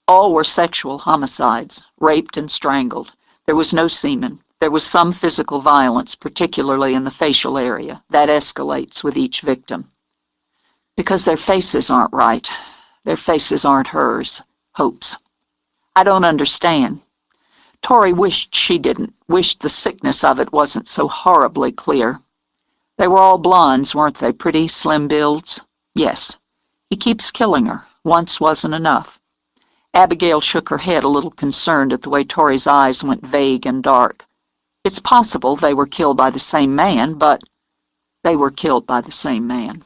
All were sexual homicides, raped and strangled. There was no semen. There was some physical violence, particularly in the facial area. That escalates with each victim. Because their faces aren't right. Their faces aren't hers. Hope's. I don't understand. Tori wished she didn't, wished the sickness of it wasn't so horribly clear. They were all blondes, weren't they? Pretty, slim builds? Yes. He keeps killing her. Once wasn't enough. Abigail shook her head, a little concerned at the way Tori's eyes went vague and dark. It's possible they were killed by the same man, but they were killed by the same man.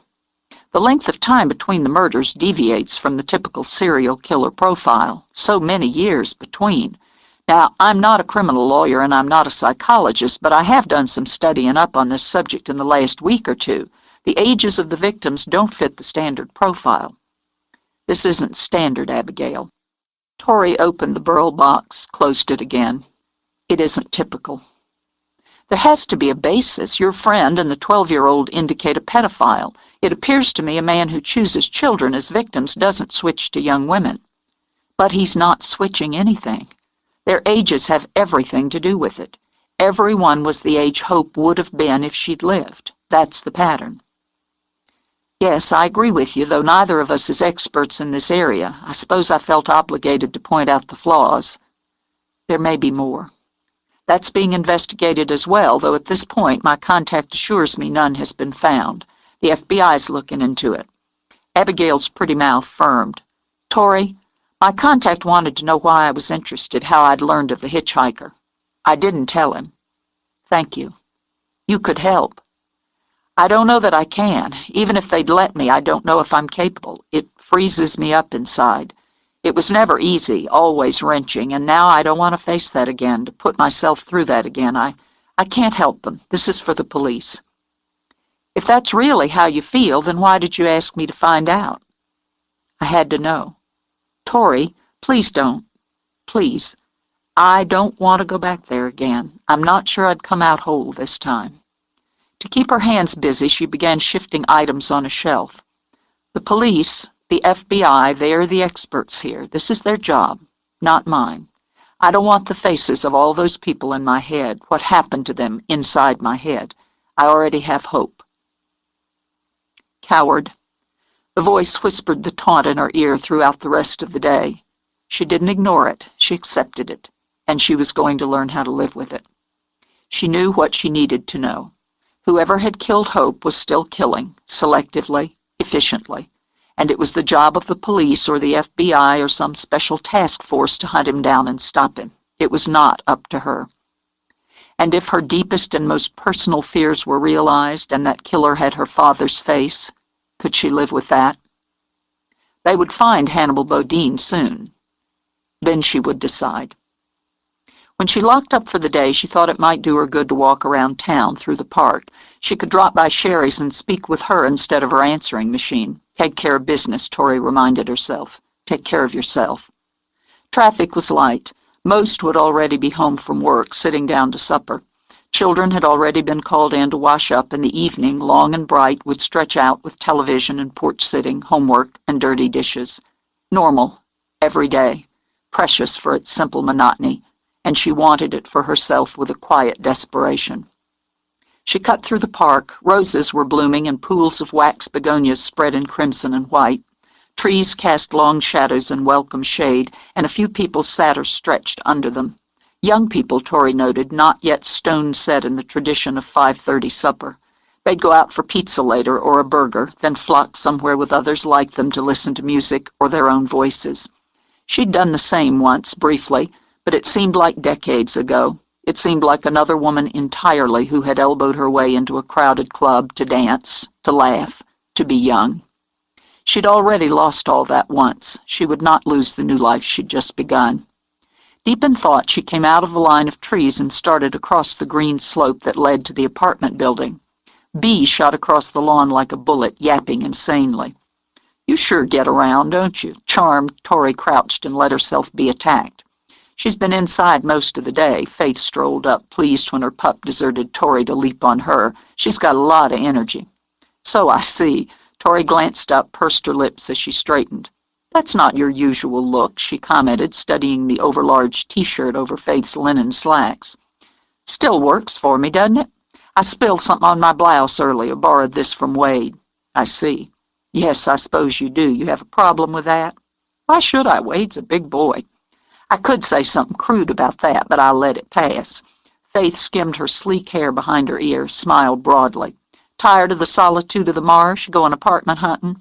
The length of time between the murders deviates from the typical serial killer profile. So many years between. Now, I'm not a criminal lawyer and I'm not a psychologist, but I have done some studying up on this subject in the last week or two. The ages of the victims don't fit the standard profile. This isn't standard, Abigail. Tori opened the burl box, closed it again. It isn't typical. There has to be a basis. Your friend and the 12-year-old indicate a pedophile. It appears to me a man who chooses children as victims doesn't switch to young women. But he's not switching anything. Their ages have everything to do with it. Everyone was the age Hope would have been if she'd lived. That's the pattern. Yes, I agree with you, though neither of us is experts in this area. I suppose I felt obligated to point out the flaws. There may be more. That's being investigated as well, though at this point my contact assures me none has been found. The FBI's looking into it. Abigail's pretty mouth firmed. Tori, my contact wanted to know why I was interested, how I'd learned of the hitchhiker. I didn't tell him. Thank you. You could help. I don't know that I can. Even if they'd let me, I don't know if I'm capable. It freezes me up inside. It was never easy, always wrenching, and now I don't want to face that again, to put myself through that again. I can't help them. This is for the police. If that's really how you feel, then why did you ask me to find out? I had to know. Tori, please don't. Please. I don't want to go back there again. I'm not sure I'd come out whole this time. To keep her hands busy, she began shifting items on a shelf. The police, the FBI, they're the experts here. This is their job, not mine. I don't want the faces of all those people in my head, what happened to them inside my head. I already have Hope. Coward. The voice whispered the taunt in her ear throughout the rest of the day. She didn't ignore it. She accepted it, and she was going to learn how to live with it. She knew what she needed to know. Whoever had killed Hope was still killing, selectively, efficiently, and it was the job of the police or the FBI or some special task force to hunt him down and stop him. It was not up to her. And if her deepest and most personal fears were realized and that killer had her father's face, could she live with that? They would find Hannibal Bodine soon. Then she would decide. When she locked up for the day, she thought it might do her good to walk around town through the park. She could drop by Sherry's and speak with her instead of her answering machine. Take care of business, Tori reminded herself. Take care of yourself. Traffic was light. Most would already be home from work, sitting down to supper. Children had already been called in to wash up, and the evening, long and bright, would stretch out with television and porch sitting, homework, and dirty dishes. Normal, every day, precious for its simple monotony, and she wanted it for herself with a quiet desperation. She cut through the park. Roses were blooming and pools of wax begonias spread in crimson and white. Trees cast long shadows and welcome shade, and a few people sat or stretched under them. Young people, Tori noted, not yet stone-set in the tradition of 5:30 supper. They'd go out for pizza later or a burger, then flock somewhere with others like them to listen to music or their own voices. She'd done the same once, briefly, but it seemed like decades ago. It seemed like another woman entirely who had elbowed her way into a crowded club to dance, to laugh, to be young. She'd already lost all that once. She would not lose the new life she'd just begun. Deep in thought, she came out of the line of trees and started across the green slope that led to the apartment building. Bee shot across the lawn like a bullet, yapping insanely. You sure get around, don't you? Charmed, Tori crouched and let herself be attacked. She's been inside most of the day. Faith strolled up, pleased when her pup deserted Tori to leap on her. She's got a lot of energy. So I see. Tori glanced up, pursed her lips as she straightened. "That's not your usual look," she commented, studying the overlarge T-shirt over Faith's linen slacks. "Still works for me, doesn't it? I spilled something on my blouse earlier, borrowed this from Wade." "I see. Yes, I suppose you do. You have a problem with that?" "Why should I? Wade's a big boy." I could say something crude about that, but I'll let it pass. Faith skimmed her sleek hair behind her ear, smiled broadly. "Tired of the solitude of the marsh, going apartment hunting?"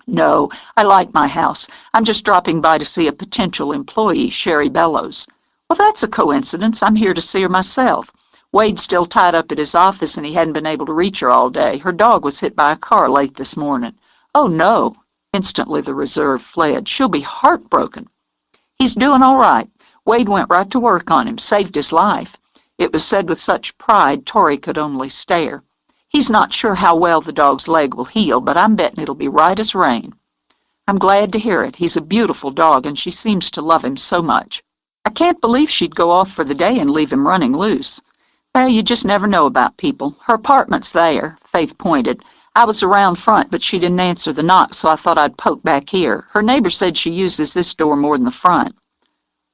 "No, I like my house. I'm just dropping by to see a potential employee, Sherry Bellows." "Well, that's a coincidence. I'm here to see her myself. Wade's still tied up at his office, and he hadn't been able to reach her all day. Her dog was hit by a car late this morning." "Oh, no." Instantly the reserve fled. "She'll be heartbroken." "He's doing all right. Wade went right to work on him, saved his life." It was said with such pride Torrey could only stare. "He's not sure how well the dog's leg will heal, but I'm betting it'll be right as rain." "I'm glad to hear it. He's a beautiful dog, and she seems to love him so much. I can't believe she'd go off for the day and leave him running loose." "Well, you just never know about people. Her apartment's there." Faith pointed. "I was around front, but she didn't answer the knock, so I thought I'd poke back here. Her neighbor said she uses this door more than the front."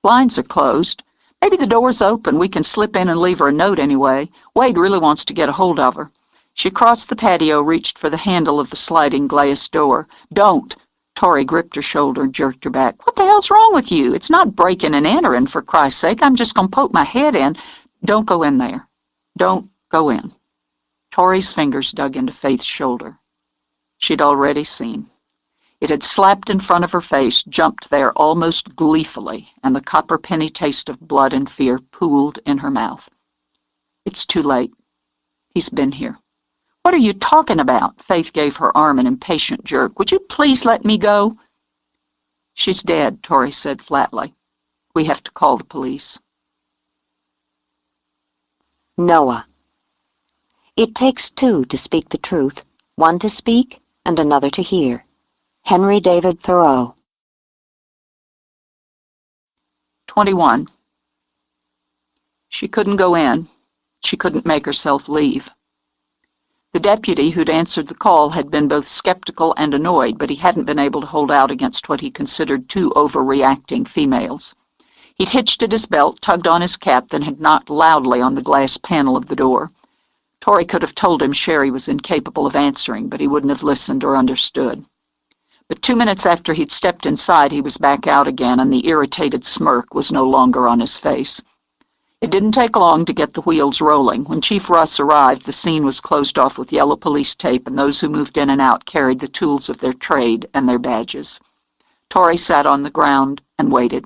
"Blinds are closed. Maybe the door's open. We can slip in and leave her a note anyway. Wade really wants to get a hold of her." She crossed the patio, reached for the handle of the sliding glass door. "Don't!" Torrey gripped her shoulder and jerked her back. "What the hell's wrong with you? It's not breaking and entering, for Christ's sake. I'm just going to poke my head in." "Don't go in there. Don't go in." Torrey's fingers dug into Faith's shoulder. She'd already seen. It had slapped in front of her face, jumped there almost gleefully, and the copper penny taste of blood and fear pooled in her mouth. "It's too late. He's been here." "What are you talking about?" Faith gave her arm an impatient jerk. "Would you please let me go?" "She's dead," Torrey said flatly. "We have to call the police." Noah. It takes two to speak the truth, one to speak and another to hear. Henry David Thoreau. 21. She couldn't go in. She couldn't make herself leave. The deputy who'd answered the call had been both skeptical and annoyed, but he hadn't been able to hold out against what he considered two overreacting females. He'd hitched at his belt, tugged on his cap, then had knocked loudly on the glass panel of the door. Torrey could have told him Sherry was incapable of answering, but he wouldn't have listened or understood. But 2 minutes after he'd stepped inside, he was back out again, and the irritated smirk was no longer on his face. It didn't take long to get the wheels rolling. When Chief Russ arrived, the scene was closed off with yellow police tape, and those who moved in and out carried the tools of their trade and their badges. Torrey sat on the ground and waited.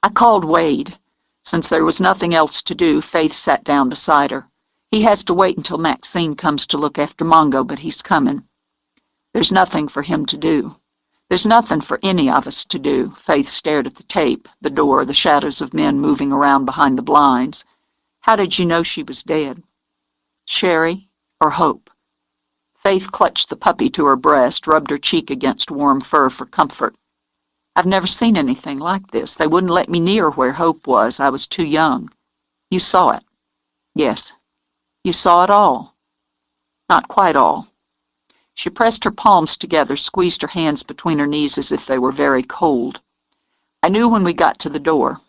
I called Wade. Since there was nothing else to do, Faith sat down beside her. "He has to wait until Maxine comes to look after Mongo, but he's coming." "There's nothing for him to do. There's nothing for any of us to do." Faith stared at the tape, the door, the shadows of men moving around behind the blinds. "How did you know she was dead? Sherry or Hope?" Faith clutched the puppy to her breast, rubbed her cheek against warm fur for comfort. "I've never seen anything like this. They wouldn't let me near where Hope was. I was too young." "You saw it?" "Yes." "You saw it all?" "Not quite all." She pressed her palms together, squeezed her hands between her knees as if they were very cold. "I knew when we got to the door.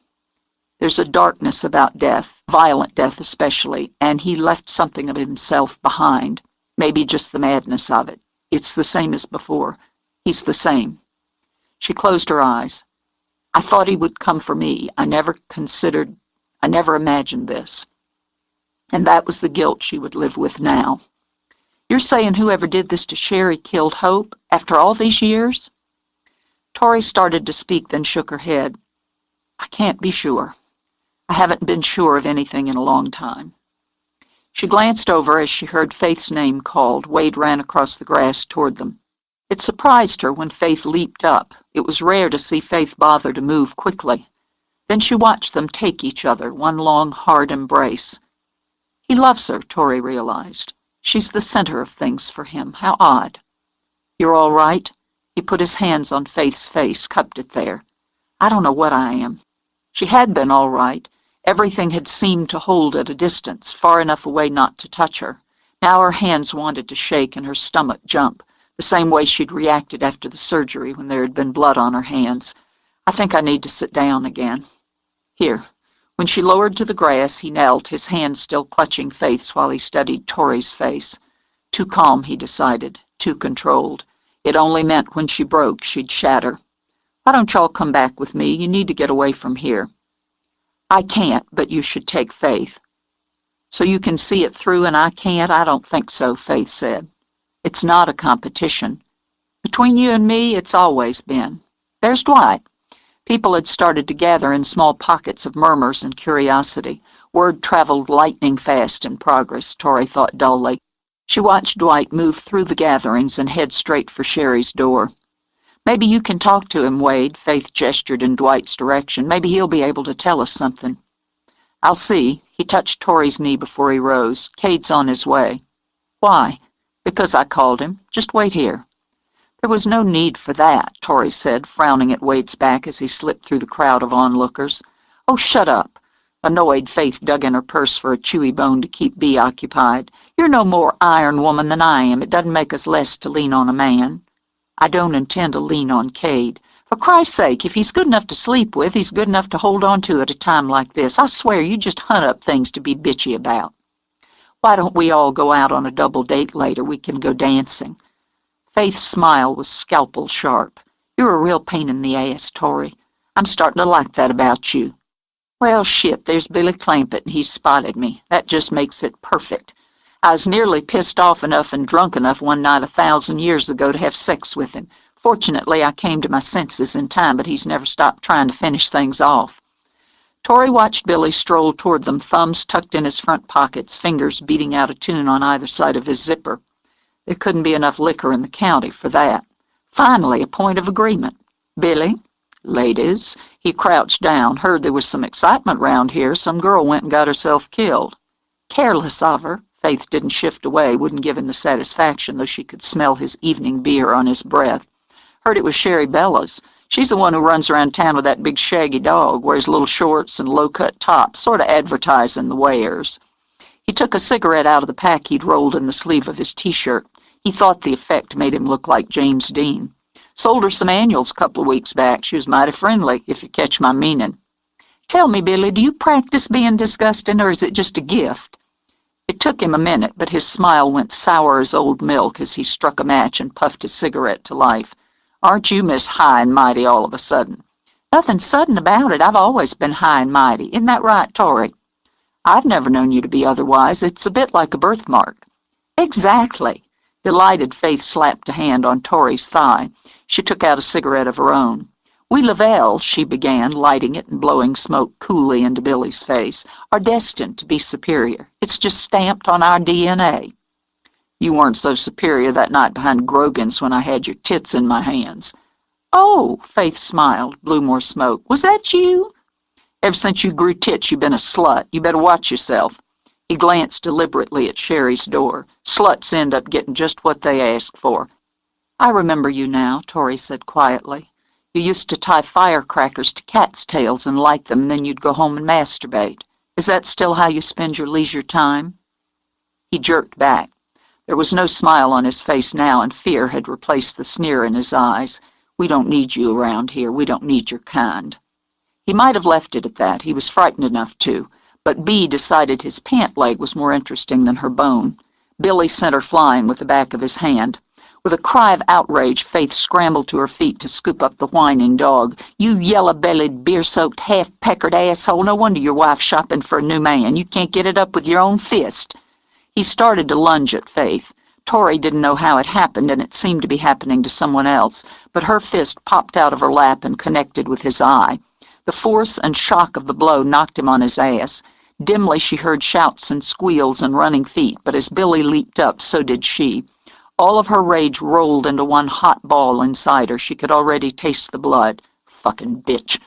There's a darkness about death, violent death especially, and he left something of himself behind, maybe just the madness of it. It's the same as before. He's the same." She closed her eyes. "I thought he would come for me. I never imagined this." And that was the guilt she would live with now. "You're saying whoever did this to Sherry killed Hope, after all these years?" Torrey started to speak, then shook her head. "I can't be sure. I haven't been sure of anything in a long time." She glanced over as she heard Faith's name called. Wade ran across the grass toward them. It surprised her when Faith leaped up. It was rare to see Faith bother to move quickly. Then she watched them take each other, one long, hard embrace. He loves her, Torrey realized. She's the center of things for him. How odd. "You're all right?" He put his hands on Faith's face, cupped it there. "I don't know what I am." She had been all right. Everything had seemed to hold at a distance, far enough away not to touch her. Now her hands wanted to shake and her stomach jump. the same way she'd reacted after the surgery when there had been blood on her hands. "I think I need to sit down again." "Here." When she lowered to the grass, he knelt, his hand still clutching Faith's while he studied Tori's face. Too calm, he decided, too controlled. It only meant when she broke, she'd shatter. "Why don't y'all come back with me? You need to get away from here." "I can't, but you should take Faith." "So you can see it through and I can't? I don't think so," Faith said. "It's not a competition. Between you and me, it's always been. There's Dwight." People had started to gather in small pockets of murmurs and curiosity. Word traveled lightning fast in progress, Tori thought dully. She watched Dwight move through the gatherings and head straight for Sherry's door. "Maybe you can talk to him, Wade," Faith gestured in Dwight's direction. "Maybe he'll be able to tell us something." "I'll see." He touched Tori's knee before he rose. "Cade's on his way." "Why?" "Because I called him. Just wait here." "There was no need for that," Tori said, frowning at Wade's back as he slipped through the crowd of onlookers. "Oh, shut up." Annoyed, Faith dug in her purse for a chewy bone to keep Bea occupied. "You're no more iron woman than I am. It doesn't make us less to lean on a man." "I don't intend to lean on Cade. For Christ's sake, if he's good enough to sleep with, he's good enough to hold on to at a time like this. I swear you just hunt up things to be bitchy about." "Why don't we all go out on a double date later? We can go dancing." Faith's smile was scalpel sharp. "You're a real pain in the ass, Tori. I'm starting to like that about you." "Well, shit, there's Billy Clampett, and he's spotted me. That just makes it perfect. I was nearly pissed off enough and drunk enough one night 1,000 years ago to have sex with him. Fortunately, I came to my senses in time, but he's never stopped trying to finish things off." Tori watched Billy stroll toward them, thumbs tucked in his front pockets, fingers beating out a tune on either side of his zipper. There couldn't be enough liquor in the county for that. Finally, a point of agreement. "Billy?" "Ladies." He crouched down. "Heard there was some excitement round here. Some girl went and got herself killed." "Careless of her." Faith didn't shift away, wouldn't give him the satisfaction, though she could smell his evening beer on his breath. "Heard it was Sherry Bella's. She's the one who runs around town with that big shaggy dog, wears little shorts and low-cut tops, sort of advertising the wares." He took a cigarette out of the pack he'd rolled in the sleeve of his T-shirt. He thought the effect made him look like James Dean. "Sold her some annuals a couple of weeks back. She was mighty friendly, if you catch my meaning." "Tell me, Billy, do you practice being disgusting, or is it just a gift?" It took him a minute, but his smile went sour as old milk as he struck a match and puffed his cigarette to life. "Aren't you Miss High and Mighty all of a sudden?" "Nothing sudden about it. I've always been high and mighty. Isn't that right, Tori?" "I've never known you to be otherwise. It's a bit like a birthmark." "Exactly." Delighted, Faith slapped a hand on Tori's thigh. She took out a cigarette of her own. "We Lavelle," she began, lighting it and blowing smoke coolly into Billy's face, "are destined to be superior. It's just stamped on our DNA." "You weren't so superior that night behind Grogan's when I had your tits in my hands." "Oh," Faith smiled, blew more smoke. "Was that you?" "Ever since you grew tits, you've been a slut. You better watch yourself." He glanced deliberately at Sherry's door. "Sluts end up getting just what they ask for." "I remember you now," Tori said quietly. "You used to tie firecrackers to cats' tails and light them, and then you'd go home and masturbate. Is that still how you spend your leisure time?" He jerked back. There was no smile on his face now, and fear had replaced the sneer in his eyes. "We don't need you around here. We don't need your kind." He might have left it at that. He was frightened enough to. But Bea decided his pant leg was more interesting than her bone. Billy sent her flying with the back of his hand. With a cry of outrage, Faith scrambled to her feet to scoop up the whining dog. "You yellow-bellied, beer-soaked, half-peckered asshole. No wonder your wife's shopping for a new man. You can't get it up with your own fist." He started to lunge at Faith. Tori didn't know how it happened, and it seemed to be happening to someone else, but her fist popped out of her lap and connected with his eye. The force and shock of the blow knocked him on his ass. Dimly she heard shouts and squeals and running feet, but as Billy leaped up, so did she. All of her rage rolled into one hot ball inside her. She could already taste the blood. Fucking bitch.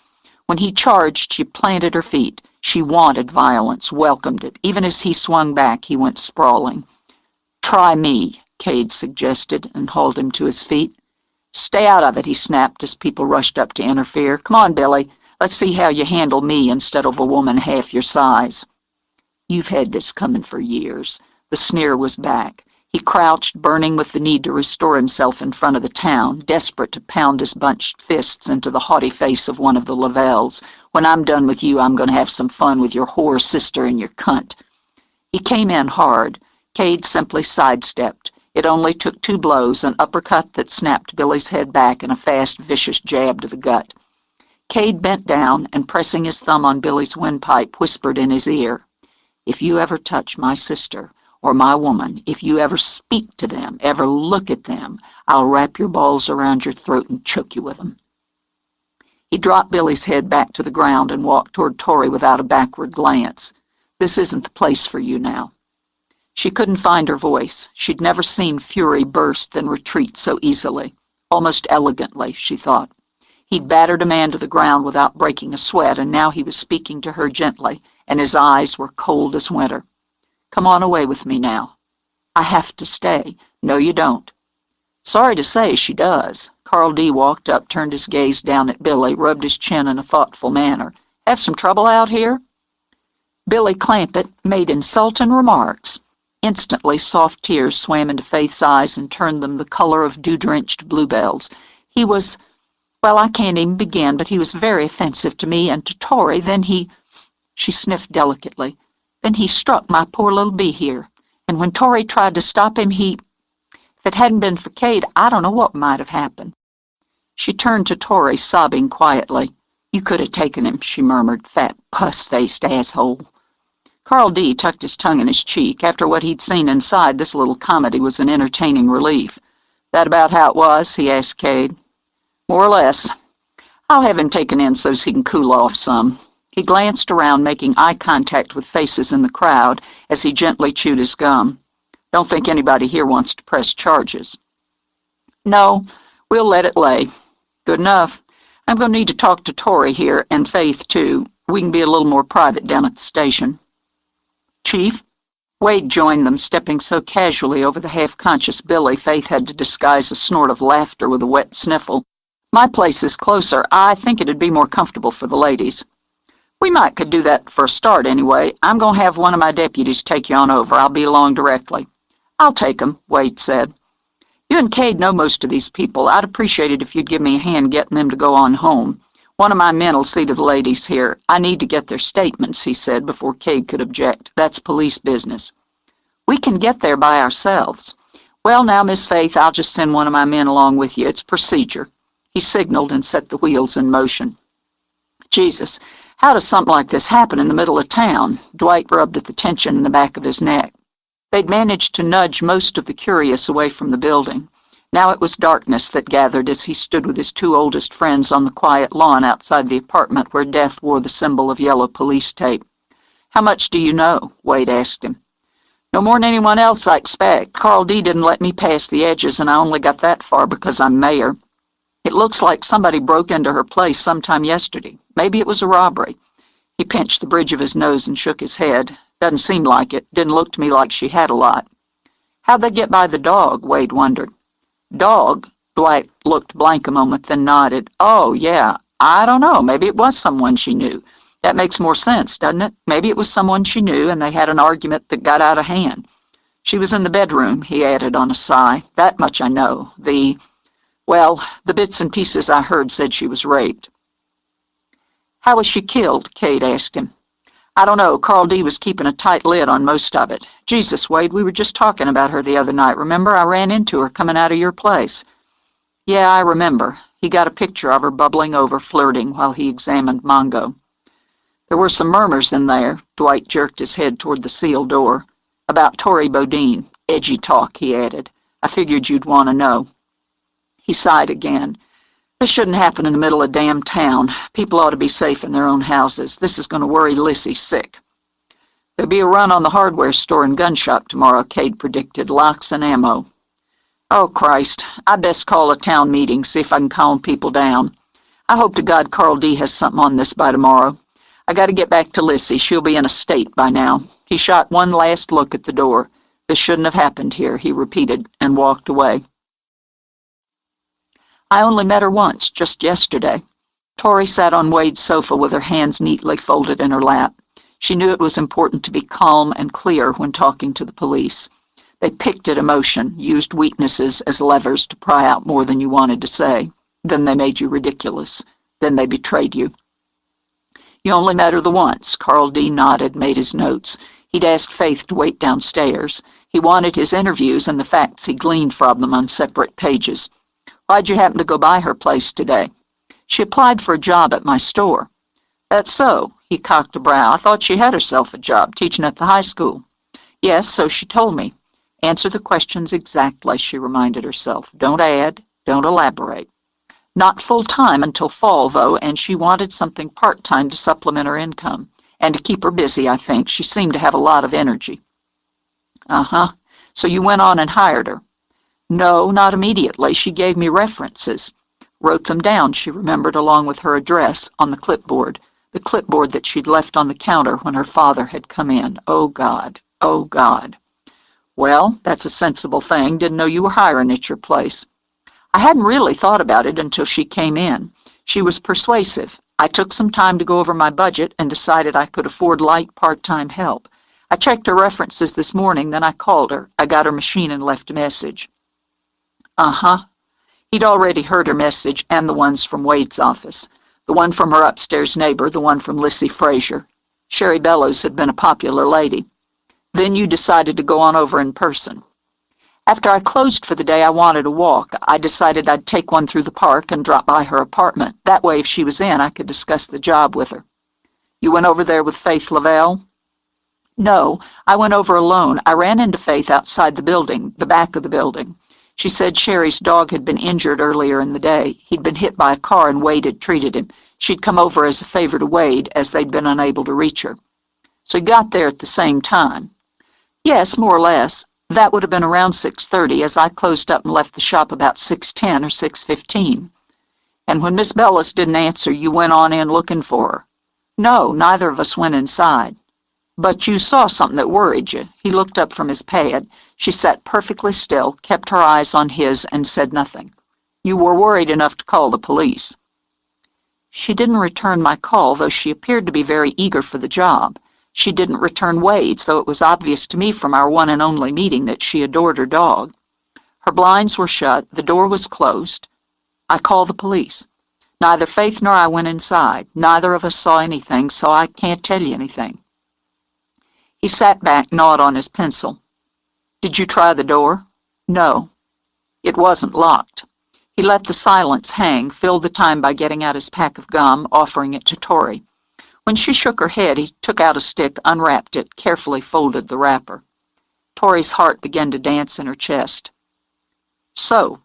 When he charged, she planted her feet. She wanted violence, welcomed it. Even as he swung back, he went sprawling. "Try me," Cade suggested, and hauled him to his feet. "Stay out of it," he snapped as people rushed up to interfere. "Come on, Billy. Let's see how you handle me instead of a woman half your size." "You've had this coming for years." The sneer was back. He crouched, burning with the need to restore himself in front of the town, desperate to pound his bunched fists into the haughty face of one of the Lavells. "When I'm done with you, I'm going to have some fun with your whore sister and your cunt." He came in hard. Cade simply sidestepped. It only took 2 blows, an uppercut that snapped Billy's head back and a fast, vicious jab to the gut. Cade bent down and, pressing his thumb on Billy's windpipe, whispered in his ear, "If you ever touch my sister or my woman, if you ever speak to them, ever look at them, I'll wrap your balls around your throat and choke you with them." He dropped Billy's head back to the ground and walked toward Tori without a backward glance. "This isn't the place for you now." She couldn't find her voice. She'd never seen fury burst then retreat so easily, almost elegantly, she thought. He'd battered a man to the ground without breaking a sweat, and now he was speaking to her gently, and his eyes were cold as winter. "Come on away with me now." "I have to stay." "No, you don't." "Sorry to say she does." Carl D. walked up, turned his gaze down at Billy, rubbed his chin in a thoughtful manner. "Have some trouble out here?" Billy Clampett made insulting remarks. Instantly, soft tears swam into Faith's eyes and turned them the color of dew-drenched bluebells. He was, well, I can't even begin, but he was very offensive to me and to Tori. She sniffed delicately. "Then he struck my poor little bee here. And when Tori tried to stop him, if it hadn't been for Cade, I don't know what might have happened." She turned to Tori, sobbing quietly. "You could have taken him," she murmured, "fat, puss-faced asshole." Carl D. tucked his tongue in his cheek. After what he'd seen inside, this little comedy was an entertaining relief. "That about how it was?" he asked Cade. "More or less. I'll have him taken in so's he can cool off some." He glanced around, making eye contact with faces in the crowd as he gently chewed his gum. "Don't think anybody here wants to press charges." "No, we'll let it lay." "Good enough. I'm going to need to talk to Tori here, and Faith, too. We can be a little more private down at the station." "Chief?" Wade joined them, stepping so casually over the half-conscious Billy, Faith had to disguise a snort of laughter with a wet sniffle. "My place is closer. I think it'd be more comfortable for the ladies." "We might could do that for a start, anyway. I'm going to have one of my deputies take you on over. I'll be along directly." "I'll take 'em," Wade said. "You and Cade know most of these people. I'd appreciate it if you'd give me a hand getting them to go on home. One of my men will see to the ladies here. I need to get their statements," he said before Cade could object. "That's police business." "We can get there by ourselves." "Well, now, Miss Faith, I'll just send one of my men along with you. It's procedure." He signaled and set the wheels in motion. "Jesus, how does something like this happen in the middle of town?" Dwight rubbed at the tension in the back of his neck. They'd managed to nudge most of the curious away from the building. Now it was darkness that gathered as he stood with his 2 oldest friends on the quiet lawn outside the apartment where death wore the symbol of yellow police tape. "How much do you know?" Wade asked him. "No more than anyone else, I expect. Carl D. didn't let me pass the edges, and I only got that far because I'm mayor. It looks like somebody broke into her place sometime yesterday. Maybe it was a robbery." He pinched the bridge of his nose and shook his head. "Doesn't seem like it. Didn't look to me like she had a lot." "How'd they get by the dog?" Wade wondered. "Dog?" Dwight looked blank a moment, then nodded. "Oh, yeah. I don't know. Maybe it was someone she knew. That makes more sense, doesn't it? Maybe it was someone she knew, and they had an argument that got out of hand. She was in the bedroom," he added on a sigh. "That much I know. The bits and pieces I heard said she was raped." "How was she killed?" Cade asked him. "I don't know. Carl D. was keeping a tight lid on most of it. Jesus, Wade, we were just talking about her the other night. Remember, I ran into her coming out of your place." "Yeah, I remember." He got a picture of her bubbling over, flirting, while he examined Mongo. "There were some murmurs in there." Dwight jerked his head toward the sealed door. "About Tori Bodine. Edgy talk," he added. "I figured you'd want to know." He sighed again. "This shouldn't happen in the middle of damn town. People ought to be safe in their own houses. This is going to worry Lissy sick." "There'll be a run on the hardware store and gun shop tomorrow," Cade predicted. "Locks and ammo." "Oh, Christ. I'd best call a town meeting, see if I can calm people down. I hope to God Carl D. has something on this by tomorrow. I got to get back to Lissy. She'll be in a state by now." He shot one last look at the door. "This shouldn't have happened here," he repeated, and walked away. "I only met her once, just yesterday." Tori sat on Wade's sofa with her hands neatly folded in her lap. She knew it was important to be calm and clear when talking to the police. They picked at emotion, used weaknesses as levers to pry out more than you wanted to say. Then they made you ridiculous. Then they betrayed you. You only met her the once. Carl D. nodded, made his notes. He'd asked Faith to wait downstairs. He wanted his interviews and the facts he gleaned from them on separate pages. Why'd you happen to go by her place today? She applied for a job at my store. That's so. He cocked a brow. I thought she had herself a job, teaching at the high school. Yes, so she told me. Answer the questions exactly, she reminded herself. Don't add, don't elaborate. Not full-time until fall, though, and she wanted something part-time to supplement her income. And to keep her busy, I think. She seemed to have a lot of energy. Uh-huh. So you went on and hired her? No, not immediately. She gave me references. Wrote them down, she remembered, along with her address on the clipboard that she'd left on the counter when her father had come in. Oh, God. Oh, God. Well, that's a sensible thing. Didn't know you were hiring at your place. I hadn't really thought about it until she came in. She was persuasive. I took some time to go over my budget and decided I could afford light part-time help. I checked her references this morning, then I called her. I got her machine and left a message. Uh-huh. He'd already heard her message and the ones from Wade's office. The one from her upstairs neighbor, the one from Lissy Frazier. Sherry Bellows had been a popular lady. Then you decided to go on over in person. After I closed for the day, I wanted a walk. I decided I'd take one through the park and drop by her apartment. That way, if she was in, I could discuss the job with her. You went over there with Faith Lavelle? No, I went over alone. I ran into Faith outside the building, the back of the building. She said Sherry's dog had been injured earlier in the day. He'd been hit by a car and Wade had treated him. She'd come over as a favor to Wade, as they'd been unable to reach her. So you got there at the same time? Yes, more or less. That would have been around 6:30, as I closed up and left the shop about 6:10 or 6:15. And when Miss Bellows didn't answer, you went on in looking for her? No, neither of us went inside. But you saw something that worried you. He looked up from his pad. She sat perfectly still, kept her eyes on his, and said nothing. You were worried enough to call the police. She didn't return my call, though she appeared to be very eager for the job. She didn't return Wade's, though it was obvious to me from our one and only meeting that she adored her dog. Her blinds were shut, the door was closed. I called the police. Neither Faith nor I went inside. Neither of us saw anything, so I can't tell you anything. He sat back, gnawed on his pencil. Did you try the door? No. It wasn't locked. He let the silence hang, filled the time by getting out his pack of gum, offering it to Tori. When she shook her head, he took out a stick, unwrapped it, carefully folded the wrapper. Tori's heart began to dance in her chest. So,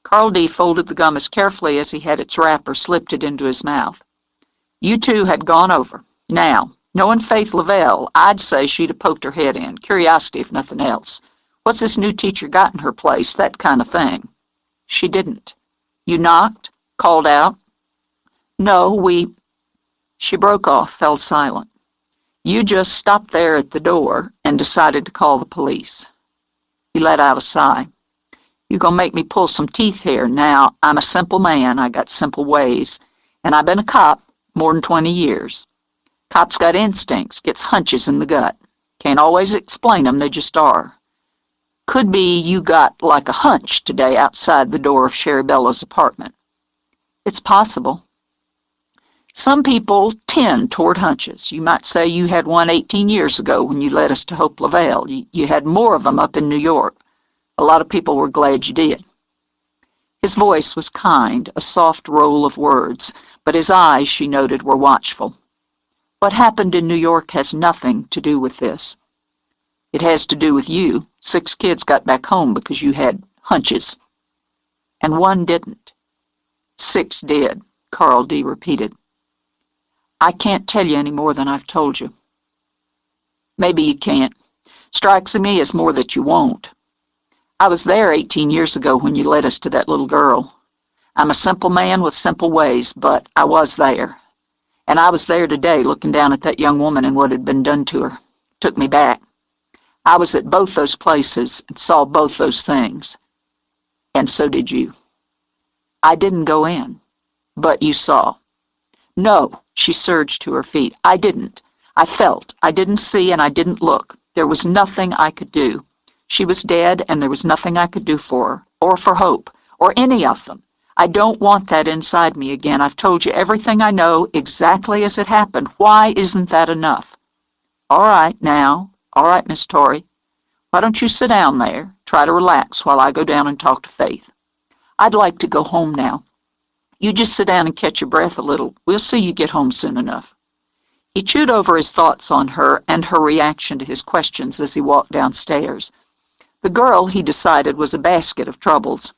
Carl D. folded the gum as carefully as he had its wrapper, slipped it into his mouth. You two had gone over. Now, knowing Faith Lavelle, I'd say she'd have poked her head in. Curiosity, if nothing else. What's this new teacher got in her place? That kind of thing. She didn't. You knocked? Called out? No, She broke off, fell silent. You just stopped there at the door and decided to call the police. He let out a sigh. You gonna make me pull some teeth here. Now, I'm a simple man. I got simple ways. And I've been a cop more than 20 years. Cops got instincts, gets hunches in the gut. Can't always explain them, they just are. Could be you got like a hunch today outside the door of Sherry Bella's apartment. It's possible. Some people tend toward hunches. You might say you had one 18 years ago when you led us to Hope Lavelle. You had more of them up in New York. A lot of people were glad you did. His voice was kind, a soft roll of words, but his eyes, she noted, were watchful. What happened in New York has nothing to do with this. It has to do with you. 6 kids got back home because you had hunches. And one didn't. 6 did, Carl D. repeated. I can't tell you any more than I've told you. Maybe you can't. Strikes me as more that you won't. I was there 18 years ago when you led us to that little girl. I'm a simple man with simple ways, but I was there. And I was there today looking down at that young woman and what had been done to her. Took me back. I was at both those places and saw both those things. And so did you. I didn't go in, but you saw. No, she surged to her feet. I didn't. I felt. I didn't see and I didn't look. There was nothing I could do. She was dead, and there was nothing I could do for her, or for Hope, or any of them. I don't want that inside me again. I've told you everything I know, exactly as it happened. Why isn't that enough? All right, now. All right, Miss Torrey. Why don't you sit down there, try to relax while I go down and talk to Faith. I'd like to go home now. You just sit down and catch your breath a little. We'll see you get home soon enough. He chewed over his thoughts on her and her reaction to his questions as he walked downstairs. The girl, he decided, was a basket of troubles.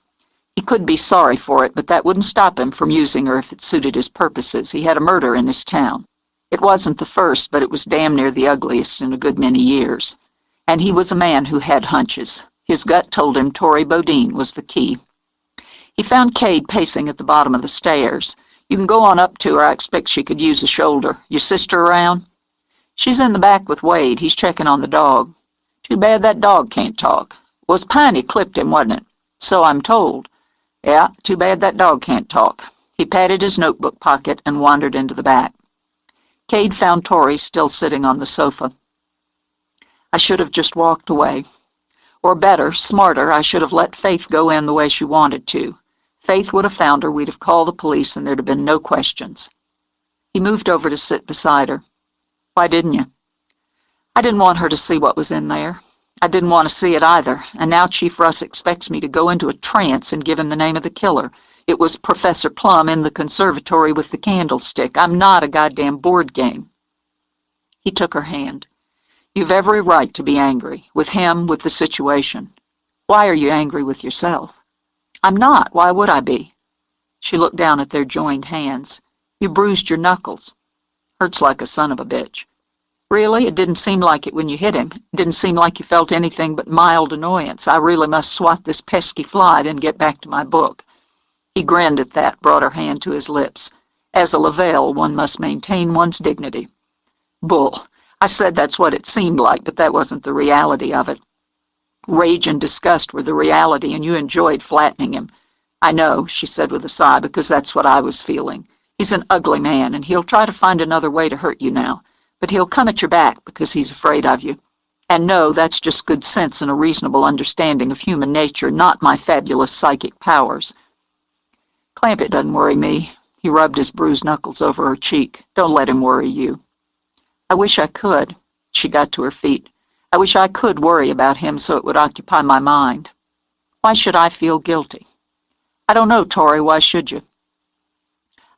He could be sorry for it, but that wouldn't stop him from using her if it suited his purposes. He had a murder in his town. It wasn't the first, but it was damn near the ugliest in a good many years. And he was a man who had hunches. His gut told him Torrey Bodine was the key. He found Cade pacing at the bottom of the stairs. You can go on up to her. I expect she could use a shoulder. Your sister around? She's in the back with Wade. He's checking on the dog. Too bad that dog can't talk. Was Piney clipped him, wasn't it? So I'm told. Yeah, too bad that dog can't talk. He patted his notebook pocket and wandered into the back. Cade found Torrey still sitting on the sofa. I should have just walked away. Or better, smarter, I should have let Faith go in the way she wanted to. Faith would have found her, we'd have called the police, and there'd have been no questions. He moved over to sit beside her. Why didn't you? I didn't want her to see what was in there. I didn't want to see it either, and now Chief Russ expects me to go into a trance and give him the name of the killer. It was Professor Plum in the conservatory with the candlestick. I'm not a goddamn board game. He took her hand. You've every right to be angry, with him, with the situation. Why are you angry with yourself? I'm not. Why would I be? She looked down at their joined hands. You bruised your knuckles. Hurts like a son of a bitch. Really? It didn't seem like it when you hit him. It didn't seem like you felt anything but mild annoyance. I really must swat this pesky fly, then get back to my book. He grinned at that, brought her hand to his lips. As a Lavelle, one must maintain one's dignity. Bull. I said that's what it seemed like, but that wasn't the reality of it. Rage and disgust were the reality, and you enjoyed flattening him. I know, she said with a sigh, because that's what I was feeling. He's an ugly man, and he'll try to find another way to hurt you now. But he'll come at your back because he's afraid of you. And no, that's just good sense and a reasonable understanding of human nature, not my fabulous psychic powers. Clampett doesn't worry me. He rubbed his bruised knuckles over her cheek. Don't let him worry you. I wish I could. She got to her feet. I wish I could worry about him so it would occupy my mind. Why should I feel guilty? I don't know, Torrey. Why should you?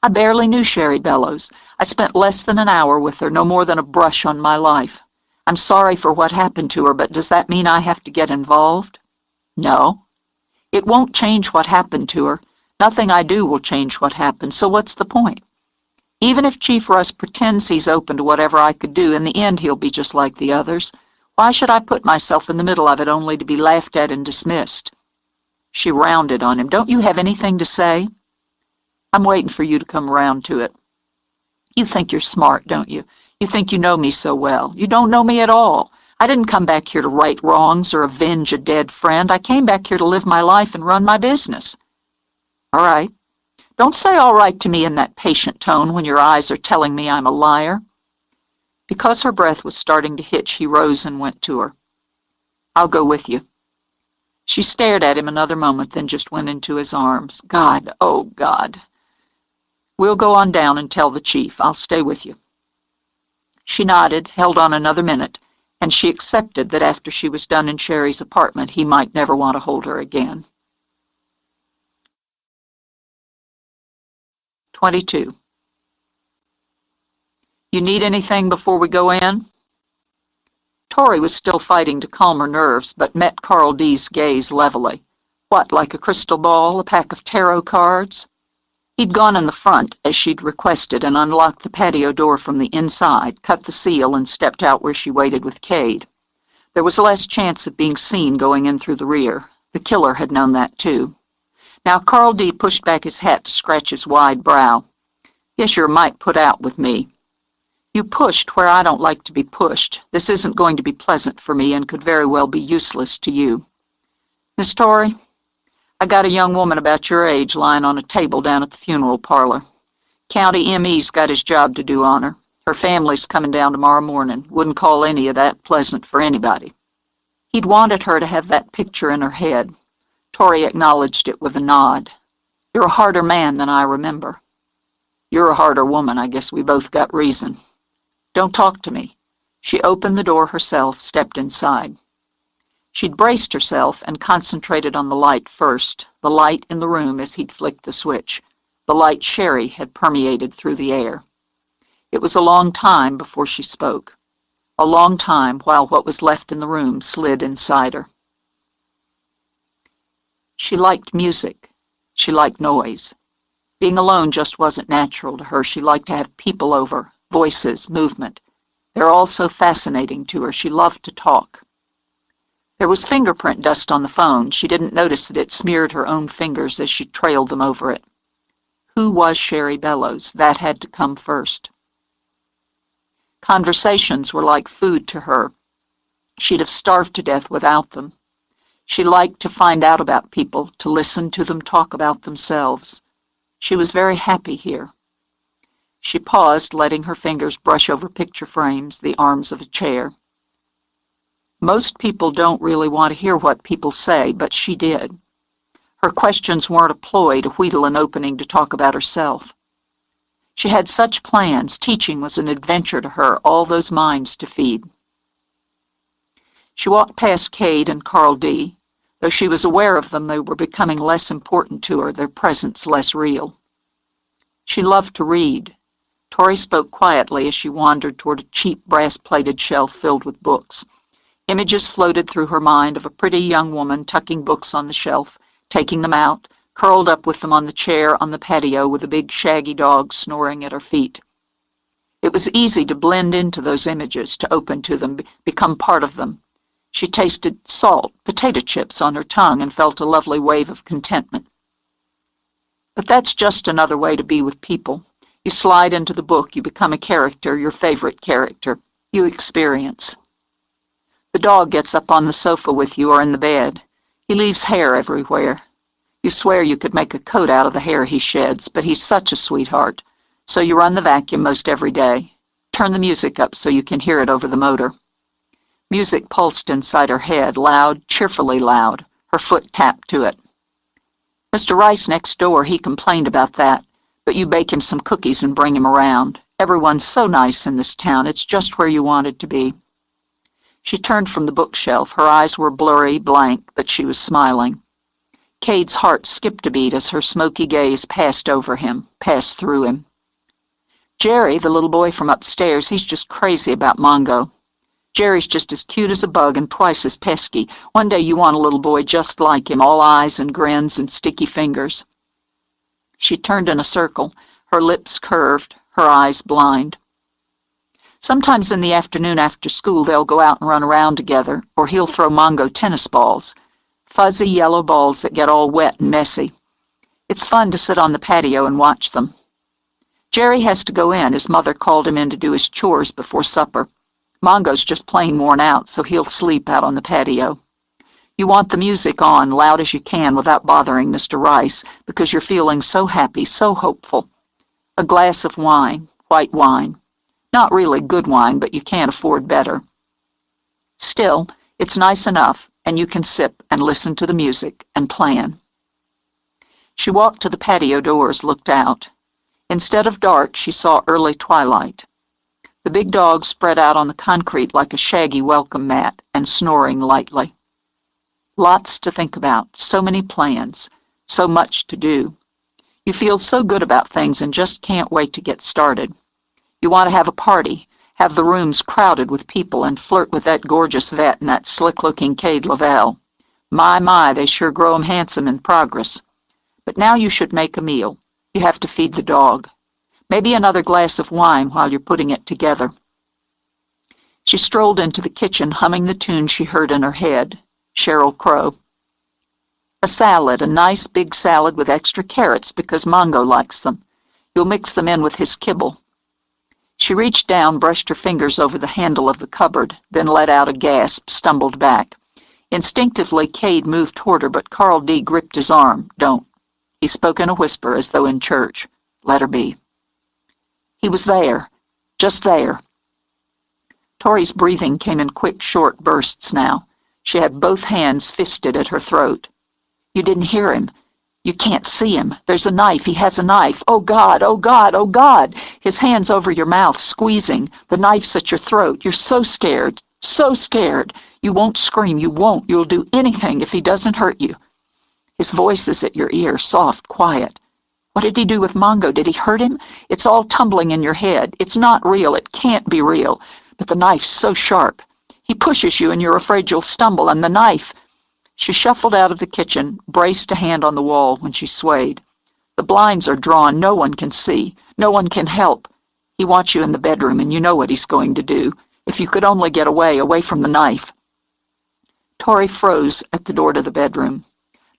I barely knew Sherry Bellows. I spent less than an hour with her, no more than a brush on my life. I'm sorry for what happened to her, but does that mean I have to get involved? No. It won't change what happened to her. Nothing I do will change what happened, so what's the point? Even if Chief Russ pretends he's open to whatever I could do, in the end he'll be just like the others. Why should I put myself in the middle of it only to be laughed at and dismissed? She rounded on him. Don't you have anything to say? I'm waiting for you to come around to it. You think you're smart, don't you? You think you know me so well. You don't know me at all. I didn't come back here to right wrongs or avenge a dead friend. I came back here to live my life and run my business. All right. Don't say all right to me in that patient tone when your eyes are telling me I'm a liar. Because her breath was starting to hitch, he rose and went to her. I'll go with you. She stared at him another moment, then just went into his arms. God, oh God. We'll go on down and tell the chief. I'll stay with you. She nodded, held on another minute, and she accepted that after she was done in Sherry's apartment, he might never want to hold her again. 22. You need anything before we go in? Torrey was still fighting to calm her nerves, but met Carl D.'s gaze levelly. What, like a crystal ball, a pack of tarot cards? He'd gone in the front, as she'd requested, and unlocked the patio door from the inside, cut the seal, and stepped out where she waited with Cade. There was less chance of being seen going in through the rear. The killer had known that, too. Now Carl D. pushed back his hat to scratch his wide brow. Guess you're a mite put out with me. You pushed where I don't like to be pushed. This isn't going to be pleasant for me and could very well be useless to you. Miss Torrey, I got a young woman about your age lying on a table down at the funeral parlor. County M.E.'s got his job to do on her. Her family's coming down tomorrow morning. Wouldn't call any of that pleasant for anybody. He'd wanted her to have that picture in her head. Tori acknowledged it with a nod. "You're a harder man than I remember." "You're a harder woman. I guess we both got reason." "Don't talk to me." She opened the door herself, stepped inside. She'd braced herself and concentrated on the light first, the light in the room as he'd flicked the switch, the light Sherry had permeated through the air. It was a long time before she spoke, a long time while what was left in the room slid inside her. She liked music. She liked noise. Being alone just wasn't natural to her. She liked to have people over, voices, movement. They're all so fascinating to her. She loved to talk. There was fingerprint dust on the phone. She didn't notice that it smeared her own fingers as she trailed them over it. Who was Sherry Bellows? That had to come first. Conversations were like food to her. She'd have starved to death without them. She liked to find out about people, to listen to them talk about themselves. She was very happy here. She paused, letting her fingers brush over picture frames, the arms of a chair. Most people don't really want to hear what people say, but she did. Her questions weren't a ploy to wheedle an opening to talk about herself. She had such plans. Teaching was an adventure to her, all those minds to feed. She walked past Cade and Carl D. Though she was aware of them, they were becoming less important to her, their presence less real. She loved to read. Tori spoke quietly as she wandered toward a cheap brass-plated shelf filled with books. Images floated through her mind of a pretty young woman tucking books on the shelf, taking them out, curled up with them on the chair on the patio with a big shaggy dog snoring at her feet. It was easy to blend into those images, to open to them, become part of them. She tasted salt, potato chips on her tongue, and felt a lovely wave of contentment. But that's just another way to be with people. You slide into the book, you become a character, your favorite character. You experience. The dog gets up on the sofa with you or in the bed. He leaves hair everywhere. You swear you could make a coat out of the hair he sheds, but he's such a sweetheart. So you run the vacuum most every day. Turn the music up so you can hear it over the motor. Music pulsed inside her head, loud, cheerfully loud. Her foot tapped to it. Mr. Rice next door, he complained about that, but you bake him some cookies and bring him around. Everyone's so nice in this town. It's just where you wanted to be. She turned from the bookshelf. Her eyes were blurry, blank, but she was smiling. Cade's heart skipped a beat as her smoky gaze passed over him, passed through him. Jerry, the little boy from upstairs, he's just crazy about Mongo. Jerry's just as cute as a bug and twice as pesky. One day you want a little boy just like him, all eyes and grins and sticky fingers. She turned in a circle, her lips curved, her eyes blind. Sometimes in the afternoon after school they'll go out and run around together, or he'll throw Mongo tennis balls, fuzzy yellow balls that get all wet and messy. It's fun to sit on the patio and watch them. Jerry has to go in. His mother called him in to do his chores before supper. Mongo's just plain worn out, so he'll sleep out on the patio. You want the music on, loud as you can, without bothering Mr. Rice, because you're feeling so happy, so hopeful. A glass of wine, white wine. Not really good wine, but you can't afford better. Still, it's nice enough, and you can sip and listen to the music and plan. She walked to the patio doors, looked out. Instead of dark, she saw early twilight. The big dog spread out on the concrete like a shaggy welcome mat and snoring lightly. Lots to think about, so many plans, so much to do. You feel so good about things and just can't wait to get started. You want to have a party, have the rooms crowded with people, and flirt with that gorgeous vet and that slick-looking Cade Lavelle. My, they sure grow 'em handsome in progress. But now you should make a meal. You have to feed the dog. Maybe another glass of wine while you're putting it together. She strolled into the kitchen, humming the tune she heard in her head, Sheryl Crow. A salad, a nice big salad with extra carrots because Mongo likes them. You'll mix them in with his kibble. She reached down, brushed her fingers over the handle of the cupboard, then let out a gasp, stumbled back. Instinctively, Cade moved toward her, but Carl D. gripped his arm. Don't. He spoke in a whisper, as though in church. Let her be. He was there, just there. Tori's breathing came in quick, short bursts now. She had both hands fisted at her throat. "You didn't hear him. You can't see him. There's a knife. He has a knife. Oh, God, oh, God, oh, God." His hand's over your mouth, squeezing. The knife's at your throat. You're so scared, so scared. You won't scream. You won't. You'll do anything if he doesn't hurt you. His voice is at your ear, soft, quiet. What did he do with Mongo? Did he hurt him? It's all tumbling in your head. It's not real. It can't be real. But the knife's so sharp. He pushes you and you're afraid you'll stumble, and the knife... She shuffled out of the kitchen, braced a hand on the wall when she swayed. The blinds are drawn. No one can see. No one can help. He wants you in the bedroom, and you know what he's going to do. If you could only get away from the knife. Tori froze at the door to the bedroom.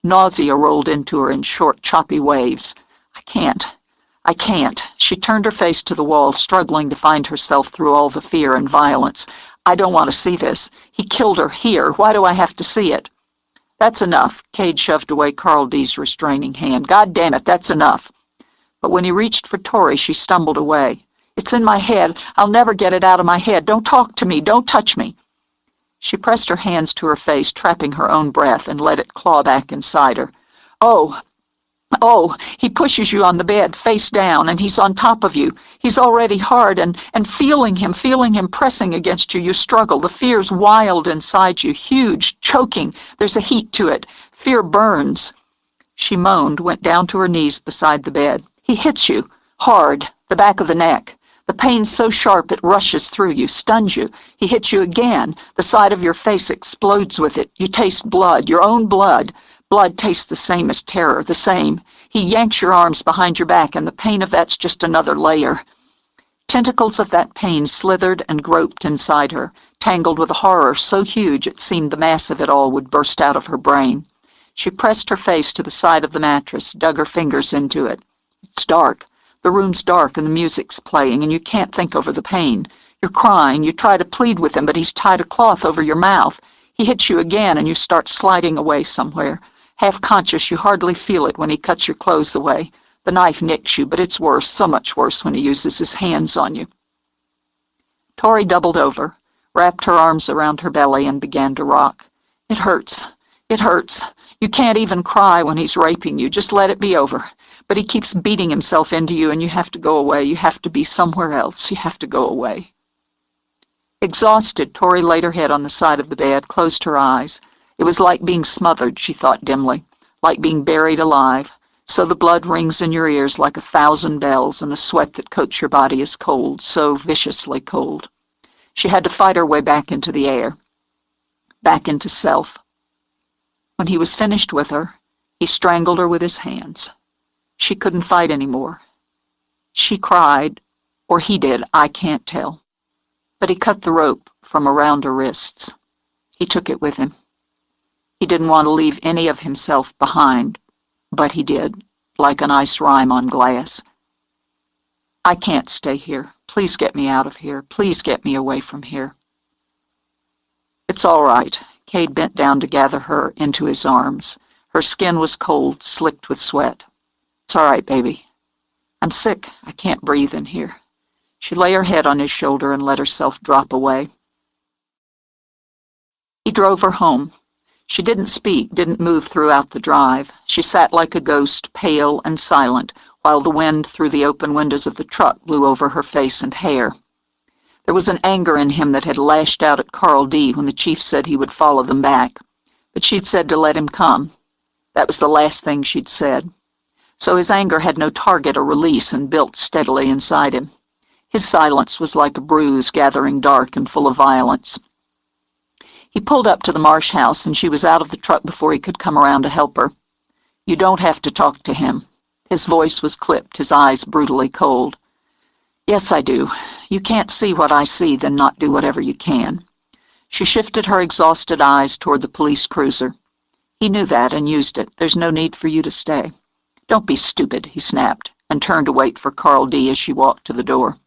Nausea rolled into her in short, choppy waves. I can't. She turned her face to the wall, struggling to find herself through all the fear and violence. I don't want to see this. He killed her here. Why do I have to see it? That's enough. Cade shoved away Carl D's restraining hand. God damn it, that's enough. But when he reached for Tori, she stumbled away. It's in my head. I'll never get it out of my head. Don't talk to me. Don't touch me. She pressed her hands to her face, trapping her own breath, and let it claw back inside her. Oh, he pushes you on the bed, face down, and he's on top of you. He's already hard, and feeling him pressing against you, you struggle. The fear's wild inside you, huge, choking. There's a heat to it. Fear burns. She moaned, went down to her knees beside the bed. He hits you, hard, the back of the neck. The pain's so sharp it rushes through you, stuns you. He hits you again. The side of your face explodes with it. You taste blood, your own blood. Blood tastes the same as terror, the same. He yanks your arms behind your back, and the pain of that's just another layer. Tentacles of that pain slithered and groped inside her, tangled with a horror so huge it seemed the mass of it all would burst out of her brain. She pressed her face to the side of the mattress, dug her fingers into it. It's dark. The room's dark, and the music's playing, and you can't think over the pain. You're crying. You try to plead with him, but he's tied a cloth over your mouth. He hits you again, and you start sliding away somewhere. Half-conscious, you hardly feel it when he cuts your clothes away. The knife nicks you, but it's worse, so much worse when he uses his hands on you. Tori doubled over, wrapped her arms around her belly, and began to rock. It hurts. It hurts. You can't even cry when he's raping you. Just let it be over. But he keeps beating himself into you, and you have to go away. You have to be somewhere else. You have to go away. Exhausted, Tori laid her head on the side of the bed, closed her eyes. It was like being smothered, she thought dimly, like being buried alive. So the blood rings in your ears like 1,000 bells, and the sweat that coats your body is cold, so viciously cold. She had to fight her way back into the air, back into self. When he was finished with her, he strangled her with his hands. She couldn't fight anymore. She cried, or he did, I can't tell. But he cut the rope from around her wrists. He took it with him. He didn't want to leave any of himself behind, but he did, like an ice rime on glass. I can't stay here. Please get me out of here. Please get me away from here. It's all right. Cade bent down to gather her into his arms. Her skin was cold, slicked with sweat. It's all right, baby. I'm sick. I can't breathe in here. She lay her head on his shoulder and let herself drop away. He drove her home. She didn't speak, didn't move throughout the drive. She sat like a ghost, pale and silent, while the wind through the open windows of the truck blew over her face and hair. There was an anger in him that had lashed out at Carl D. when the chief said he would follow them back. But she'd said to let him come. That was the last thing she'd said. So his anger had no target or release and built steadily inside him. His silence was like a bruise gathering dark and full of violence. He pulled up to the Marsh house, and she was out of the truck before he could come around to help her. You don't have to talk to him. His voice was clipped, his eyes brutally cold. Yes, I do. You can't see what I see, then not do whatever you can. She shifted her exhausted eyes toward the police cruiser. He knew that and used it. There's no need for you to stay. Don't be stupid, he snapped, and turned to wait for Carl D. as she walked to the door.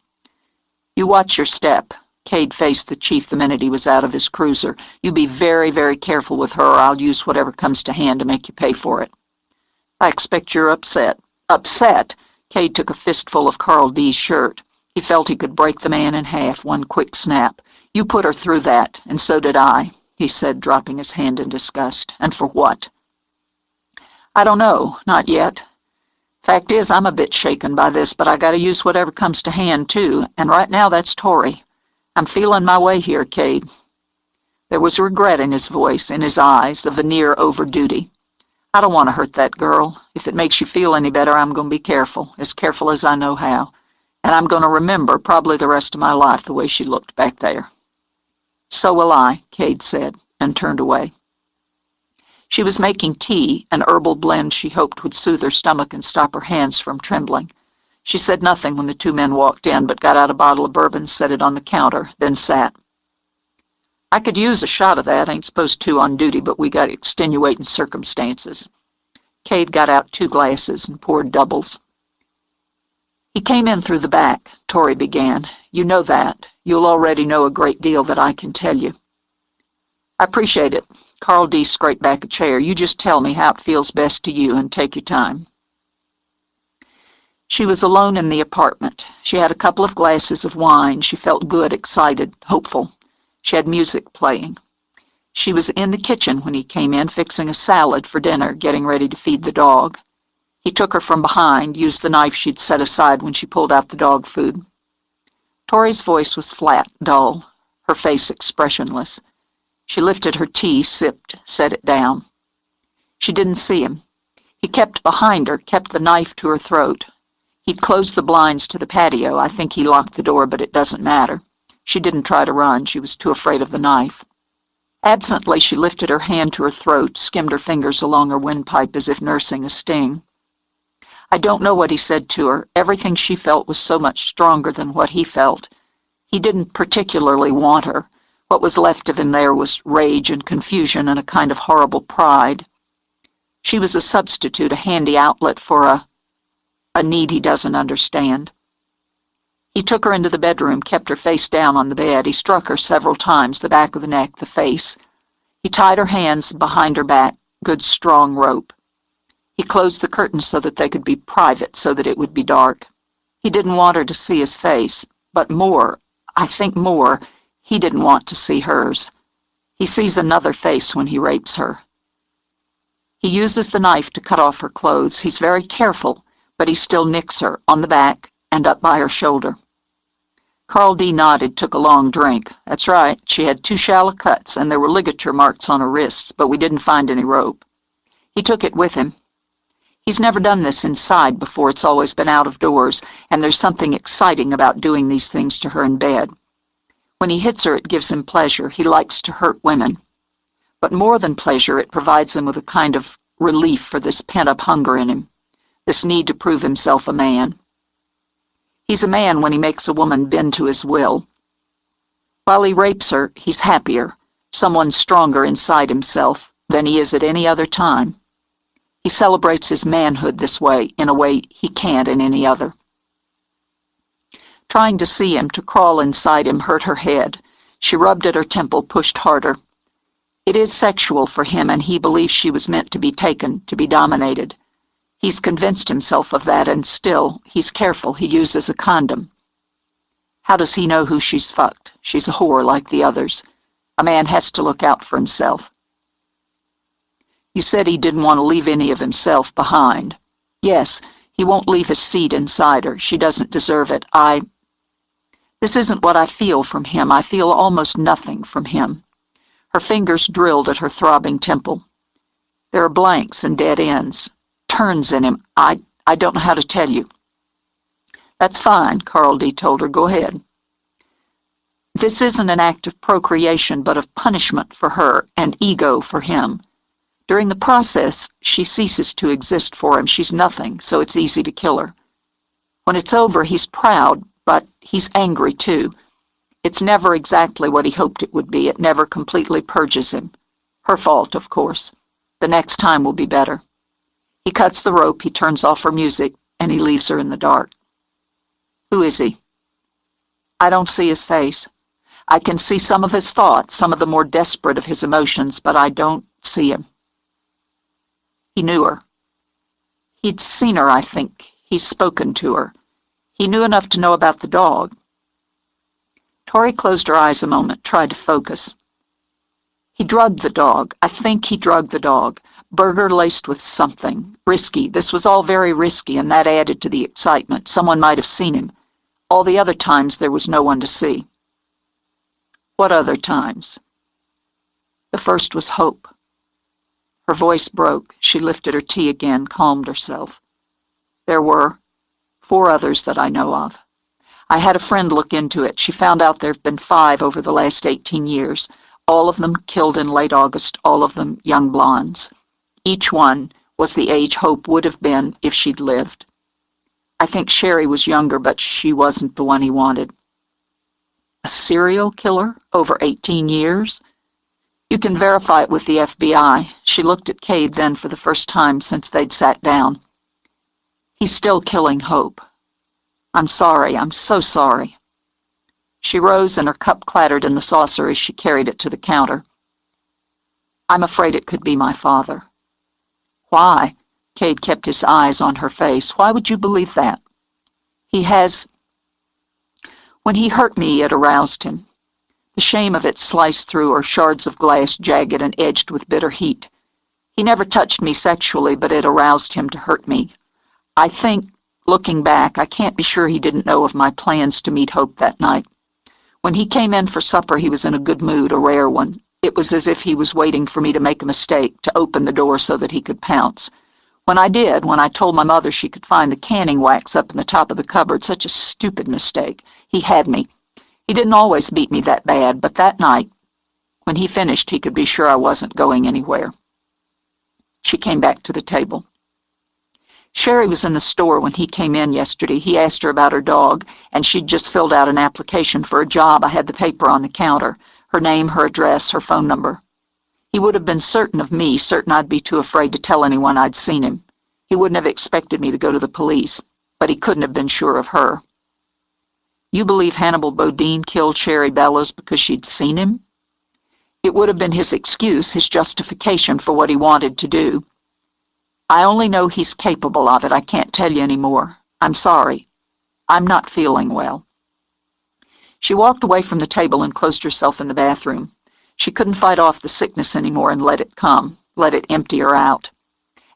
You watch your step. Cade faced the chief the minute he was out of his cruiser. You be very, very careful with her, or I'll use whatever comes to hand to make you pay for it. I expect you're upset. Upset? Cade took a fistful of Carl D.'s shirt. He felt he could break the man in half, one quick snap. You put her through that, and so did I. he said, dropping his hand in disgust. And for what? I don't know, not yet. Fact is, I'm a bit shaken by this, but I gotta use whatever comes to hand, too, and right now that's Tori. I'm feeling my way here, Cade. There was regret in his voice, in his eyes, a veneer over duty. I don't want to hurt that girl. If it makes you feel any better, I'm going to be careful as I know how. And I'm going to remember, probably the rest of my life, the way she looked back there. So will I, Cade said, and turned away. She was making tea, an herbal blend she hoped would soothe her stomach and stop her hands from trembling. She said nothing when the two men walked in, but got out a bottle of bourbon, set it on the counter, then sat. I could use a shot of that. Ain't supposed to on duty, but we got extenuating circumstances. Cade got out 2 glasses and poured doubles. He came in through the back, Tori began. You know that. You'll already know a great deal that I can tell you. I appreciate it. Carl D. scraped back a chair. You just tell me how it feels best to you and take your time. She was alone in the apartment. She had a couple of glasses of wine. She felt good, excited, hopeful. She had music playing. She was in the kitchen when he came in, fixing a salad for dinner, getting ready to feed the dog. He took her from behind, used the knife she'd set aside when she pulled out the dog food. Tori's voice was flat, dull, her face expressionless. She lifted her tea, sipped, set it down. She didn't see him. He kept behind her, kept the knife to her throat. He'd closed the blinds to the patio. I think he locked the door, but it doesn't matter. She didn't try to run. She was too afraid of the knife. Absently, she lifted her hand to her throat, skimmed her fingers along her windpipe as if nursing a sting. I don't know what he said to her. Everything she felt was so much stronger than what he felt. He didn't particularly want her. What was left of him there was rage and confusion and a kind of horrible pride. She was a substitute, a handy outlet for a need he doesn't understand. He took her into the bedroom, kept her face down on the bed. He struck her several times, the back of the neck, the face. He tied her hands behind her back, good strong rope. He closed the curtains so that they could be private, so that it would be dark. He didn't want her to see his face, but more, I think more, he didn't want to see hers. He sees another face when he rapes her. He uses the knife to cut off her clothes. He's very careful, but he still nicks her on the back and up by her shoulder. Carl D. nodded, took a long drink. That's right, she had 2 shallow cuts, and there were ligature marks on her wrists, but we didn't find any rope. He took it with him. He's never done this inside before. It's always been out of doors, and there's something exciting about doing these things to her in bed. When he hits her, it gives him pleasure. He likes to hurt women. But more than pleasure, it provides him with a kind of relief for this pent-up hunger in him, this need to prove himself a man. He's a man when he makes a woman bend to his will. While he rapes her, he's happier, someone stronger inside himself than he is at any other time. He celebrates his manhood this way, in a way he can't in any other. Trying to see him, to crawl inside him, hurt her head. She rubbed at her temple, pushed harder. It is sexual for him, and he believes she was meant to be taken, to be dominated. He's convinced himself of that, and still, he's careful. He uses a condom. How does he know who she's fucked? She's a whore like the others. A man has to look out for himself. You said he didn't want to leave any of himself behind. Yes, he won't leave his seed inside her. She doesn't deserve it. This isn't what I feel from him. I feel almost nothing from him. Her fingers drilled at her throbbing temple. There are blanks and dead ends. Turns in him. I don't know how to tell you. That's fine, Carl D. told her. Go ahead. This isn't an act of procreation, but of punishment for her and ego for him. During the process, she ceases to exist for him. She's nothing, so it's easy to kill her. When it's over, he's proud, but he's angry too. It's never exactly what he hoped it would be. It never completely purges him. Her fault, of course. The next time will be better. He cuts the rope, he turns off her music, and he leaves her in the dark. Who is he? I don't see his face. I can see some of his thoughts, some of the more desperate of his emotions, but I don't see him. He knew her. He'd seen her, I think. He's spoken to her. He knew enough to know about the dog. Tori closed her eyes a moment, tried to focus. He drugged the dog. I think he drugged the dog. Burger laced with something. Risky. This was all very risky, and that added to the excitement. Someone might have seen him. All the other times there was no one to see. What other times? The first was hope. Her voice broke. She lifted her tea again, calmed herself. There were 4 others that I know of. I had a friend look into it. She found out there have been 5 over the last 18 years. All of them killed in late August, all of them young blondes. Each one was the age Hope would have been if she'd lived. I think Sherry was younger, but she wasn't the one he wanted. A serial killer over 18 years? You can verify it with the FBI. She looked at Cade then for the first time since they'd sat down. He's still killing Hope. I'm sorry. I'm so sorry. She rose and her cup clattered in the saucer as she carried it to the counter. I'm afraid it could be my father. Why? Cade kept his eyes on her face. Why would you believe that? He has... When he hurt me, it aroused him. The shame of it sliced through her, shards of glass jagged and edged with bitter heat. He never touched me sexually, but it aroused him to hurt me. I think, looking back, I can't be sure he didn't know of my plans to meet Hope that night. When he came in for supper, he was in a good mood, a rare one. It was as if he was waiting for me to make a mistake, to open the door so that he could pounce. When I did, when I told my mother she could find the canning wax up in the top of the cupboard, such a stupid mistake, he had me. He didn't always beat me that bad, but that night, when he finished, he could be sure I wasn't going anywhere. She came back to the table. Sherry was in the store when he came in yesterday. He asked her about her dog, and she'd just filled out an application for a job. I had the paper on the counter, her name, her address, her phone number. He would have been certain of me, certain I'd be too afraid to tell anyone I'd seen him. He wouldn't have expected me to go to the police, but he couldn't have been sure of her. You believe Hannibal Bodine killed Sherry Bellows because she'd seen him? It would have been his excuse, his justification for what he wanted to do. I only know he's capable of it. I can't tell you any more. I'm sorry. I'm not feeling well. She walked away from the table and closed herself in the bathroom. She couldn't fight off the sickness anymore and let it come, let it empty her out.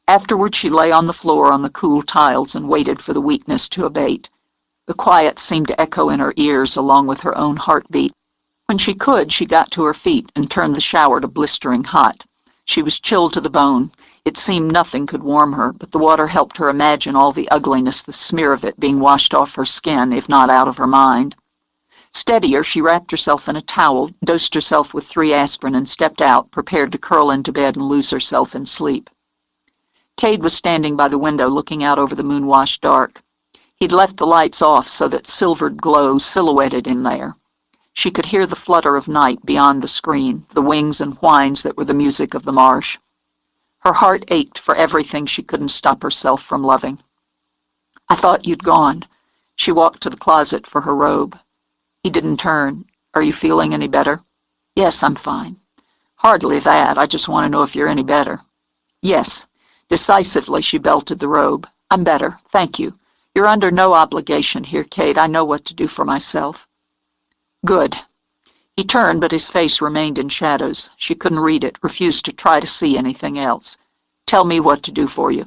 Afterward, she lay on the floor on the cool tiles and waited for the weakness to abate. The quiet seemed to echo in her ears along with her own heartbeat. When she could, she got to her feet and turned the shower to blistering hot. She was chilled to the bone. It seemed nothing could warm her, but the water helped her imagine all the ugliness, the smear of it being washed off her skin, if not out of her mind. Steadier, she wrapped herself in a towel, dosed herself with 3 aspirin, and stepped out, prepared to curl into bed and lose herself in sleep. Cade was standing by the window, looking out over the moon-washed dark. He'd left the lights off so that silvered glow silhouetted him there. She could hear the flutter of night beyond the screen, the wings and whines that were the music of the marsh. Her heart ached for everything she couldn't stop herself from loving. I thought you'd gone. She walked to the closet for her robe. He didn't turn. Are you feeling any better? Yes, I'm fine. Hardly that. I just want to know if you're any better. Yes. Decisively, she belted the robe. I'm better. Thank you. You're under no obligation here, Cade. I know what to do for myself. Good. He turned, but his face remained in shadows. She couldn't read it, refused to try to see anything else. Tell me what to do for you.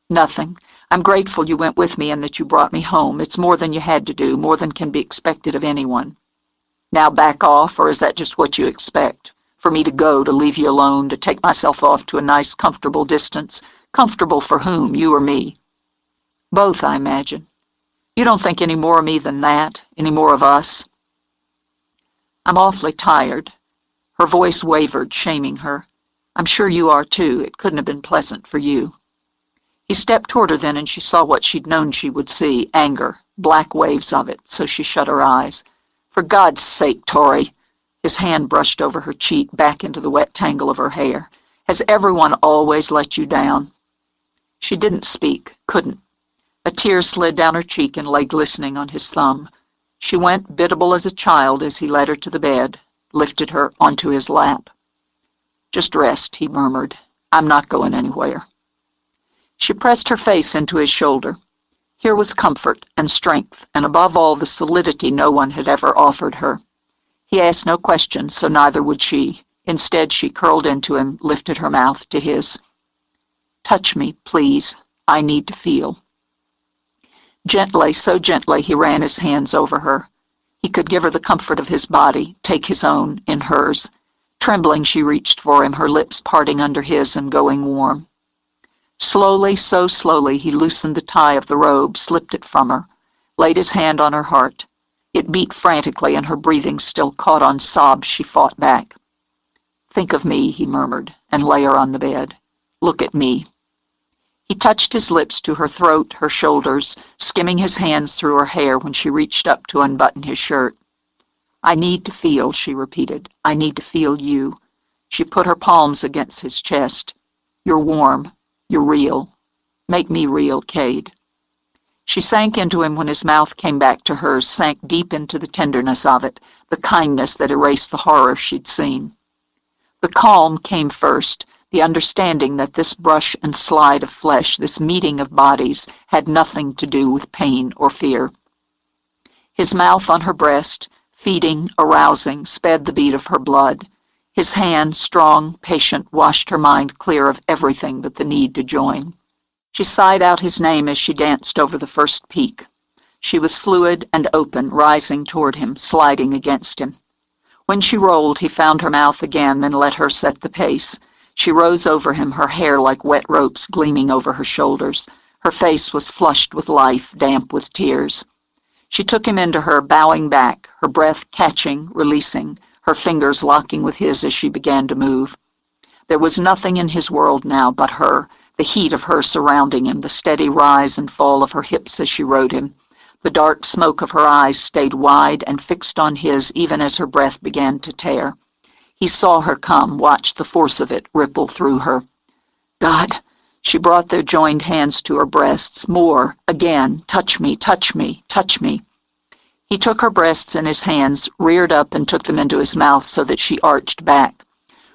Nothing. I'm grateful you went with me and that you brought me home. It's more than you had to do, more than can be expected of anyone. Now back off, or is that just what you expect? For me to go, to leave you alone, to take myself off to a nice, comfortable distance? Comfortable for whom, you or me? Both, I imagine. You don't think any more of me than that? Any more of us? I'm awfully tired. Her voice wavered, shaming her. I'm sure you are, too. It couldn't have been pleasant for you. He stepped toward her then, and she saw what she'd known she would see, anger, black waves of it, so she shut her eyes. For God's sake, Tori. His hand brushed over her cheek, back into the wet tangle of her hair. Has everyone always let you down? She didn't speak, couldn't. A tear slid down her cheek and lay glistening on his thumb. She went, biddable as a child, as he led her to the bed, lifted her onto his lap. Just rest, he murmured. I'm not going anywhere. She pressed her face into his shoulder. Here was comfort and strength, and above all the solidity no one had ever offered her. He asked no questions, so neither would she. Instead, she curled into him, lifted her mouth to his. "Touch me, please. I need to feel." Gently, so gently, he ran his hands over her. He could give her the comfort of his body, take his own in hers. Trembling, she reached for him, her lips parting under his and going warm. Slowly, so slowly, he loosened the tie of the robe, slipped it from her, laid his hand on her heart. It beat frantically, and her breathing still caught on sobs she fought back. "Think of me," he murmured, and lay her on the bed. "Look at me." He touched his lips to her throat, her shoulders, skimming his hands through her hair when she reached up to unbutton his shirt. "I need to feel," she repeated. "I need to feel you." She put her palms against his chest. "You're warm. You're real. Make me real, Cade." She sank into him when his mouth came back to hers, sank deep into the tenderness of it, the kindness that erased the horror she'd seen. The calm came first, the understanding that this brush and slide of flesh, this meeting of bodies, had nothing to do with pain or fear. His mouth on her breast, feeding, arousing, sped the beat of her blood. His hand, strong, patient, washed her mind clear of everything but the need to join. She sighed out his name as she danced over the first peak. She was fluid and open, rising toward him, sliding against him. When she rolled, he found her mouth again, then let her set the pace. She rose over him, her hair like wet ropes gleaming over her shoulders. Her face was flushed with life, damp with tears. She took him into her, bowing back, her breath catching, releasing, her fingers locking with his as she began to move. There was nothing in his world now but her, the heat of her surrounding him, the steady rise and fall of her hips as she rode him. The dark smoke of her eyes stayed wide and fixed on his even as her breath began to tear. He saw her come, watched the force of it ripple through her. "God!" She brought their joined hands to her breasts. More, again, "Touch me, touch me, touch me." He took her breasts in his hands, reared up and took them into his mouth so that she arched back.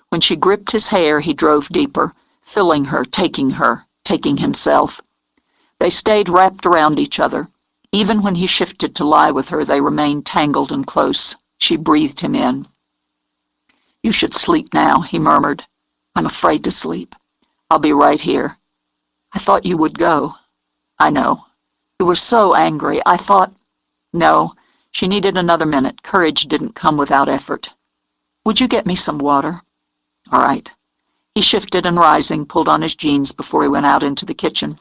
When she gripped his hair, he drove deeper, filling her, taking himself. They stayed wrapped around each other. Even when he shifted to lie with her, they remained tangled and close. She breathed him in. "You should sleep now," he murmured. "I'm afraid to sleep. I'll be right here." "I thought you would go." "I know. You were so angry. I thought—" No, she needed another minute. Courage didn't come without effort. "Would you get me some water?" "All right." He shifted and, rising, pulled on his jeans before he went out into the kitchen.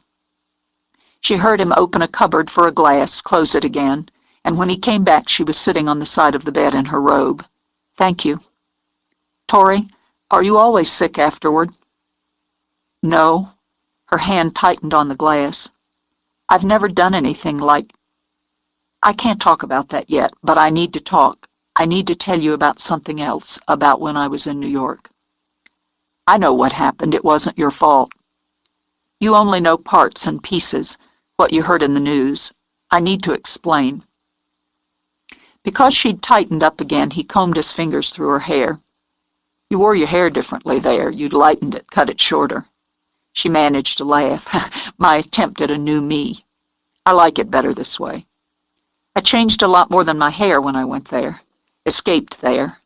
She heard him open a cupboard for a glass, close it again, and when he came back she was sitting on the side of the bed in her robe. "Thank you." "Tori, are you always sick afterward?" "No." Her hand tightened on the glass. "I've never done anything like— I can't talk about that yet, but I need to talk. I need to tell you about something else, about when I was in New York." "I know what happened. It wasn't your fault." "You only know parts and pieces, what you heard in the news. I need to explain." Because she'd tightened up again, he combed his fingers through her hair. "You wore your hair differently there. You'd lightened it, cut it shorter." She managed to laugh. "My attempt at a new me. I like it better this way. I changed a lot more than my hair when I went there. Escaped there.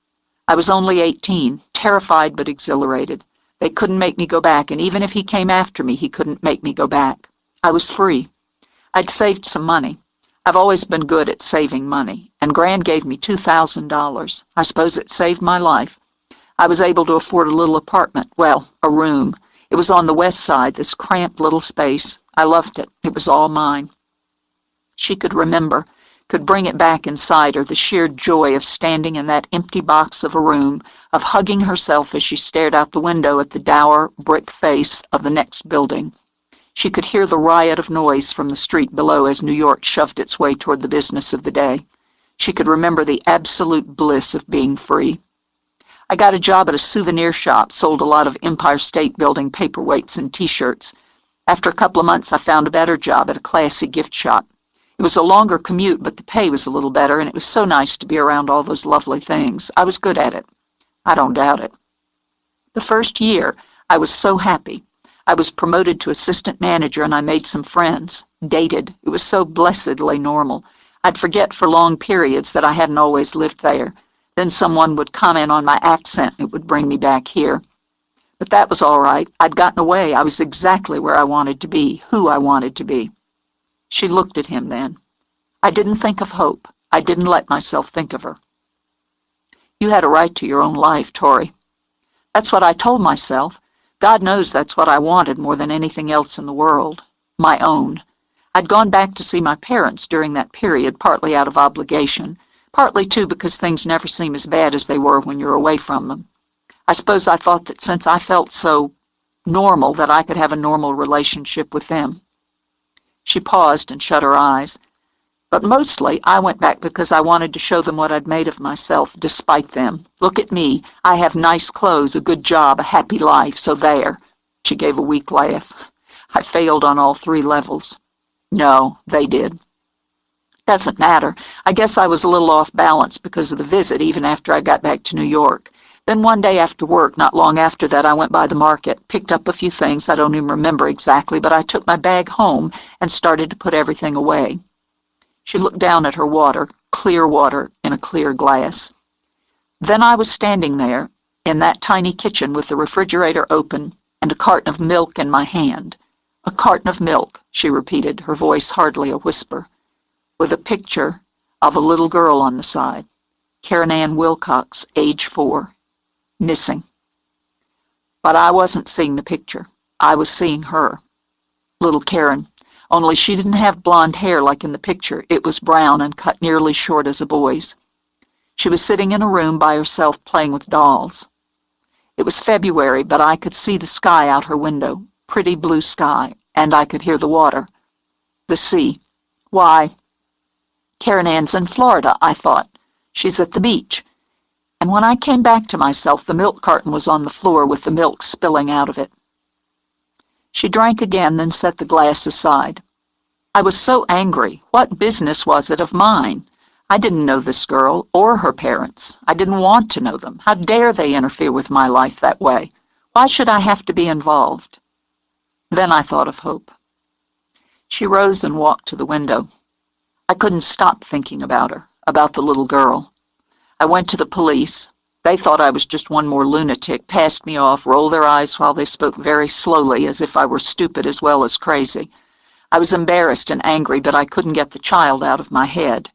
I was only 18, terrified but exhilarated. They couldn't make me go back, and even if he came after me, he couldn't make me go back. I was free. I'd saved some money. I've always been good at saving money, and Gran gave me $2,000. I suppose it saved my life. I was able to afford a little apartment, well, a room. It was on the west side, this cramped little space. I loved it. It was all mine." She could remember, could bring it back inside her, the sheer joy of standing in that empty box of a room, of hugging herself as she stared out the window at the dour brick face of the next building. She could hear the riot of noise from the street below as New York shoved its way toward the business of the day. She could remember the absolute bliss of being free. "I got a job at a souvenir shop, sold a lot of Empire State Building paperweights and T-shirts. After a couple of months, I found a better job at a classy gift shop. It was a longer commute, but the pay was a little better, and it was so nice to be around all those lovely things. I was good at it. I don't doubt it. The first year, I was so happy. I was promoted to assistant manager, and I made some friends. Dated. It was so blessedly normal. I'd forget for long periods that I hadn't always lived there. Then someone would comment on my accent and it would bring me back here. But that was all right. I'd gotten away. I was exactly where I wanted to be, who I wanted to be. She looked at him then. I didn't think of Hope. I didn't let myself think of her. You had a right to your own life, Tori. That's what I told myself. God knows that's what I wanted more than anything else in the world. My own. I'd gone back to see my parents during that period, partly out of obligation, partly, too, because things never seem as bad as they were when you're away from them. I suppose I thought that since I felt so normal that I could have a normal relationship with them. She paused and shut her eyes. But mostly, I went back because I wanted to show them what I'd made of myself, despite them. Look at me. I have nice clothes, a good job, a happy life, so there. She gave a weak laugh. I failed on all 3 levels. No, they did. Doesn't matter. I guess I was a little off balance because of the visit, even after I got back to New York. Then one day after work, not long after that, I went by the market, picked up a few things I don't even remember exactly, but I took my bag home and started to put everything away. She looked down at her water, clear water in a clear glass. Then I was standing there in that tiny kitchen with the refrigerator open and a carton of milk in my hand. A carton of milk, she repeated, her voice hardly a whisper, with a picture of a little girl on the side. Karen Ann Wilcox, age 4. Missing. But I wasn't seeing the picture. I was seeing her. Little Karen. Only she didn't have blonde hair like in the picture. It was brown and cut nearly short as a boy's. She was sitting in a room by herself playing with dolls. It was February, but I could see the sky out her window, pretty blue sky, and I could hear the water. The sea. Why, Karen Ann's in Florida, I thought. She's at the beach. And when I came back to myself, the milk carton was on the floor with the milk spilling out of it. She drank again, then set the glass aside. I was so angry. What business was it of mine? I didn't know this girl or her parents. I didn't want to know them. How dare they interfere with my life that way? Why should I have to be involved? Then I thought of Hope. She rose and walked to the window. I couldn't stop thinking about her, about the little girl. I went to the police. They thought I was just one more lunatic, passed me off, rolled their eyes while they spoke very slowly as if I were stupid as well as crazy. I was embarrassed and angry, but I couldn't get the child out of my head.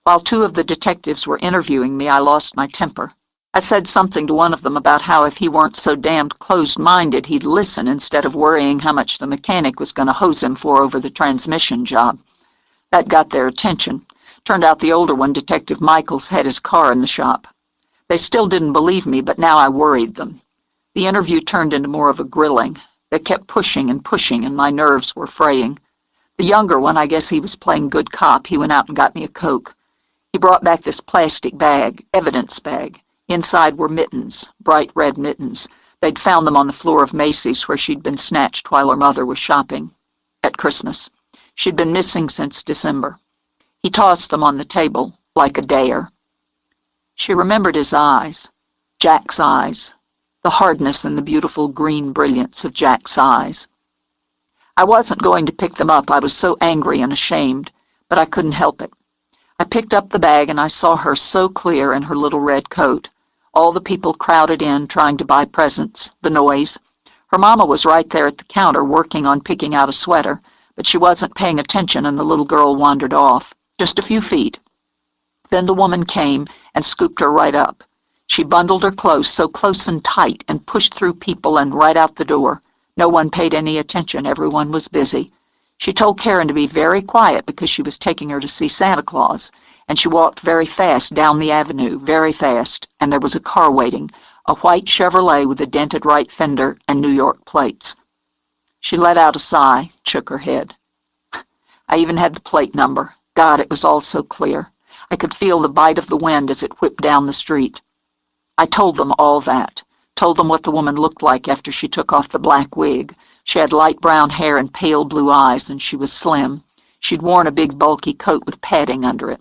While 2 of the detectives were interviewing me, I lost my temper. I said something to one of them about how if he weren't so damned closed-minded, he'd listen instead of worrying how much the mechanic was going to hose him for over the transmission job. That got their attention. Turned out the older one, Detective Michaels, had his car in the shop. They still didn't believe me, but now I worried them. The interview turned into more of a grilling. They kept pushing, and my nerves were fraying. The younger one, I guess he was playing good cop, he went out and got me a Coke. He brought back this plastic bag, evidence bag. Inside were mittens, bright red mittens. They'd found them on the floor of Macy's where she'd been snatched while her mother was shopping at Christmas. She'd been missing since December. He tossed them on the table like a dare. She remembered his eyes, Jack's eyes, the hardness and the beautiful green brilliance of Jack's eyes. I wasn't going to pick them up. I was so angry and ashamed, but I couldn't help it. I picked up the bag and I saw her so clear in her little red coat. All the people crowded in, trying to buy presents, the noise. Her mama was right there at the counter working on picking out a sweater, but she wasn't paying attention and the little girl wandered off, just a few feet. Then the woman came and scooped her right up. She bundled her close, so close and tight, and pushed through people and right out the door. No one paid any attention. Everyone was busy. She told Karen to be very quiet because she was taking her to see Santa Claus, and she walked very fast down the avenue, very fast, and there was a car waiting, a white Chevrolet with a dented right fender and New York plates. She let out a sigh, shook her head. I even had the plate number. God, it was all so clear. I could feel the bite of the wind as it whipped down the street. I told them all that, told them what the woman looked like after she took off the black wig. She had light brown hair and pale blue eyes, and she was slim. She'd worn a big bulky coat with padding under it.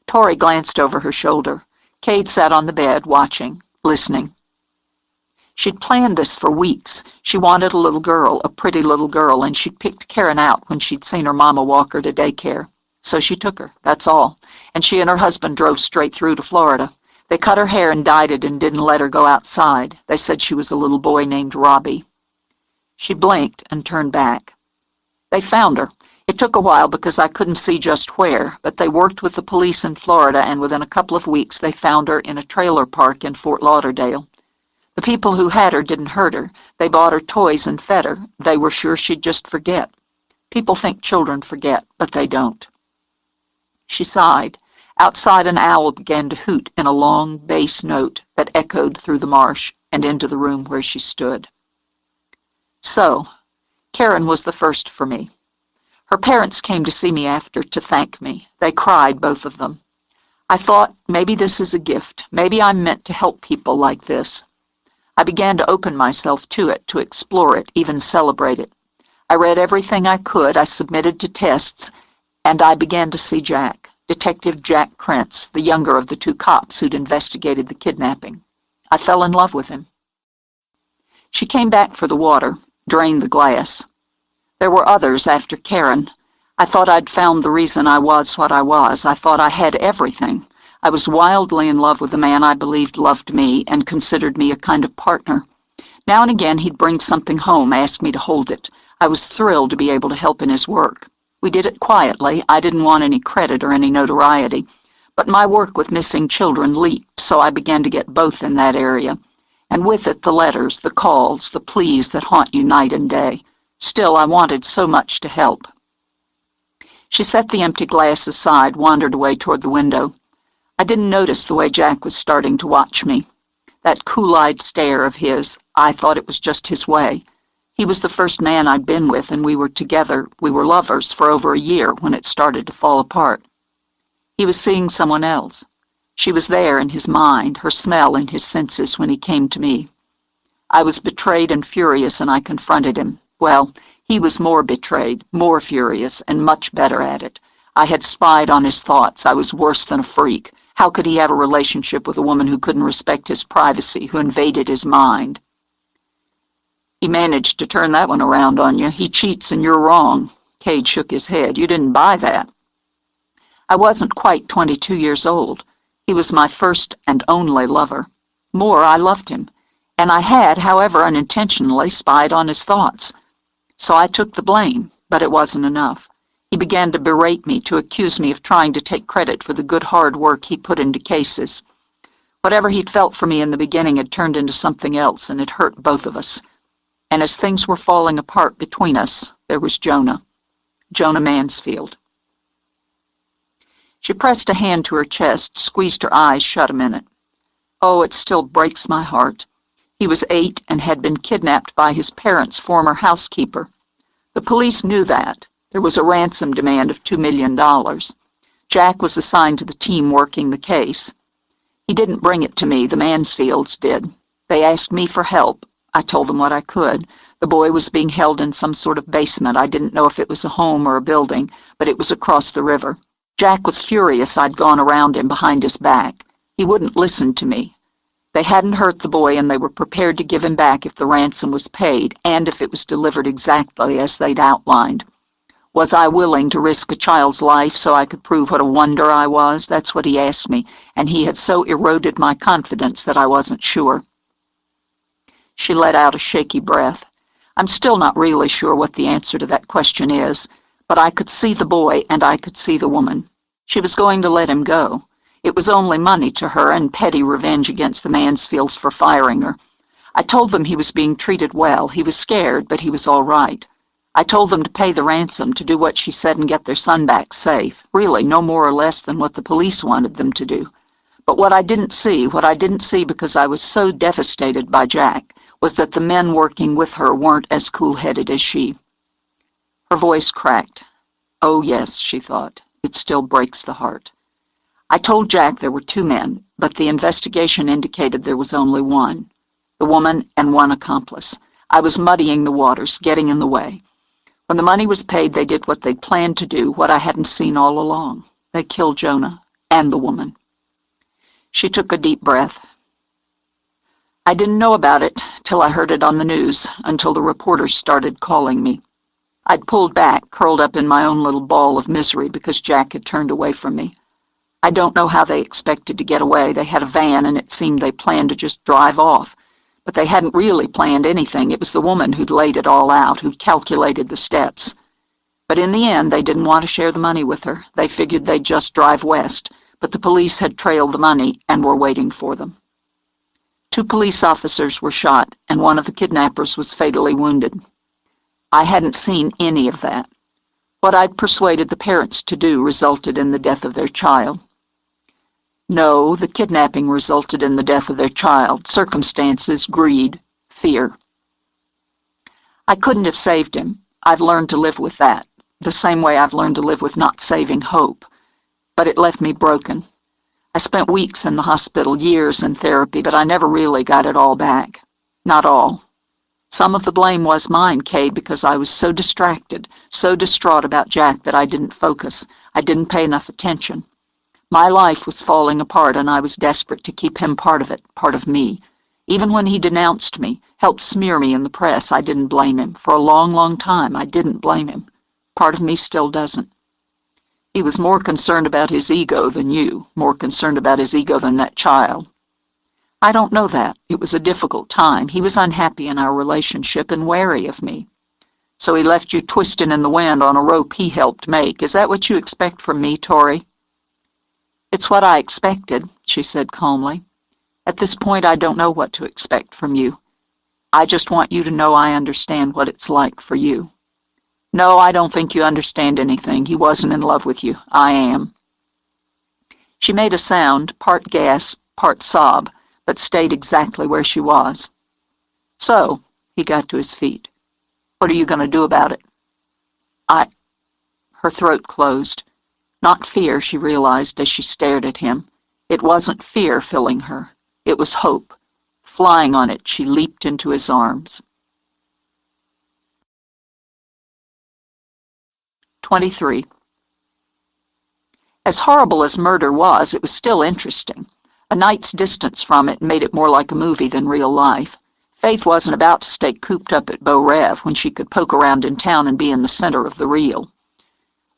Tori glanced over her shoulder. Cade sat on the bed, watching, listening. She'd planned this for weeks. She wanted a little girl, a pretty little girl, and she'd picked Karen out when she'd seen her mama walk her to daycare. So she took her, that's all, and she and her husband drove straight through to Florida. They cut her hair and dyed it and didn't let her go outside. They said she was a little boy named Robbie. She blinked and turned back. They found her. It took a while because I couldn't see just where, but they worked with the police in Florida, and within a couple of weeks they found her in a trailer park in Fort Lauderdale. The people who had her didn't hurt her. They bought her toys and fed her. They were sure she'd just forget. People think children forget, but they don't. She sighed. Outside, an owl began to hoot in a long bass note that echoed through the marsh and into the room where she stood. So, Karen was the first for me. Her parents came to see me after to thank me. They cried, both of them. I thought, maybe this is a gift. Maybe I'm meant to help people like this. I began to open myself to it, to explore it, even celebrate it. I read everything I could, I submitted to tests, and I began to see Jack, Detective Jack Krentz, the younger of the two cops who'd investigated the kidnapping. I fell in love with him. She came back for the water, drained the glass. There were others after Karen. I thought I'd found the reason I was what I was. I thought I had everything. I was wildly in love with the man I believed loved me and considered me a kind of partner. Now and again he'd bring something home, ask me to hold it. I was thrilled to be able to help in his work. We did it quietly. I didn't want any credit or any notoriety. But my work with missing children leaked, so I began to get both in that area. And with it, the letters, the calls, the pleas that haunt you night and day. Still, I wanted so much to help. She set the empty glass aside, wandered away toward the window. I didn't notice the way Jack was starting to watch me. That cool-eyed stare of his, I thought it was just his way. He was the first man I'd been with, and we were together, we were lovers, for over a year when it started to fall apart. He was seeing someone else. She was there in his mind, her smell in his senses when he came to me. I was betrayed and furious, and I confronted him. Well, he was more betrayed, more furious, and much better at it. I had spied on his thoughts. I was worse than a freak. How could he have a relationship with a woman who couldn't respect his privacy, who invaded his mind? He managed to turn that one around on you. He cheats and you're wrong. Cade shook his head. You didn't buy that. I wasn't quite 22 years old. He was my first and only lover. More, I loved him. And I had, however unintentionally, spied on his thoughts. So I took the blame, but it wasn't enough. He began to berate me, to accuse me of trying to take credit for the good hard work he put into cases. Whatever he'd felt for me in the beginning had turned into something else, and it hurt both of us. And as things were falling apart between us, there was Jonah Mansfield. She pressed a hand to her chest, squeezed her eyes shut a minute. Oh, it still breaks my heart. He was 8 and had been kidnapped by his parents' former housekeeper. The police knew that. There was a ransom demand of $2 million. Jack was assigned to the team working the case. He didn't bring it to me, the Mansfields did. They asked me for help. I told them what I could. The boy was being held in some sort of basement. I didn't know if it was a home or a building, but it was across the river. Jack was furious I'd gone around him behind his back. He wouldn't listen to me. They hadn't hurt the boy, and they were prepared to give him back if the ransom was paid, and if it was delivered exactly as they'd outlined. Was I willing to risk a child's life so I could prove what a wonder I was? That's what he asked me, and he had so eroded my confidence that I wasn't sure. She let out a shaky breath. I'm still not really sure what the answer to that question is, but I could see the boy and I could see the woman. She was going to let him go. It was only money to her and petty revenge against the Mansfields for firing her. I told them he was being treated well. He was scared, but he was all right. I told them to pay the ransom, to do what she said and get their son back safe. Really, no more or less than what the police wanted them to do. But what I didn't see because I was so devastated by Jack, was that the men working with her weren't as cool-headed as she. Her voice cracked. Oh, yes, she thought. It still breaks the heart. I told Jack there were 2 men, but the investigation indicated there was only one. The woman and one accomplice. I was muddying the waters, getting in the way. When the money was paid, they did what they'd planned to do, what I hadn't seen all along. They killed Jonah and the woman. She took a deep breath. I didn't know about it till I heard it on the news, until the reporters started calling me. I'd pulled back, curled up in my own little ball of misery because Jack had turned away from me. I don't know how they expected to get away. They had a van, and it seemed they planned to just drive off. But they hadn't really planned anything. It was the woman who'd laid it all out, who'd calculated the steps. But in the end, they didn't want to share the money with her. They figured they'd just drive west, but the police had trailed the money and were waiting for them. 2 police officers were shot, and one of the kidnappers was fatally wounded. I hadn't seen any of that. What I'd persuaded the parents to do resulted in the death of their child. No, the kidnapping resulted in the death of their child. Circumstances, greed, fear. I couldn't have saved him. I've learned to live with that, the same way I've learned to live with not saving hope. But it left me broken. I spent weeks in the hospital, years in therapy, but I never really got it all back. Not all. Some of the blame was mine, Kay, because I was so distracted, so distraught about Jack that I didn't focus. I didn't pay enough attention. My life was falling apart, and I was desperate to keep him part of it, part of me. Even when he denounced me, helped smear me in the press, I didn't blame him. For a long, long time, I didn't blame him. Part of me still doesn't. He was more concerned about his ego than you, more concerned about his ego than that child. I don't know that. It was a difficult time. He was unhappy in our relationship and wary of me. So he left you twisting in the wind on a rope he helped make. Is that what you expect from me, Tori? It's what I expected, she said calmly. At this point, I don't know what to expect from you. I just want you to know I understand what it's like for you. No, I don't think you understand anything. He wasn't in love with you. I am. She made a sound, part gasp, part sob, but stayed exactly where she was. So, he got to his feet. What are you going to do about it? Her throat closed. Not fear, she realized as she stared at him. It wasn't fear filling her. It was hope. Flying on it, she leaped into his arms. 23. As horrible as murder was, it was still interesting. A night's distance from it made it more like a movie than real life. Faith wasn't about to stay cooped up at Beau Rev when she could poke around in town and be in the center of the reel.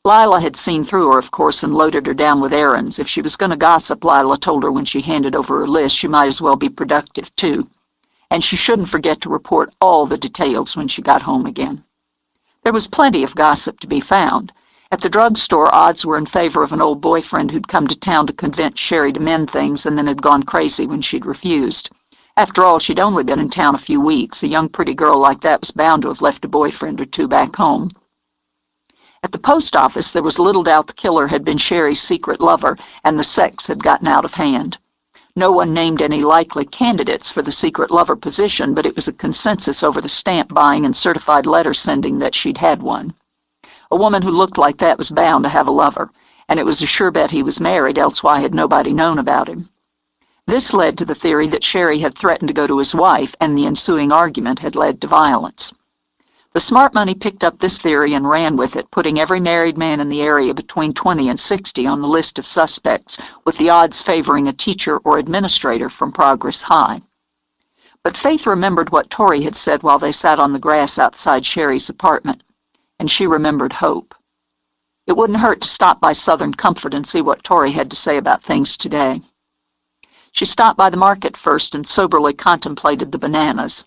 Lila had seen through her, of course, and loaded her down with errands. If she was going to gossip, Lila told her when she handed over her list, she might as well be productive, too. And she shouldn't forget to report all the details when she got home again. There was plenty of gossip to be found. At the drugstore, odds were in favor of an old boyfriend who'd come to town to convince Sherry to mend things and then had gone crazy when she'd refused. After all, she'd only been in town a few weeks. A young, pretty girl like that was bound to have left a boyfriend or two back home. At the post office, there was little doubt the killer had been Sherry's secret lover, and the sex had gotten out of hand. No one named any likely candidates for the secret lover position, but it was a consensus over the stamp buying and certified letter sending that she'd had one. A woman who looked like that was bound to have a lover, and it was a sure bet he was married, else why had nobody known about him? This led to the theory that Sherry had threatened to go to his wife, and the ensuing argument had led to violence. The smart money picked up this theory and ran with it, putting every married man in the area between 20 and 60 on the list of suspects, with the odds favoring a teacher or administrator from Progress High. But Faith remembered what Tori had said while they sat on the grass outside Sherry's apartment, and she remembered hope. It wouldn't hurt to stop by Southern Comfort and see what Tori had to say about things today. She stopped by the market first and soberly contemplated the bananas.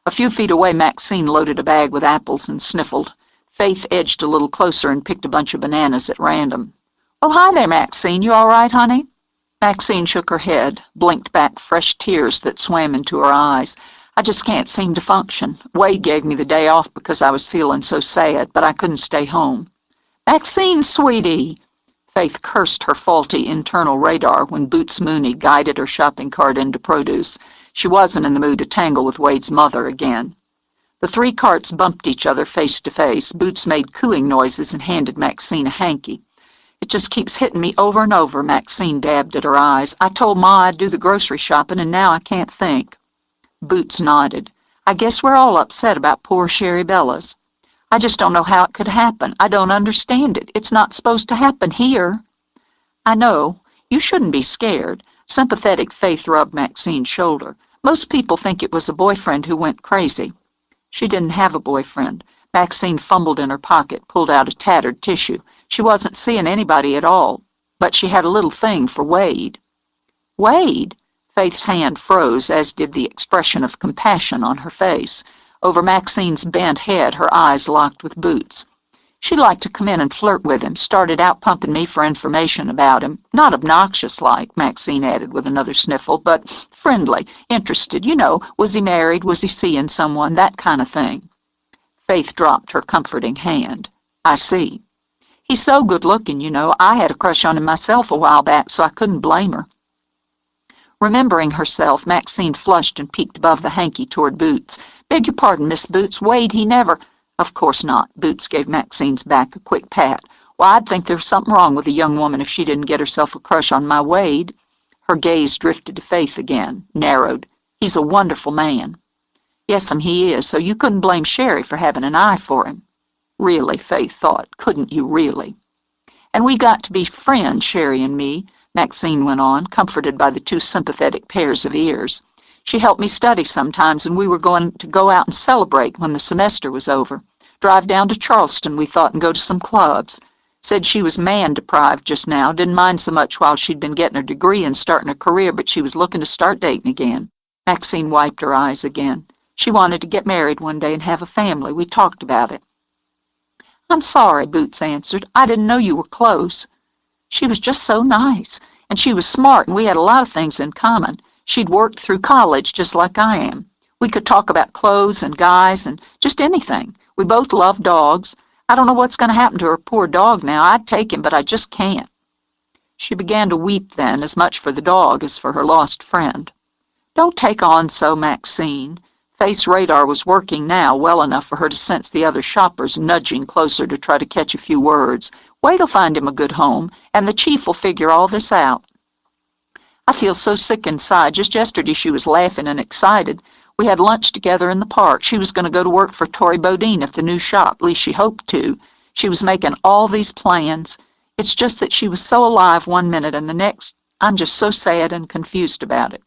A few feet away, Maxine loaded a bag with apples and sniffled. Faith edged a little closer and picked a bunch of bananas at random. "Well, hi there, Maxine. You all right, honey?" Maxine shook her head, blinked back fresh tears that swam into her eyes. "I just can't seem to function. Wade gave me the day off because I was feeling so sad, but I couldn't stay home." "Maxine, sweetie!" Faith cursed her faulty internal radar when Boots Mooney guided her shopping cart into produce. She wasn't in the mood to tangle with Wade's mother again. The 3 carts bumped each other face to face. Boots made cooing noises and handed Maxine a hanky. "It just keeps hitting me over and over," Maxine dabbed at her eyes. "I told Ma I'd do the grocery shopping, and now I can't think." Boots nodded. "I guess we're all upset about poor Sherry Bellas. I just don't know how it could happen. I don't understand it. It's not supposed to happen here." "I know. You shouldn't be scared." Sympathetic Faith rubbed Maxine's shoulder. "Most people think it was a boyfriend who went crazy." "She didn't have a boyfriend. Maxine fumbled in her pocket, pulled out a tattered tissue. She wasn't seeing anybody at all, but she had a little thing for Wade. Wade? Faith's hand froze, as did the expression of compassion on her face. Over Maxine's bent head, her eyes locked with Boots. She'd like to come in and flirt with him, started out pumping me for information about him. Not obnoxious-like, Maxine added with another sniffle, but friendly, interested. You know, was he married, was he seeing someone, that kind of thing. Faith dropped her comforting hand. I see. He's so good-looking, you know. I had a crush on him myself a while back, so I couldn't blame her. Remembering herself, Maxine flushed and peeked above the hanky toward Boots. Beg your pardon, Miss Boots. Wade, he never... Of course not. Boots gave Maxine's back a quick pat. Why, I'd think there was something wrong with a young woman if she didn't get herself a crush on my Wade. Her gaze drifted to Faith again, narrowed. He's a wonderful man. Yes'm, he is, so you couldn't blame Sherry for having an eye for him. Really, Faith thought, couldn't you really? And we got to be friends, Sherry and me, Maxine went on, comforted by the two sympathetic pairs of ears. She helped me study sometimes, and we were going to go out and celebrate when the semester was over. Drive down to Charleston, we thought, and go to some clubs. Said she was man-deprived just now, didn't mind so much while she'd been getting her degree and starting her career, but she was looking to start dating again. Maxine wiped her eyes again. She wanted to get married one day and have a family. We talked about it. I'm sorry, Boots answered. I didn't know you were close. She was just so nice, and she was smart, and we had a lot of things in common. She'd worked through college just like I am. We could talk about clothes and guys and just anything. We both love dogs. I don't know what's going to happen to her poor dog now. I'd take him, but I just can't. She began to weep then, as much for the dog as for her lost friend. Don't take on so, Maxine. Faith's radar was working now well enough for her to sense the other shoppers nudging closer to try to catch a few words. Wade'll find him a good home, and the chief will figure all this out. I feel so sick inside. Just yesterday she was laughing and excited. We had lunch together in the park. She was going to go to work for Tory Bodine at the new shop, at least she hoped to. She was making all these plans. It's just that she was so alive one minute and the next, I'm just so sad and confused about it.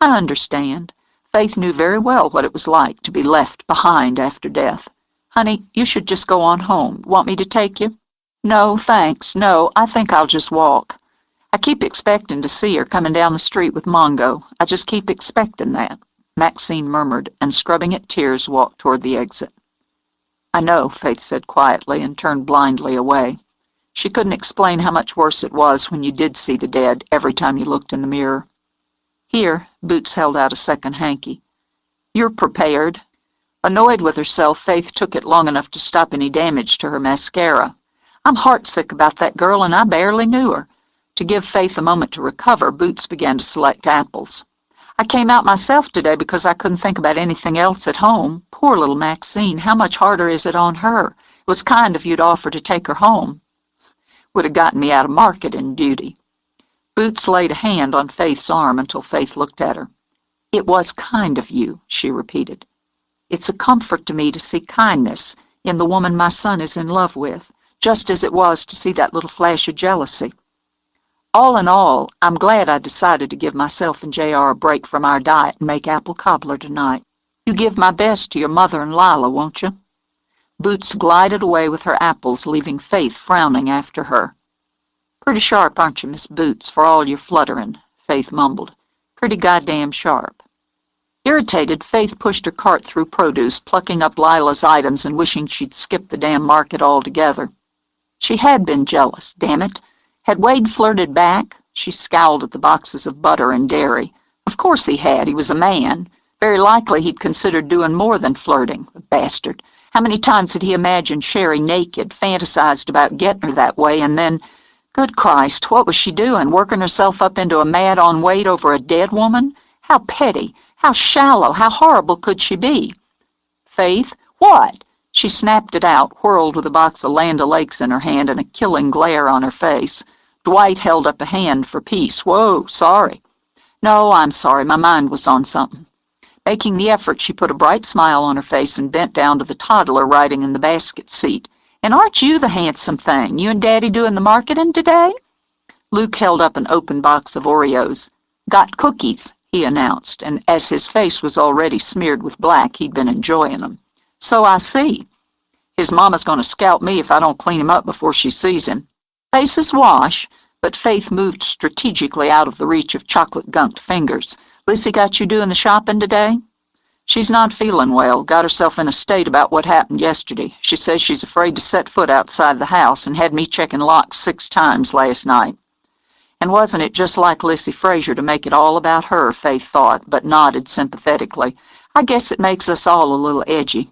I understand. Faith knew very well what it was like to be left behind after death. Honey, you should just go on home. Want me to take you? No, thanks. No, I think I'll just walk. I keep expecting to see her coming down the street with Mongo. I just keep expecting that, Maxine murmured, and scrubbing at tears, walked toward the exit. I know, Faith said quietly, and turned blindly away. She couldn't explain how much worse it was when you did see the dead every time you looked in the mirror. Here, Boots held out a second hanky. You're prepared. Annoyed with herself, Faith took it long enough to stop any damage to her mascara. I'm heartsick about that girl, and I barely knew her. To give Faith a moment to recover, Boots began to select apples. I came out myself today because I couldn't think about anything else at home. Poor little Maxine, how much harder is it on her? It was kind of you to offer to take her home. Would have gotten me out of market in duty. Boots laid a hand on Faith's arm until Faith looked at her. It was kind of you, she repeated. It's a comfort to me to see kindness in the woman my son is in love with, just as it was to see that little flash of jealousy. All in all, I'm glad I decided to give myself and J.R. a break from our diet and make apple cobbler tonight. You give my best to your mother and Lila, won't you? Boots glided away with her apples, leaving Faith frowning after her. Pretty sharp, aren't you, Miss Boots, for all your fluttering, Faith mumbled. Pretty goddamn sharp. Irritated, Faith pushed her cart through produce, plucking up Lila's items and wishing she'd skipped the damn market altogether. She had been jealous, damn it. Had Wade flirted back? She scowled at the boxes of butter and dairy. Of course he had. He was a man. Very likely he'd considered doing more than flirting. The bastard. How many times had he imagined Sherry naked, fantasized about getting her that way, and then, good Christ, what was she doing? Working herself up into a mad-on Wade over a dead woman? How petty, how shallow, how horrible could she be? Faith? What? She snapped it out, whirled with a box of Land O'Lakes in her hand and a killing glare on her face. Dwight held up a hand for peace. Whoa, sorry. No, I'm sorry. My mind was on something. Making the effort, she put a bright smile on her face and bent down to the toddler riding in the basket seat. And aren't you the handsome thing? You and Daddy doing the marketing today? Luke held up an open box of Oreos. Got cookies, he announced, and as his face was already smeared with black, he'd been enjoying them. So I see. His mama's going to scalp me if I don't clean him up before she sees him. Faces wash, but Faith moved strategically out of the reach of chocolate-gunked fingers. Lissy got you doing the shopping today? She's not feeling well, got herself in a state about what happened yesterday. She says she's afraid to set foot outside the house and had me checking locks 6 times last night. And wasn't it just like Lissy Fraser to make it all about her, Faith thought, but nodded sympathetically. I guess it makes us all a little edgy.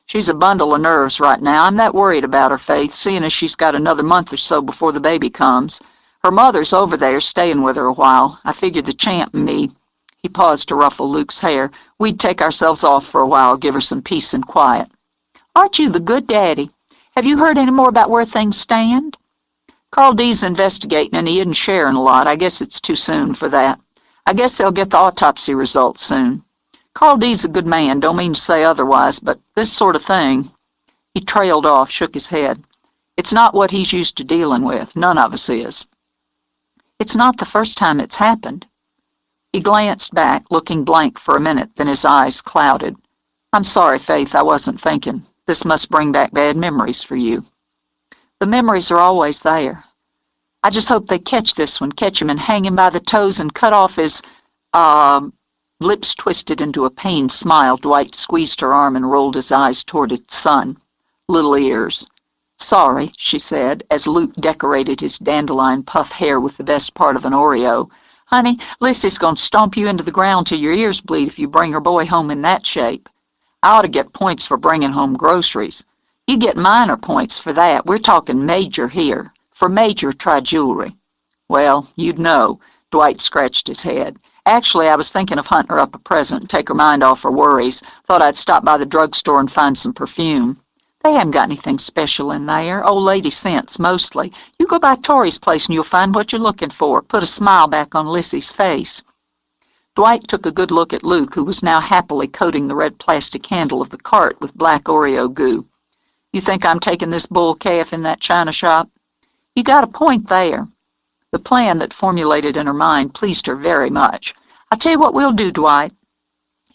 She's a bundle of nerves right now. I'm that worried about her, Faith, seeing as she's got another month or so before the baby comes. Her mother's over there staying with her a while. I figured the champ and me, he paused to ruffle Luke's hair, we'd take ourselves off for a while, give her some peace and quiet. Aren't you the good daddy? Have you heard any more about where things stand? Carl D's investigating and he isn't sharing a lot. I guess it's too soon for that. I guess they'll get the autopsy results soon. Carl D's a good man, don't mean to say otherwise, but this sort of thing, he trailed off, shook his head. It's not what he's used to dealing with. None of us is. It's not the first time it's happened. He glanced back, looking blank for a minute, then his eyes clouded. I'm sorry, Faith, I wasn't thinking. This must bring back bad memories for you. The memories are always there. I just hope they catch this one, catch him and hang him by the toes and cut off his, Lips twisted into a pained smile. Dwight squeezed her arm and rolled his eyes toward his son. Little ears. Sorry, she said, as Luke decorated his dandelion puff hair with the best part of an Oreo. Honey, Lissy's going to stomp you into the ground till your ears bleed if you bring her boy home in that shape. I ought to get points for bringing home groceries. You get minor points for that. We're talking major here. For major, try jewelry. Well, you'd know. Dwight scratched his head. Actually, I was thinking of hunting her up a present and take her mind off her worries. Thought I'd stop by the drugstore and find some perfume. They haven't got anything special in there. Old lady scents, mostly. You go by Tori's place and you'll find what you're looking for. Put a smile back on Lissy's face. Dwight took a good look at Luke, who was now happily coating the red plastic handle of the cart with black Oreo goo. You think I'm taking this bull calf in that china shop? You got a point there. The plan that formulated in her mind pleased her very much. I'll tell you what we'll do, Dwight.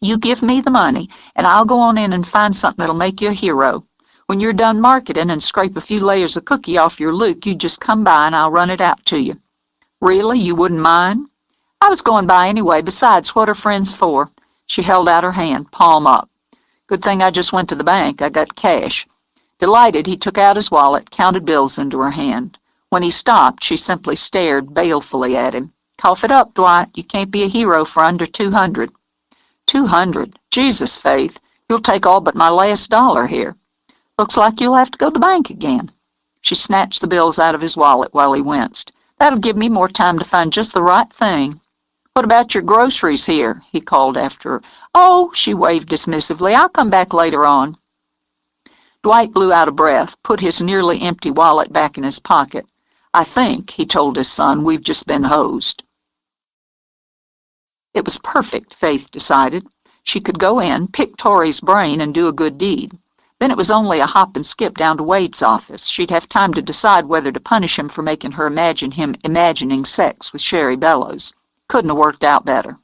You give me the money, and I'll go on in and find something that'll make you a hero. When you're done marketing and scrape a few layers of cookie off your Luke, you just come by and I'll run it out to you. Really? You wouldn't mind? I was going by anyway. Besides, what are friends for? She held out her hand, palm up. Good thing I just went to the bank. I got cash. Delighted, he took out his wallet, counted bills into her hand. When he stopped, she simply stared balefully at him. Cough it up, Dwight. You can't be a hero for under 200. 200? Jesus, Faith. You'll take all but my last dollar here. Looks like you'll have to go to the bank again. She snatched the bills out of his wallet while he winced. That'll give me more time to find just the right thing. What about your groceries here? He called after her. Oh, she waved dismissively. I'll come back later on. Dwight blew out a breath, put his nearly empty wallet back in his pocket. I think, he told his son, we've just been hosed. It was perfect, Faith decided. She could go in, pick Tori's brain, and do a good deed. Then it was only a hop and skip down to Wade's office. She'd have time to decide whether to punish him for making her imagine him imagining sex with Sherry Bellows. Couldn't have worked out better.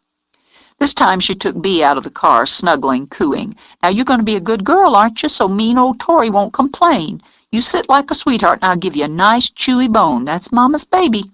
This time she took Bea out of the car, snuggling, cooing. Now you're going to be a good girl, aren't you, so mean old Tori won't complain. You sit like a sweetheart and I'll give you a nice chewy bone. That's Mama's baby.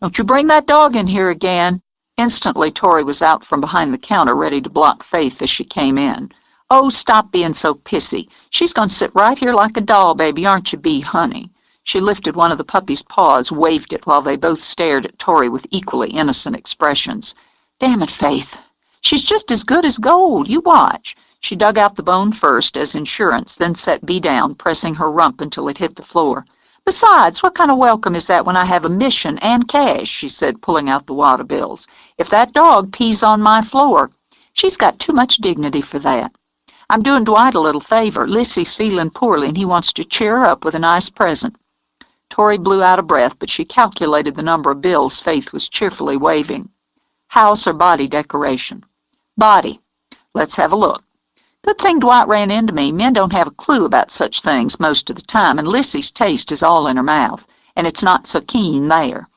Don't you bring that dog in here again. Instantly Tori was out from behind the counter, ready to block Faith as she came in. Oh, stop being so pissy. She's going to sit right here like a doll, baby, aren't you, Bea, honey? She lifted one of the puppy's paws, waved it while they both stared at Tori with equally innocent expressions. Damn it, Faith. She's just as good as gold. You watch. She dug out the bone first as insurance, then set Bea down, pressing her rump until it hit the floor. Besides, what kind of welcome is that when I have a mission and cash, she said, pulling out the wad of bills. If that dog pees on my floor, she's got too much dignity for that. I'm doing Dwight a little favor. Lissy's feeling poorly, and he wants to cheer her up with a nice present. Tori blew out a breath, but she calculated the number of bills Faith was cheerfully waving. House or body decoration? Body. Let's have a look. Good thing Dwight ran into me. Men don't have a clue about such things most of the time, and Lissy's taste is all in her mouth, and it's not so keen there.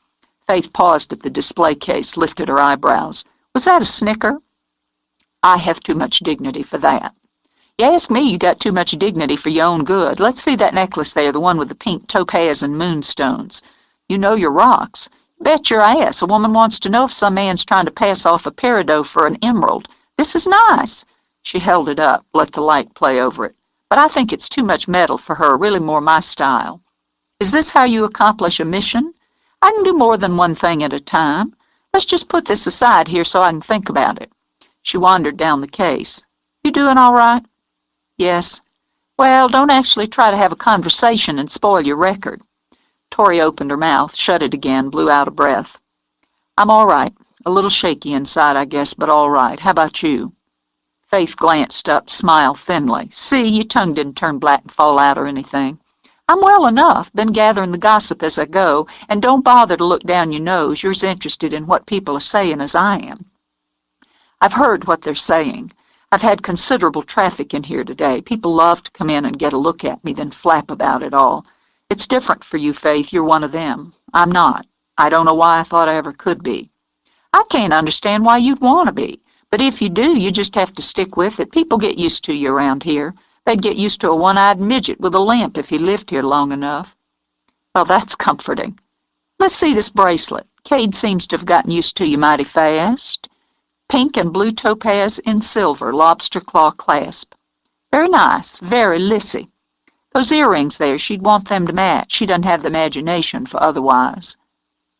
Faith paused at the display case, lifted her eyebrows. Was that a snicker? I have too much dignity for that. You ask me, you got too much dignity for your own good. Let's see that necklace there, the one with the pink topaz and moonstones. You know your rocks. Bet your ass a woman wants to know if some man's trying to pass off a peridot for an emerald. This is nice. She held it up, let the light play over it. But I think it's too much metal for her, really more my style. Is this how you accomplish a mission? I can do more than one thing at a time. Let's just put this aside here so I can think about it. She wandered down the case. You doing all right? Yes. Well, don't actually try to have a conversation and spoil your record. Tori opened her mouth, shut it again, blew out a breath. I'm all right. A little shaky inside, I guess, but all right. How about you? Faith glanced up, smiled thinly. See, your tongue didn't turn black and fall out or anything. I'm well enough, been gathering the gossip as I go, and don't bother to look down your nose. You're as interested in what people are saying as I am. I've heard what they're saying. I've had considerable traffic in here today. People love to come in and get a look at me, then flap about it all. It's different for you, Faith. You're one of them. I'm not. I don't know why I thought I ever could be. I can't understand why you'd want to be. But if you do, you just have to stick with it. People get used to you around here. They'd get used to a one-eyed midget with a limp if he lived here long enough. Well, that's comforting. Let's see this bracelet. Cade seems to have gotten used to you mighty fast. Pink and blue topaz in silver, lobster claw clasp. Very nice, very lissy. Those earrings there, she'd want them to match. She doesn't have the imagination for otherwise.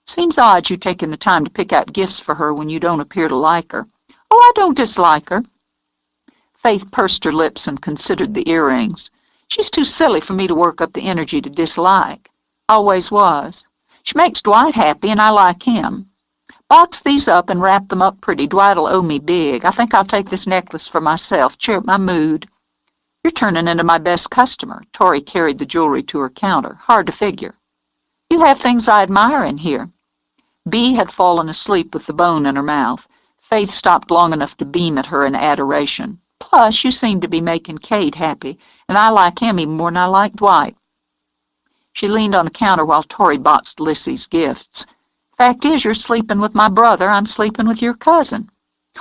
Seems odd you taking the time to pick out gifts for her when you don't appear to like her. Oh, I don't dislike her. Faith pursed her lips and considered the earrings. She's too silly for me to work up the energy to dislike. Always was. She makes Dwight happy, and I like him. Box these up and wrap them up pretty. Dwight'll owe me big. I think I'll take this necklace for myself. Cheer up my mood. You're turning into my best customer. Tori carried the jewelry to her counter. Hard to figure. You have things I admire in here. Bea had fallen asleep with the bone in her mouth. Faith stopped long enough to beam at her in adoration. Plus, you seem to be making Cade happy, and I like him even more than I like Dwight. She leaned on the counter while Tori boxed Lissy's gifts. Fact is, you're sleeping with my brother. I'm sleeping with your cousin.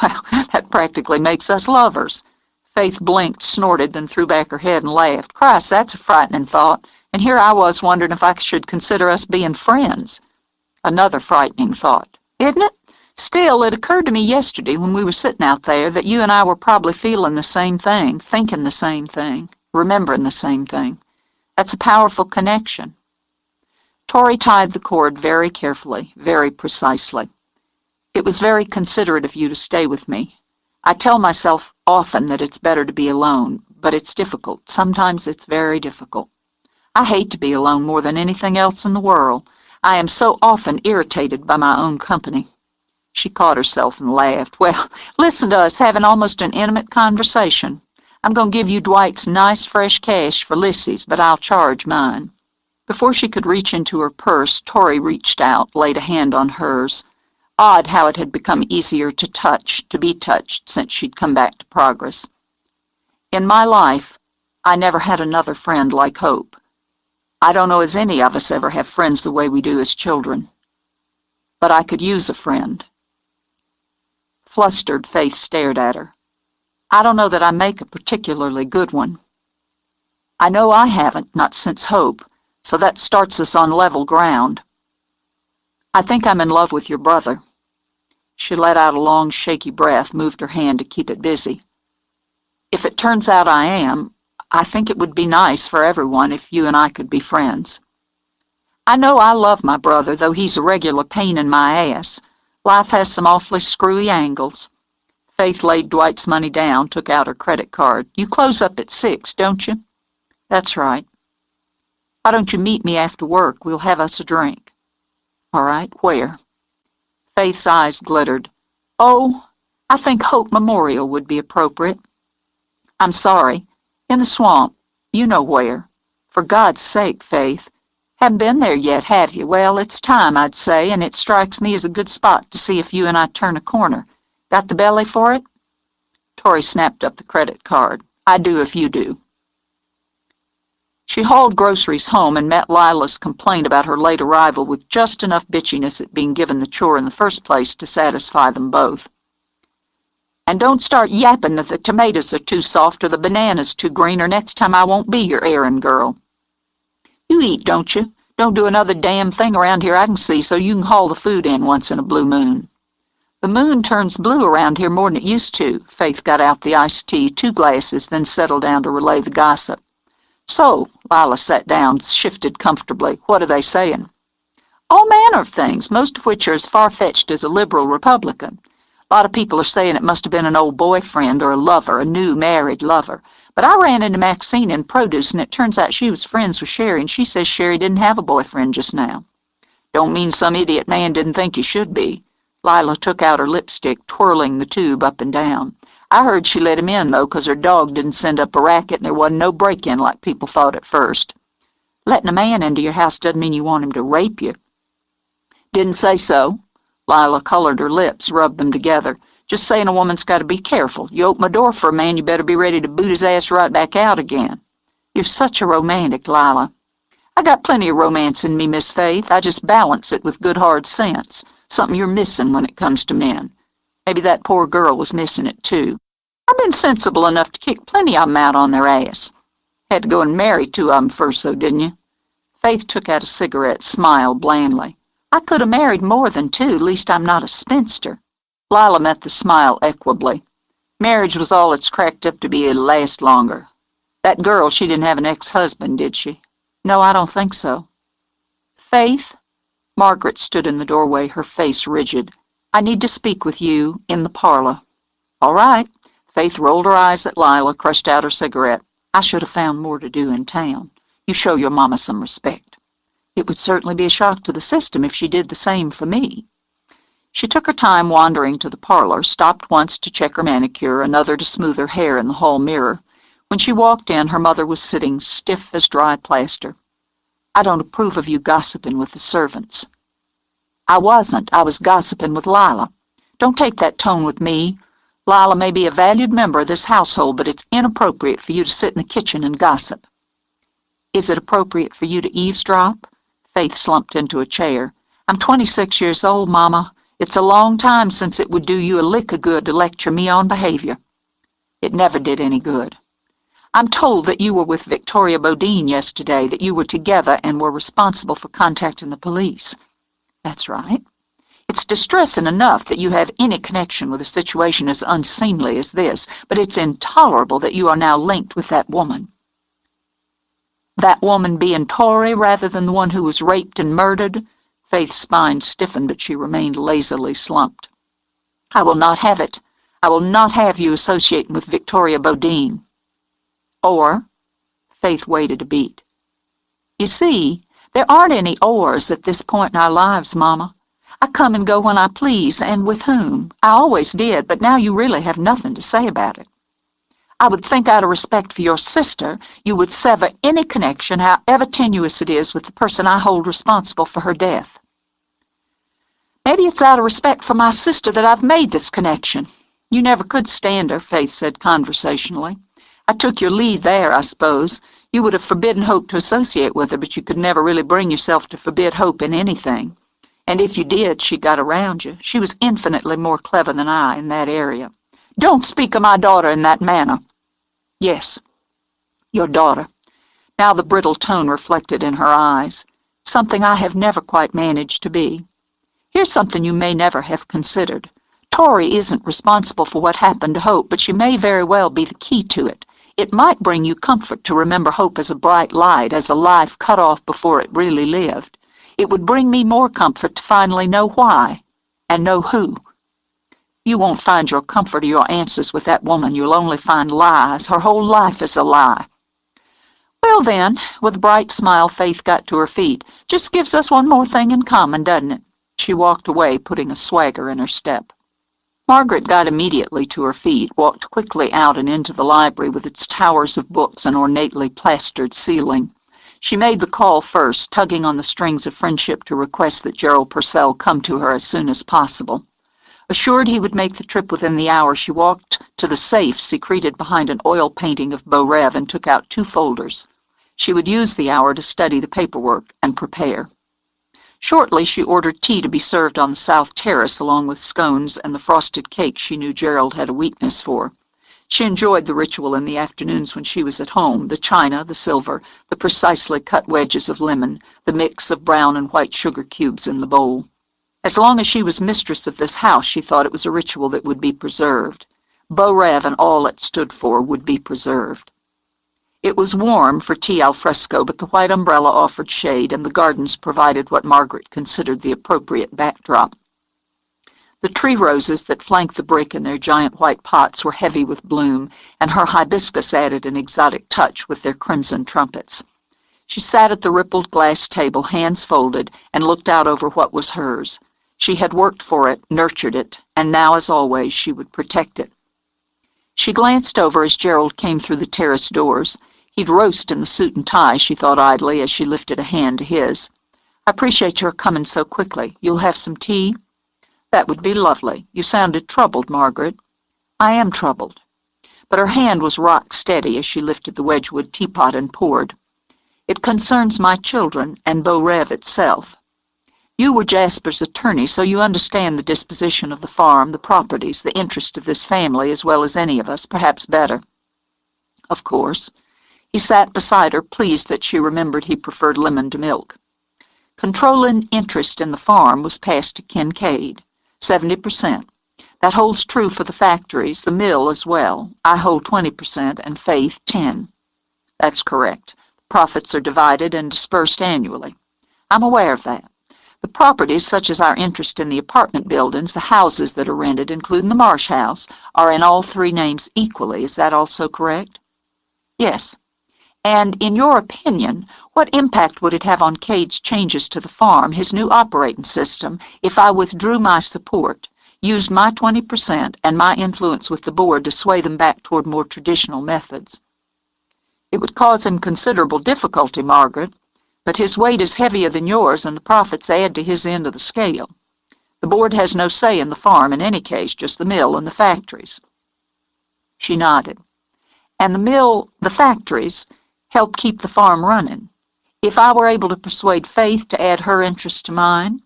Well, that practically makes us lovers. Faith blinked, snorted, then threw back her head and laughed. Christ, that's a frightening thought. And here I was wondering if I should consider us being friends. Another frightening thought, isn't it? Still, it occurred to me yesterday when we were sitting out there that you and I were probably feeling the same thing, thinking the same thing, remembering the same thing. That's a powerful connection. Tori tied the cord very carefully, very precisely. It was very considerate of you to stay with me. I tell myself often that it's better to be alone, but it's difficult. Sometimes it's very difficult. I hate to be alone more than anything else in the world. I am so often irritated by my own company. She caught herself and laughed. Well, listen to us having almost an intimate conversation. I'm going to give you Dwight's nice fresh cash for Lissy's, but I'll charge mine. Before she could reach into her purse, Tori reached out, laid a hand on hers. Odd how it had become easier to touch, to be touched, since she'd come back to Progress. In my life, I never had another friend like Hope. I don't know as any of us ever have friends the way we do as children. But I could use a friend. Flustered, Faith stared at her. I don't know that I make a particularly good one. I know I haven't, not since Hope, so that starts us on level ground. I think I'm in love with your brother. She let out a long, shaky breath, moved her hand to keep it busy. If it turns out I am, I think it would be nice for everyone if you and I could be friends. I know I love my brother, though he's a regular pain in my ass. Life has some awfully screwy angles. Faith laid Dwight's money down, took out her credit card. You close up at 6, don't you? That's right. Why don't you meet me after work? We'll have us a drink. All right, where? Faith's eyes glittered. Oh, I think Hope Memorial would be appropriate. I'm sorry. In the swamp. You know where. For God's sake, Faith. Haven't been there yet, have you? Well, it's time, I'd say, and it strikes me as a good spot to see if you and I turn a corner. Got the belly for it? Tori snapped up the credit card. I do if you do. She hauled groceries home and met Lila's complaint about her late arrival with just enough bitchiness at being given the chore in the first place to satisfy them both. And don't start yapping that the tomatoes are too soft or the bananas too green, or next time I won't be your errand girl. You eat, don't you? Don't do another damn thing around here I can see, so you can haul the food in once in a blue moon. The moon turns blue around here more than it used to. Faith got out the iced tea, 2 glasses, then settled down to relay the gossip. So, Lila sat down, shifted comfortably. What are they saying? All manner of things, most of which are as far-fetched as a liberal Republican. A lot of people are saying it must have been an old boyfriend or a lover, a new married lover. But I ran into Maxine in produce, and it turns out she was friends with Sherry, and she says Sherry didn't have a boyfriend just now. Don't mean some idiot man didn't think you should be. Lila took out her lipstick, twirling the tube up and down. I heard she let him in, though, 'cause her dog didn't send up a racket and there wasn't no break-in like people thought at first. Letting a man into your house doesn't mean you want him to rape you. Didn't say so. Lila colored her lips, rubbed them together. Just saying a woman's got to be careful. You open a door for a man, you better be ready to boot his ass right back out again. You're such a romantic, Lila. I got plenty of romance in me, Miss Faith. I just balance it with good hard sense. Something you're missing when it comes to men. Maybe that poor girl was missing it, too. I've been sensible enough to kick plenty of 'em out on their ass. Had to go and marry 2 of 'em first, though, didn't you? Faith took out a cigarette, smiled blandly. I could have married more than 2, least I'm not a spinster. Lila met the smile equably. Marriage was all it's cracked up to be. It'll last longer. That girl, she didn't have an ex-husband, did she? No, I don't think so. Faith? Margaret stood in the doorway, her face rigid. I need to speak with you in the parlor. All right. Faith rolled her eyes at Lila, crushed out her cigarette. I should have found more to do in town. You show your mama some respect. It would certainly be a shock to the system if she did the same for me. She took her time wandering to the parlor, stopped once to check her manicure, another to smooth her hair in the hall mirror. When she walked in, her mother was sitting stiff as dry plaster. I don't approve of you gossiping with the servants. I wasn't. I was gossiping with Lila. Don't take that tone with me. Lila may be a valued member of this household, but it's inappropriate for you to sit in the kitchen and gossip. Is it appropriate for you to eavesdrop? Faith slumped into a chair. I'm 26 years old, Mama. It's a long time since it would do you a lick of good to lecture me on behavior. It never did any good. I'm told that you were with Victoria Bodine yesterday, that you were together and were responsible for contacting the police. That's right. It's distressing enough that you have any connection with a situation as unseemly as this, but it's intolerable that you are now linked with that woman. That woman being Tory rather than the one who was raped and murdered? Faith's spine stiffened, but she remained lazily slumped. I will not have it. I will not have you associating with Victoria Bodine. Or? Faith waited a beat. You see, there aren't any ors at this point in our lives, Mama. I come and go when I please, and with whom. I always did, but now you really have nothing to say about it. I would think out of respect for your sister, you would sever any connection, however tenuous it is, with the person I hold responsible for her death. Maybe it's out of respect for my sister that I've made this connection. You never could stand her, Faith said conversationally. I took your lead there, I suppose. You would have forbidden Hope to associate with her, but you could never really bring yourself to forbid Hope in anything. And if you did, she got around you. She was infinitely more clever than I in that area. Don't speak of my daughter in that manner. Yes, your daughter. Now the brittle tone reflected in her eyes. Something I have never quite managed to be. Here's something you may never have considered. Tori isn't responsible for what happened to Hope, but she may very well be the key to it. It might bring you comfort to remember Hope as a bright light, as a life cut off before it really lived. It would bring me more comfort to finally know why, and know who. You won't find your comfort or your answers with that woman. You'll only find lies. Her whole life is a lie. Well then, with a bright smile, Faith got to her feet. Just gives us one more thing in common, doesn't it? She walked away, putting a swagger in her step. Margaret got immediately to her feet, walked quickly out and into the library with its towers of books and ornately plastered ceiling. She made the call first, tugging on the strings of friendship to request that Gerald Purcell come to her as soon as possible. Assured he would make the trip within the hour, she walked to the safe secreted behind an oil painting of Beau Rêve and took out 2 folders. She would use the hour to study the paperwork and prepare. Shortly, she ordered tea to be served on the south terrace along with scones and the frosted cake she knew Gerald had a weakness for. She enjoyed the ritual in the afternoons when she was at home, the china, the silver, the precisely cut wedges of lemon, the mix of brown and white sugar cubes in the bowl. As long as she was mistress of this house, she thought it was a ritual that would be preserved. Beau Rêve and all it stood for would be preserved. It was warm for tea al fresco, but the white umbrella offered shade, and the gardens provided what Margaret considered the appropriate backdrop. The tree roses that flanked the brick in their giant white pots were heavy with bloom, and her hibiscus added an exotic touch with their crimson trumpets. She sat at the rippled glass table, hands folded, and looked out over what was hers. She had worked for it, nurtured it, and now, as always, she would protect it. She glanced over as Gerald came through the terrace doors. He'd roast in the suit and tie, she thought idly, as she lifted a hand to his. "I appreciate your coming so quickly. You'll have some tea?" "That would be lovely. You sounded troubled, Margaret." "I am troubled." But her hand was rock steady as she lifted the Wedgwood teapot and poured. "It concerns my children and Beau Rêve itself. You were Jasper's attorney, so you understand the disposition of the farm, the properties, the interest of this family, as well as any of us, perhaps better." "Of course." He sat beside her, pleased that she remembered he preferred lemon to milk. "Control and interest in the farm was passed to Kincaid, 70%. That holds true for the factories, the mill as well. I hold 20% and Faith 10%. "That's correct. Profits are divided and dispersed annually." "I'm aware of that. The properties, such as our interest in the apartment buildings, the houses that are rented, including the Marsh House, are in all three names equally. Is that also correct?" "Yes." "And in your opinion, what impact would it have on Cade's changes to the farm, his new operating system, if I withdrew my support, used my 20% and my influence with the board to sway them back toward more traditional methods?" "It would cause him considerable difficulty, Margaret, but his weight is heavier than yours and the profits add to his end of the scale. The board has no say in the farm in any case, just the mill and the factories." She nodded. "And the factories, help keep the farm running. If I were able to persuade Faith to add her interest to mine?"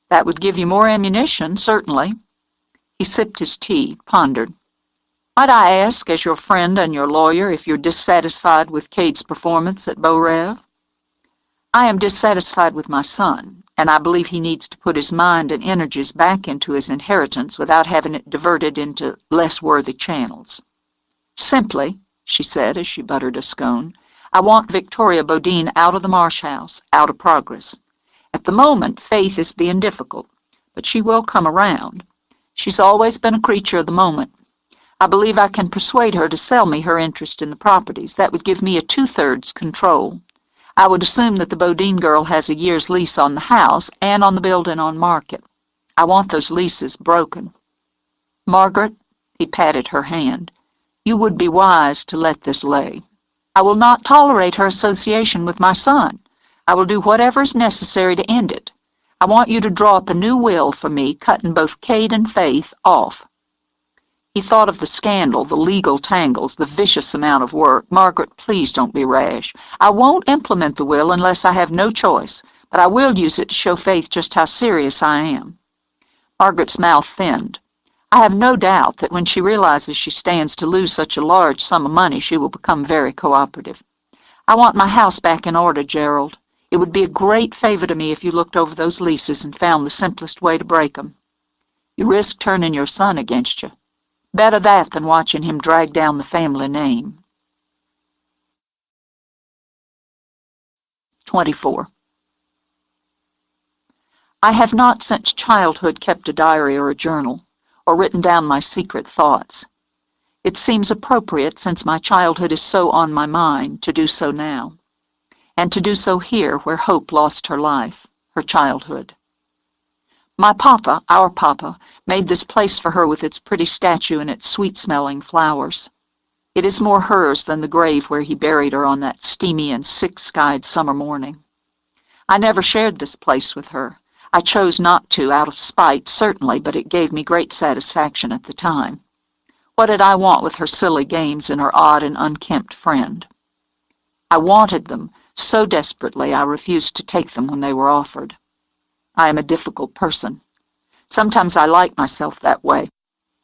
"That would give you more ammunition, certainly." He sipped his tea, pondered. "Might I ask, as your friend and your lawyer, if you're dissatisfied with Cade's performance at Beau Rêve?" "I am dissatisfied with my son, and I believe he needs to put his mind and energies back into his inheritance without having it diverted into less worthy channels. Simply," she said as she buttered a scone, "I want Victoria Bodine out of the Marsh House, out of progress. At the moment, Faith is being difficult, but she will come around. She's always been a creature of the moment. I believe I can persuade her to sell me her interest in the properties. That would give me a 2/3 control. I would assume that the Bodine girl has a year's lease on the house and on the building on market. I want those leases broken." "Margaret," he patted her hand, "you would be wise to let this lay. I will not tolerate her association with my son. I will do whatever is necessary to end it. I want you to draw up a new will for me, cutting both Cade and Faith off." He thought of the scandal, the legal tangles, the vicious amount of work. "Margaret, please don't be rash. I won't implement the will unless I have no choice, but I will use it to show Faith just how serious I am." Margaret's mouth thinned. "I have no doubt that when she realizes she stands to lose such a large sum of money, she will become very cooperative. I want my house back in order, Gerald. It would be a great favor to me if you looked over those leases and found the simplest way to break them. You risk turning your son against you. Better that than watching him drag down the family name." 24. I have not since childhood kept a diary or a journal, or written down my secret thoughts. It seems appropriate, since my childhood is so on my mind, to do so now, and to do so here where Hope lost her life, her childhood. My papa, our papa, made this place for her with its pretty statue and its sweet-smelling flowers. It is more hers than the grave where he buried her on that steamy and sick-skied summer morning. I never shared this place with her. I chose not to, out of spite, certainly, but it gave me great satisfaction at the time. What did I want with her silly games and her odd and unkempt friend? I wanted them so desperately I refused to take them when they were offered. I am a difficult person. Sometimes I like myself that way.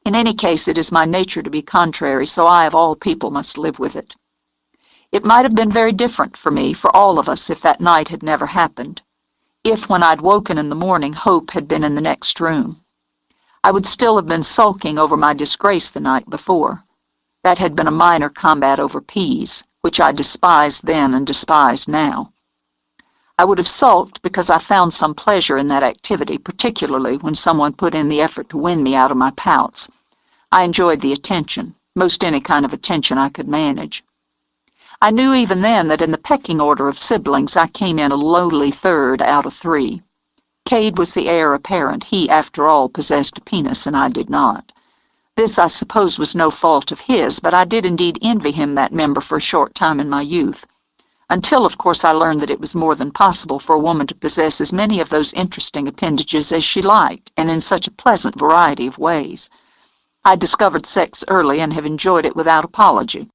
In any case, it is my nature to be contrary, so I, of all people, must live with it. It might have been very different for me, for all of us, if that night had never happened. If, when I'd woken in the morning, Hope had been in the next room. I would still have been sulking over my disgrace the night before. That had been a minor combat over peas, which I despised then and despise now. I would have sulked because I found some pleasure in that activity, particularly when someone put in the effort to win me out of my pouts. I enjoyed the attention, most any kind of attention I could manage. I knew even then that in the pecking order of siblings I came in a lowly third out of 3. Cade was the heir apparent. He, after all, possessed a penis, and I did not. This, I suppose, was no fault of his, but I did indeed envy him that member for a short time in my youth, until, of course, I learned that it was more than possible for a woman to possess as many of those interesting appendages as she liked, and in such a pleasant variety of ways. I discovered sex early and have enjoyed it without apology.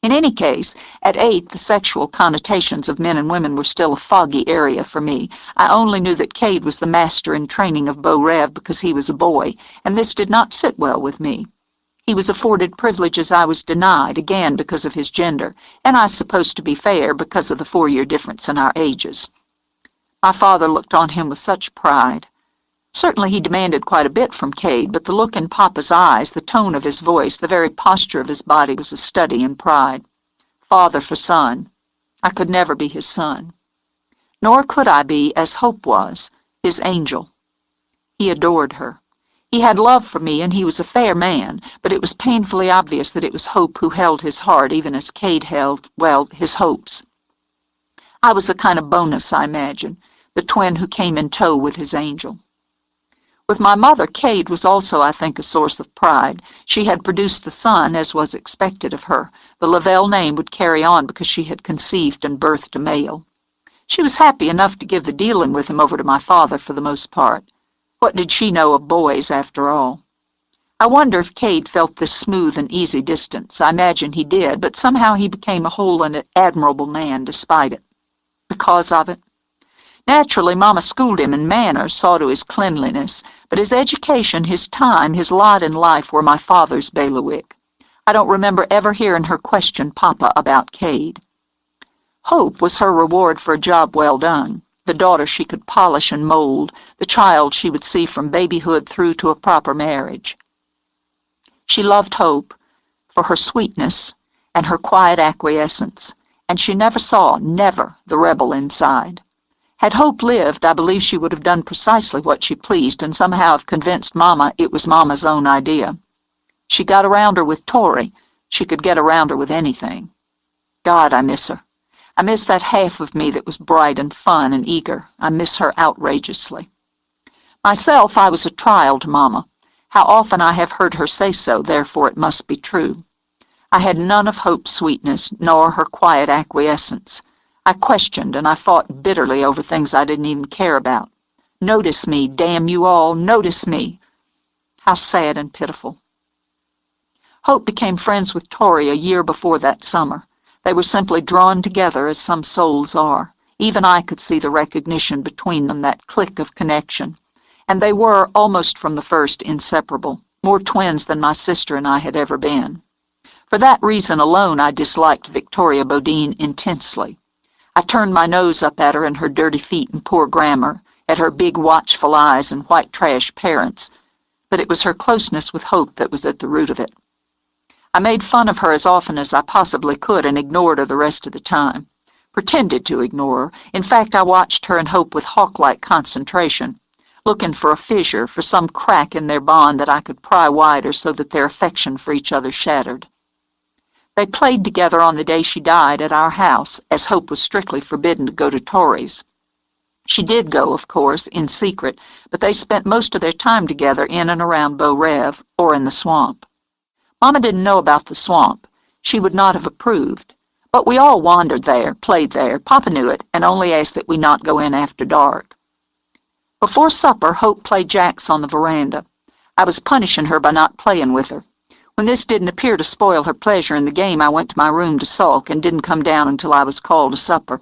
In any case, at 8, the sexual connotations of men and women were still a foggy area for me. I only knew that Cade was the master in training of Beau Rêve because he was a boy, and this did not sit well with me. He was afforded privileges I was denied, again because of his gender, and I suppose, to be fair, because of the 4-year difference in our ages. My father looked on him with such pride. Certainly he demanded quite a bit from Cade, but the look in Papa's eyes, the tone of his voice, the very posture of his body was a study in pride. Father for son. I could never be his son. Nor could I be, as Hope was, his angel. He adored her. He had love for me, and he was a fair man, but it was painfully obvious that it was Hope who held his heart, even as Cade held, well, his hopes. I was a kind of bonus, I imagine, the twin who came in tow with his angel. With my mother, Cade was also, I think, a source of pride. She had produced the son, as was expected of her. The Lavelle name would carry on because she had conceived and birthed a male. She was happy enough to give the dealing with him over to my father for the most part. What did she know of boys, after all? I wonder if Cade felt this smooth and easy distance. I imagine he did, but somehow he became a whole and admirable man despite it. Because of it? Naturally, Mama schooled him in manners, saw to his cleanliness, but his education, his time, his lot in life were my father's bailiwick. I don't remember ever hearing her question Papa about Cade. Hope was her reward for a job well done, the daughter she could polish and mold, the child she would see from babyhood through to a proper marriage. She loved Hope for her sweetness and her quiet acquiescence, and she never saw, never, the rebel inside. Had Hope lived, I believe she would have done precisely what she pleased and somehow have convinced Mama it was Mama's own idea. She got around her with Tori. She could get around her with anything. God, I miss her. I miss that half of me that was bright and fun and eager. I miss her outrageously. Myself, I was a trial to Mama. How often I have heard her say so, therefore it must be true. I had none of Hope's sweetness, nor her quiet acquiescence. I questioned, and I fought bitterly over things I didn't even care about. Notice me, damn you all, notice me. How sad and pitiful. Hope became friends with Tori a year before that summer. They were simply drawn together as some souls are. Even I could see the recognition between them, that click of connection. And they were, almost from the first, inseparable, more twins than my sister and I had ever been. For that reason alone I disliked Victoria Bodine intensely. I turned my nose up at her and her dirty feet and poor grammar, at her big watchful eyes and white trash parents, but it was her closeness with Hope that was at the root of it. I made fun of her as often as I possibly could and ignored her the rest of the time. Pretended to ignore her. In fact, I watched her and Hope with hawk-like concentration, looking for a fissure, for some crack in their bond that I could pry wider so that their affection for each other shattered. They played together on the day she died at our house, as Hope was strictly forbidden to go to Tori's. She did go, of course, in secret, but they spent most of their time together in and around Beau Rêve, or in the swamp. Mama didn't know about the swamp. She would not have approved. But we all wandered there, played there. Papa knew it, and only asked that we not go in after dark. Before supper, Hope played jacks on the veranda. I was punishing her by not playing with her. When this didn't appear to spoil her pleasure in the game, I went to my room to sulk and didn't come down until I was called to supper.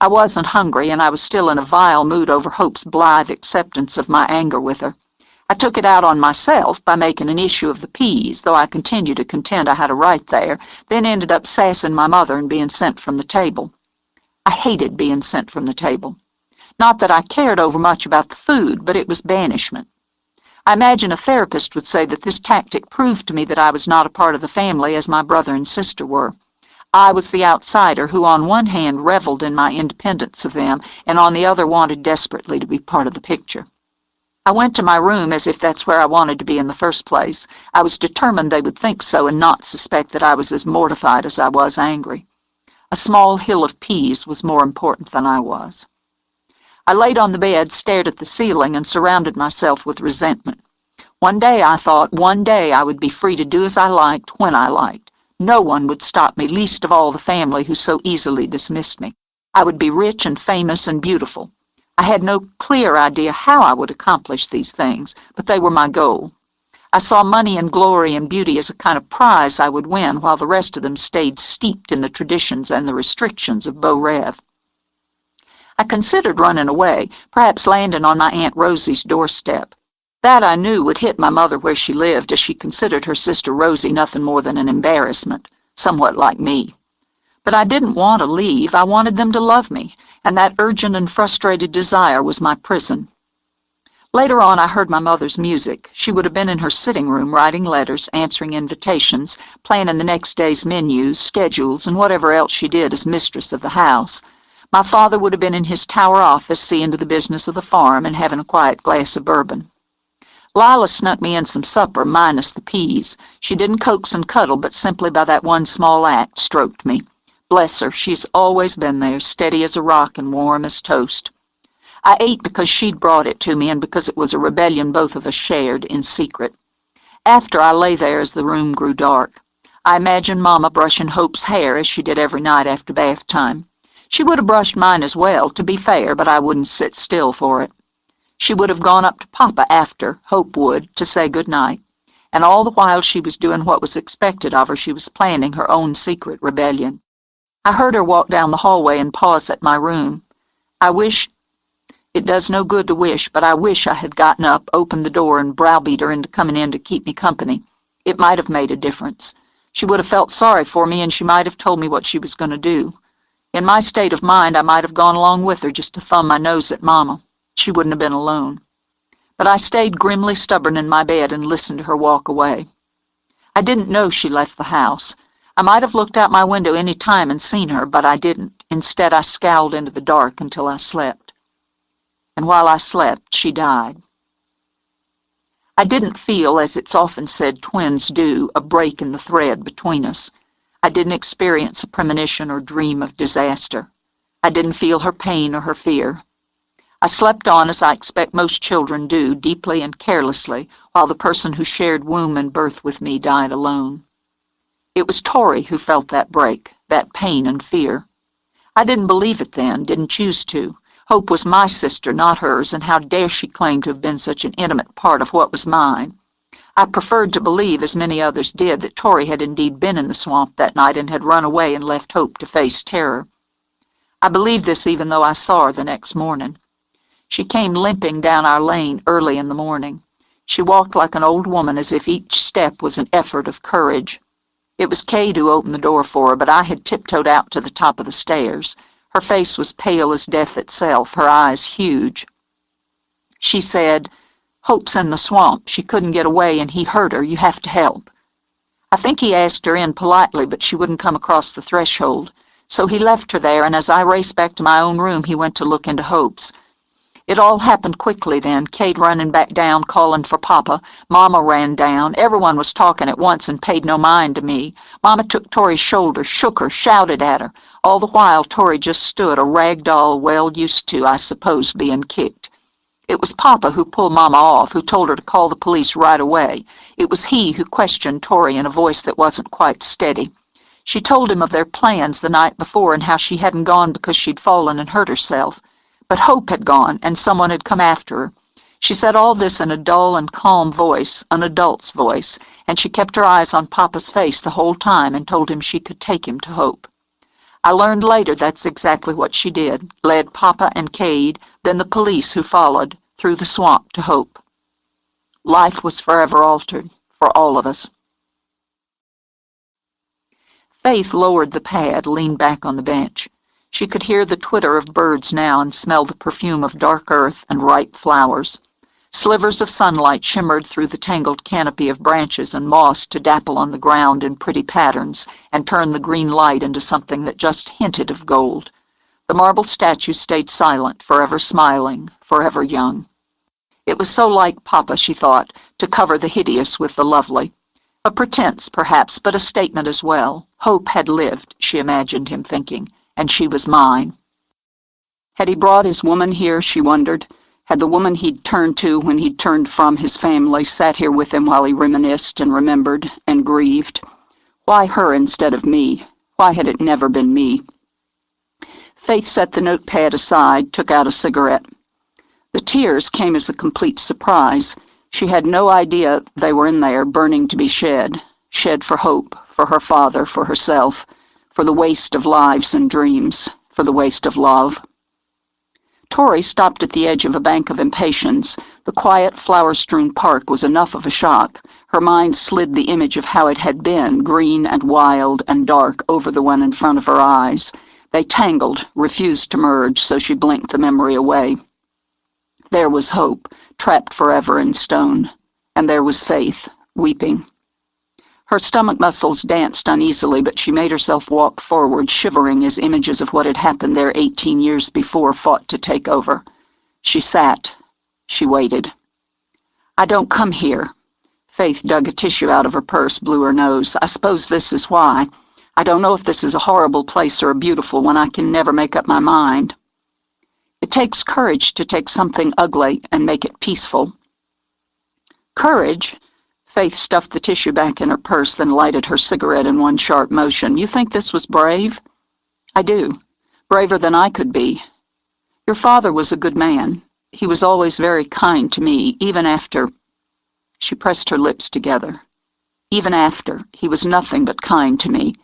I wasn't hungry, and I was still in a vile mood over Hope's blithe acceptance of my anger with her. I took it out on myself by making an issue of the peas, though I continued to contend I had a right there, then ended up sassing my mother and being sent from the table. I hated being sent from the table. Not that I cared overmuch about the food, but it was banishment. I imagine a therapist would say that this tactic proved to me that I was not a part of the family as my brother and sister were. I was the outsider who on one hand reveled in my independence of them and on the other wanted desperately to be part of the picture. I went to my room as if that's where I wanted to be in the first place. I was determined they would think so and not suspect that I was as mortified as I was angry. A small hill of peas was more important than I was. I laid on the bed, stared at the ceiling, and surrounded myself with resentment. One day, I thought, one day I would be free to do as I liked, when I liked. No one would stop me, least of all the family who so easily dismissed me. I would be rich and famous and beautiful. I had no clear idea how I would accomplish these things, but they were my goal. I saw money and glory and beauty as a kind of prize I would win, while the rest of them stayed steeped in the traditions and the restrictions of Beau Rêve. I considered running away, perhaps landing on my Aunt Rosie's doorstep. That I knew would hit my mother where she lived, as she considered her sister Rosie nothing more than an embarrassment, somewhat like me. But I didn't want to leave. I wanted them to love me, and that urgent and frustrated desire was my prison. Later on, I heard my mother's music. She would have been in her sitting room writing letters, answering invitations, planning the next day's menus, schedules, and whatever else she did as mistress of the house. My father would have been in his tower office, seeing to the business of the farm and having a quiet glass of bourbon. Lila snuck me in some supper, minus the peas. She didn't coax and cuddle, but simply by that one small act stroked me. Bless her, she's always been there, steady as a rock and warm as toast. I ate because she'd brought it to me and because it was a rebellion both of us shared in secret. After, I lay there as the room grew dark. I imagined Mama brushing Hope's hair as she did every night after bath time. She would have brushed mine as well, to be fair, but I wouldn't sit still for it. She would have gone up to Papa after, Hope would, to say good night. And all the while she was doing what was expected of her, she was planning her own secret rebellion. I heard her walk down the hallway and pause at my room. It does no good to wish, but I wish I had gotten up, opened the door, and browbeat her into coming in to keep me company. It might have made a difference. She would have felt sorry for me, and she might have told me what she was going to do. In my state of mind, I might have gone along with her just to thumb my nose at Mama. She wouldn't have been alone. But I stayed grimly stubborn in my bed and listened to her walk away. I didn't know she left the house. I might have looked out my window any time and seen her, but I didn't. Instead, I scowled into the dark until I slept. And while I slept, she died. I didn't feel, as it's often said twins do, a break in the thread between us. I didn't experience a premonition or dream of disaster. I didn't feel her pain or her fear. I slept on as I expect most children do, deeply and carelessly, while the person who shared womb and birth with me died alone. It was Tori who felt that break, that pain and fear. I didn't believe it then, didn't choose to. Hope was my sister, not hers, and how dare she claim to have been such an intimate part of what was mine? I preferred to believe, as many others did, that Tori had indeed been in the swamp that night and had run away and left Hope to face terror. I believed this even though I saw her the next morning. She came limping down our lane early in the morning. She walked like an old woman, as if each step was an effort of courage. It was Kate who opened the door for her, but I had tiptoed out to the top of the stairs. Her face was pale as death itself, her eyes huge. She said, "Hope's in the swamp. She couldn't get away, and he hurt her. You have to help." I think he asked her in politely, but she wouldn't come across the threshold. So he left her there, and as I raced back to my own room, he went to look into Hope's. It all happened quickly then, Kate running back down, calling for Papa. Mama ran down. Everyone was talking at once and paid no mind to me. Mama took Tori's shoulder, shook her, shouted at her. All the while, Tori just stood, a rag doll well used to, I suppose, being kicked. It was Papa who pulled Mama off, who told her to call the police right away. It was he who questioned Tori in a voice that wasn't quite steady. She told him of their plans the night before and how she hadn't gone because she'd fallen and hurt herself. But Hope had gone, and someone had come after her. She said all this in a dull and calm voice, an adult's voice, and she kept her eyes on Papa's face the whole time and told him she could take him to Hope. I learned later that's exactly what she did, led Papa and Cade, then the police who followed, through the swamp to hope. Life was forever altered, for all of us. Faith lowered the pad, leaned back on the bench. She could hear the twitter of birds now and smell the perfume of dark earth and ripe flowers. Slivers of sunlight shimmered through the tangled canopy of branches and moss to dapple on the ground in pretty patterns and turn the green light into something that just hinted of gold. The marble statue stayed silent, forever smiling, forever young. It was so like Papa, she thought, to cover the hideous with the lovely. A pretense, perhaps, but a statement as well. Hope had lived, she imagined him thinking, and she was mine. Had he brought his woman here, she wondered? Had the woman he'd turned to when he'd turned from his family sat here with him while he reminisced and remembered and grieved? Why her instead of me? Why had it never been me? Faith set the notepad aside, took out a cigarette. The tears came as a complete surprise. She had no idea they were in there, burning to be shed. Shed for hope, for her father, for herself, for the waste of lives and dreams, for the waste of love. Tori stopped at the edge of a bank of impatiens. The quiet, flower-strewn park was enough of a shock. Her mind slid the image of how it had been, green and wild and dark, over the one in front of her eyes. They tangled, refused to merge, so she blinked the memory away. There was hope, trapped forever in stone, and there was Faith, weeping. Her stomach muscles danced uneasily, but she made herself walk forward, shivering as images of what had happened there 18 years before fought to take over. She sat. She waited. I don't come here. Faith dug a tissue out of her purse, blew her nose. I suppose this is why. I don't know if this is a horrible place or a beautiful one. I can never make up my mind. It takes courage to take something ugly and make it peaceful. Courage? Faith stuffed the tissue back in her purse, then lighted her cigarette in one sharp motion. You think this was brave? I do. Braver than I could be. Your father was a good man. He was always very kind to me, even after... She pressed her lips together. Even after, he was nothing but kind to me.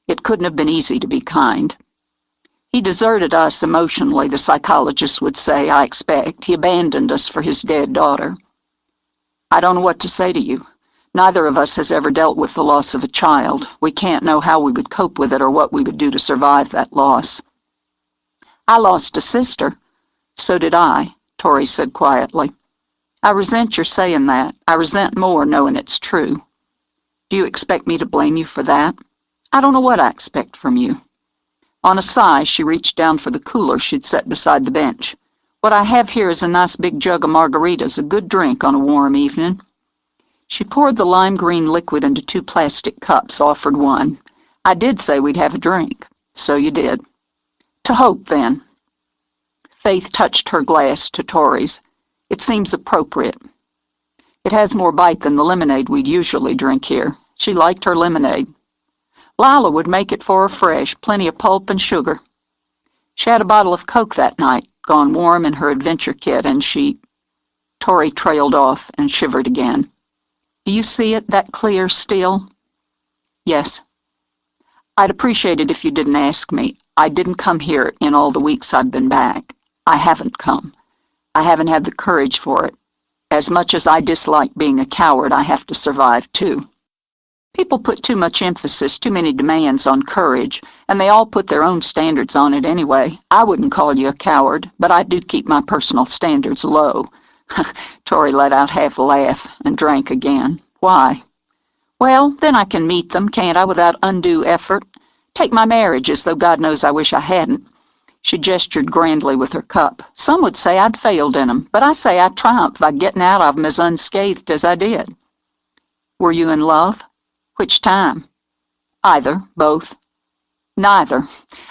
It couldn't have been easy to be kind. He deserted us emotionally, the psychologists would say, I expect. He abandoned us for his dead daughter. I don't know what to say to you. Neither of us has ever dealt with the loss of a child. We can't know how we would cope with it or what we would do to survive that loss. I lost a sister. So did I, Tori said quietly. I resent your saying that. I resent more knowing it's true. Do you expect me to blame you for that? I don't know what I expect from you. On a sigh, she reached down for the cooler she'd set beside the bench. What I have here is a nice big jug of margaritas, a good drink on a warm evening. She poured the lime green liquid into 2 plastic cups, offered one. I did say we'd have a drink. So you did. To hope, then. Faith touched her glass to Tori's. It seems appropriate. It has more bite than the lemonade we'd usually drink here. She liked her lemonade. Lila would make it for her fresh, plenty of pulp and sugar. She had a bottle of Coke that night, gone warm in her adventure kit, and she... Tori trailed off and shivered again. Do you see it that clear still? Yes. I'd appreciate it if you didn't ask me. I didn't come here in all the weeks I've been back. I haven't come. I haven't had the courage for it. As much as I dislike being a coward, I have to survive, too. People put too much emphasis, too many demands on courage, and they all put their own standards on it anyway. I wouldn't call you a coward, but I do keep my personal standards low. Tori let out half a laugh and drank again. Why? Well, then I can meet them, can't I, without undue effort? Take my marriages, though God knows I wish I hadn't. She gestured grandly with her cup. Some would say I'd failed in 'em, but I say I triumphed by getting out of 'em as unscathed as I did. Were you in love? Which time? Either, both. Neither.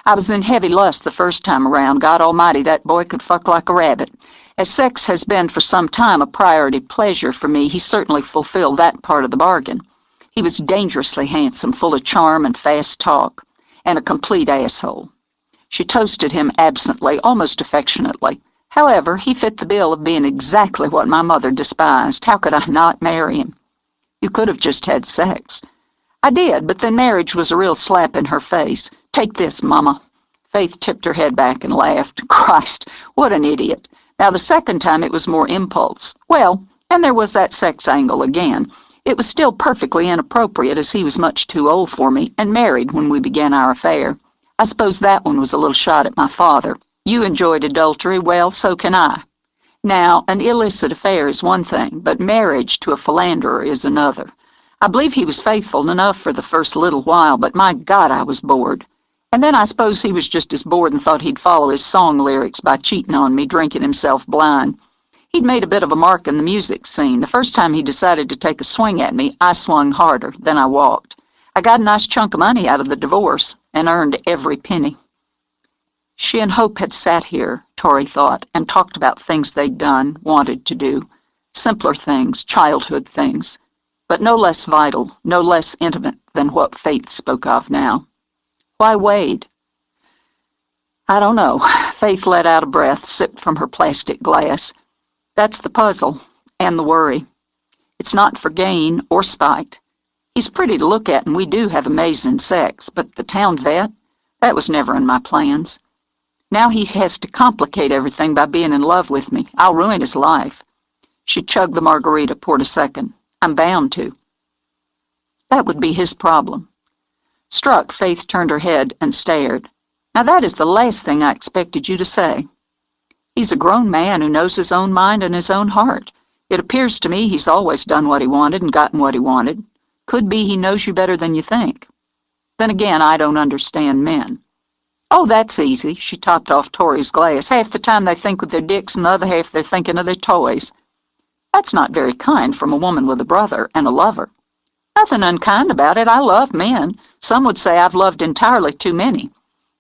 I was in heavy lust the first time around. God Almighty, that boy could fuck like a rabbit. As sex has been for some time a priority pleasure for me, he certainly fulfilled that part of the bargain. He was dangerously handsome, full of charm and fast talk, and a complete asshole. She toasted him absently, almost affectionately. However, he fit the bill of being exactly what my mother despised. How could I not marry him? You could have just had sex. I did, but then marriage was a real slap in her face. Take this, Mama." Faith tipped her head back and laughed. Christ, what an idiot. Now, the second time it was more impulse. Well, and there was that sex angle again. It was still perfectly inappropriate, as he was much too old for me and married when we began our affair. I suppose that one was a little shot at my father. You enjoyed adultery, well, so can I. Now, an illicit affair is one thing, but marriage to a philanderer is another. I believe he was faithful enough for the first little while, but my God, I was bored. And then I suppose he was just as bored and thought he'd follow his song lyrics by cheating on me, drinking himself blind. He'd made a bit of a mark in the music scene. The first time he decided to take a swing at me, I swung harder, then I walked. I got a nice chunk of money out of the divorce, and earned every penny. She and Hope had sat here, Tori thought, and talked about things they'd done, wanted to do. Simpler things, childhood things, but no less vital, no less intimate than what Faith spoke of now. Why Wade? I don't know. Faith let out a breath, sipped from her plastic glass. That's the puzzle, and the worry. It's not for gain or spite. He's pretty to look at, and we do have amazing sex, but the town vet, that was never in my plans. Now he has to complicate everything by being in love with me. I'll ruin his life. She chugged the margarita, poured a second. I'm bound to. That would be his problem. Struck, Faith turned her head and stared. Now that is the last thing I expected you to say. He's a grown man who knows his own mind and his own heart. It appears to me he's always done what he wanted and gotten what he wanted. Could be he knows you better than you think. Then again, I don't understand men. Oh, that's easy. She topped off Tori's glass. Half the time they think with their dicks and the other half they're thinking of their toys. That's not very kind from a woman with a brother and a lover. Nothing unkind about it. I love men. Some would say I've loved entirely too many.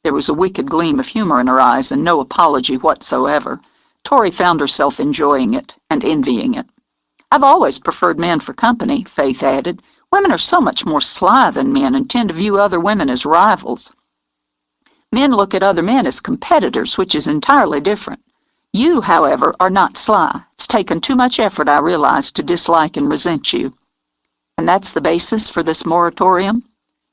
There was a wicked gleam of humor in her eyes and no apology whatsoever. Tori found herself enjoying it and envying it. I've always preferred men for company, Faith added. Women are so much more sly than men and tend to view other women as rivals. Men look at other men as competitors, which is entirely different. You, however, are not sly. It's taken too much effort, I realize, to dislike and resent you. And that's the basis for this moratorium?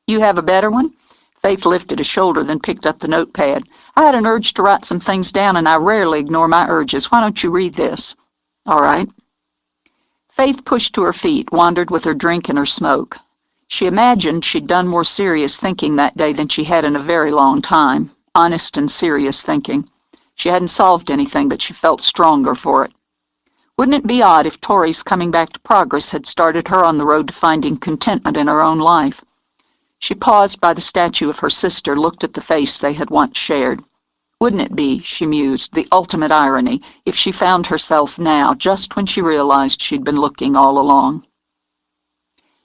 You have a better one? Faith lifted a shoulder, then picked up the notepad. I had an urge to write some things down, and I rarely ignore my urges. Why don't you read this? All right. Faith pushed to her feet, wandered with her drink and her smoke. She imagined she'd done more serious thinking that day than she had in a very long time. Honest and serious thinking. She hadn't solved anything, but she felt stronger for it. Wouldn't it be odd if Tori's coming back to progress had started her on the road to finding contentment in her own life? She paused by the statue of her sister, looked at the face they had once shared. Wouldn't it be, she mused, the ultimate irony if she found herself now, just when she realized she'd been looking all along?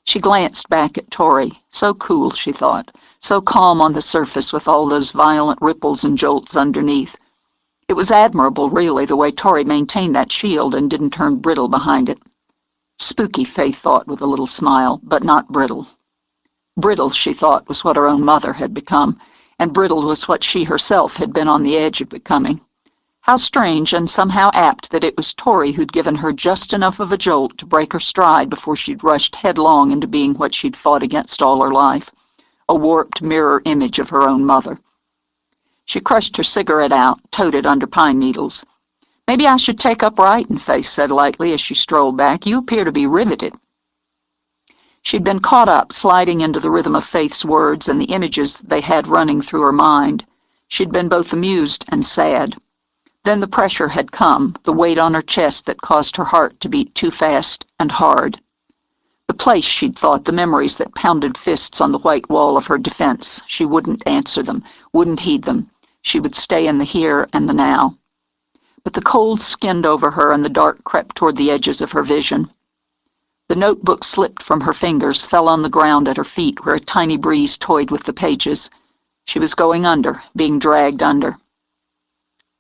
She glanced back at Tori. So cool, she thought, so calm on the surface with all those violent ripples and jolts underneath. It was admirable, really, the way Tori maintained that shield and didn't turn brittle behind it. Spooky, Faith thought with a little smile, but not brittle. Brittle, she thought, was what her own mother had become, and brittle was what she herself had been on the edge of becoming. How strange and somehow apt that it was Tori who'd given her just enough of a jolt to break her stride before she'd rushed headlong into being what she'd fought against all her life, a warped mirror image of her own mother. She crushed her cigarette out, toted under pine needles. Maybe I should take up writing, Faith said lightly as she strolled back. You appear to be riveted. She'd been caught up, sliding into the rhythm of Faith's words and the images they had running through her mind. She'd been both amused and sad. Then the pressure had come, the weight on her chest that caused her heart to beat too fast and hard. The place, she'd thought, the memories that pounded fists on the white wall of her defense. She wouldn't answer them, wouldn't heed them. She would stay in the here and the now. But the cold skinned over her and the dark crept toward the edges of her vision. The notebook slipped from her fingers, fell on the ground at her feet where a tiny breeze toyed with the pages. She was going under, being dragged under.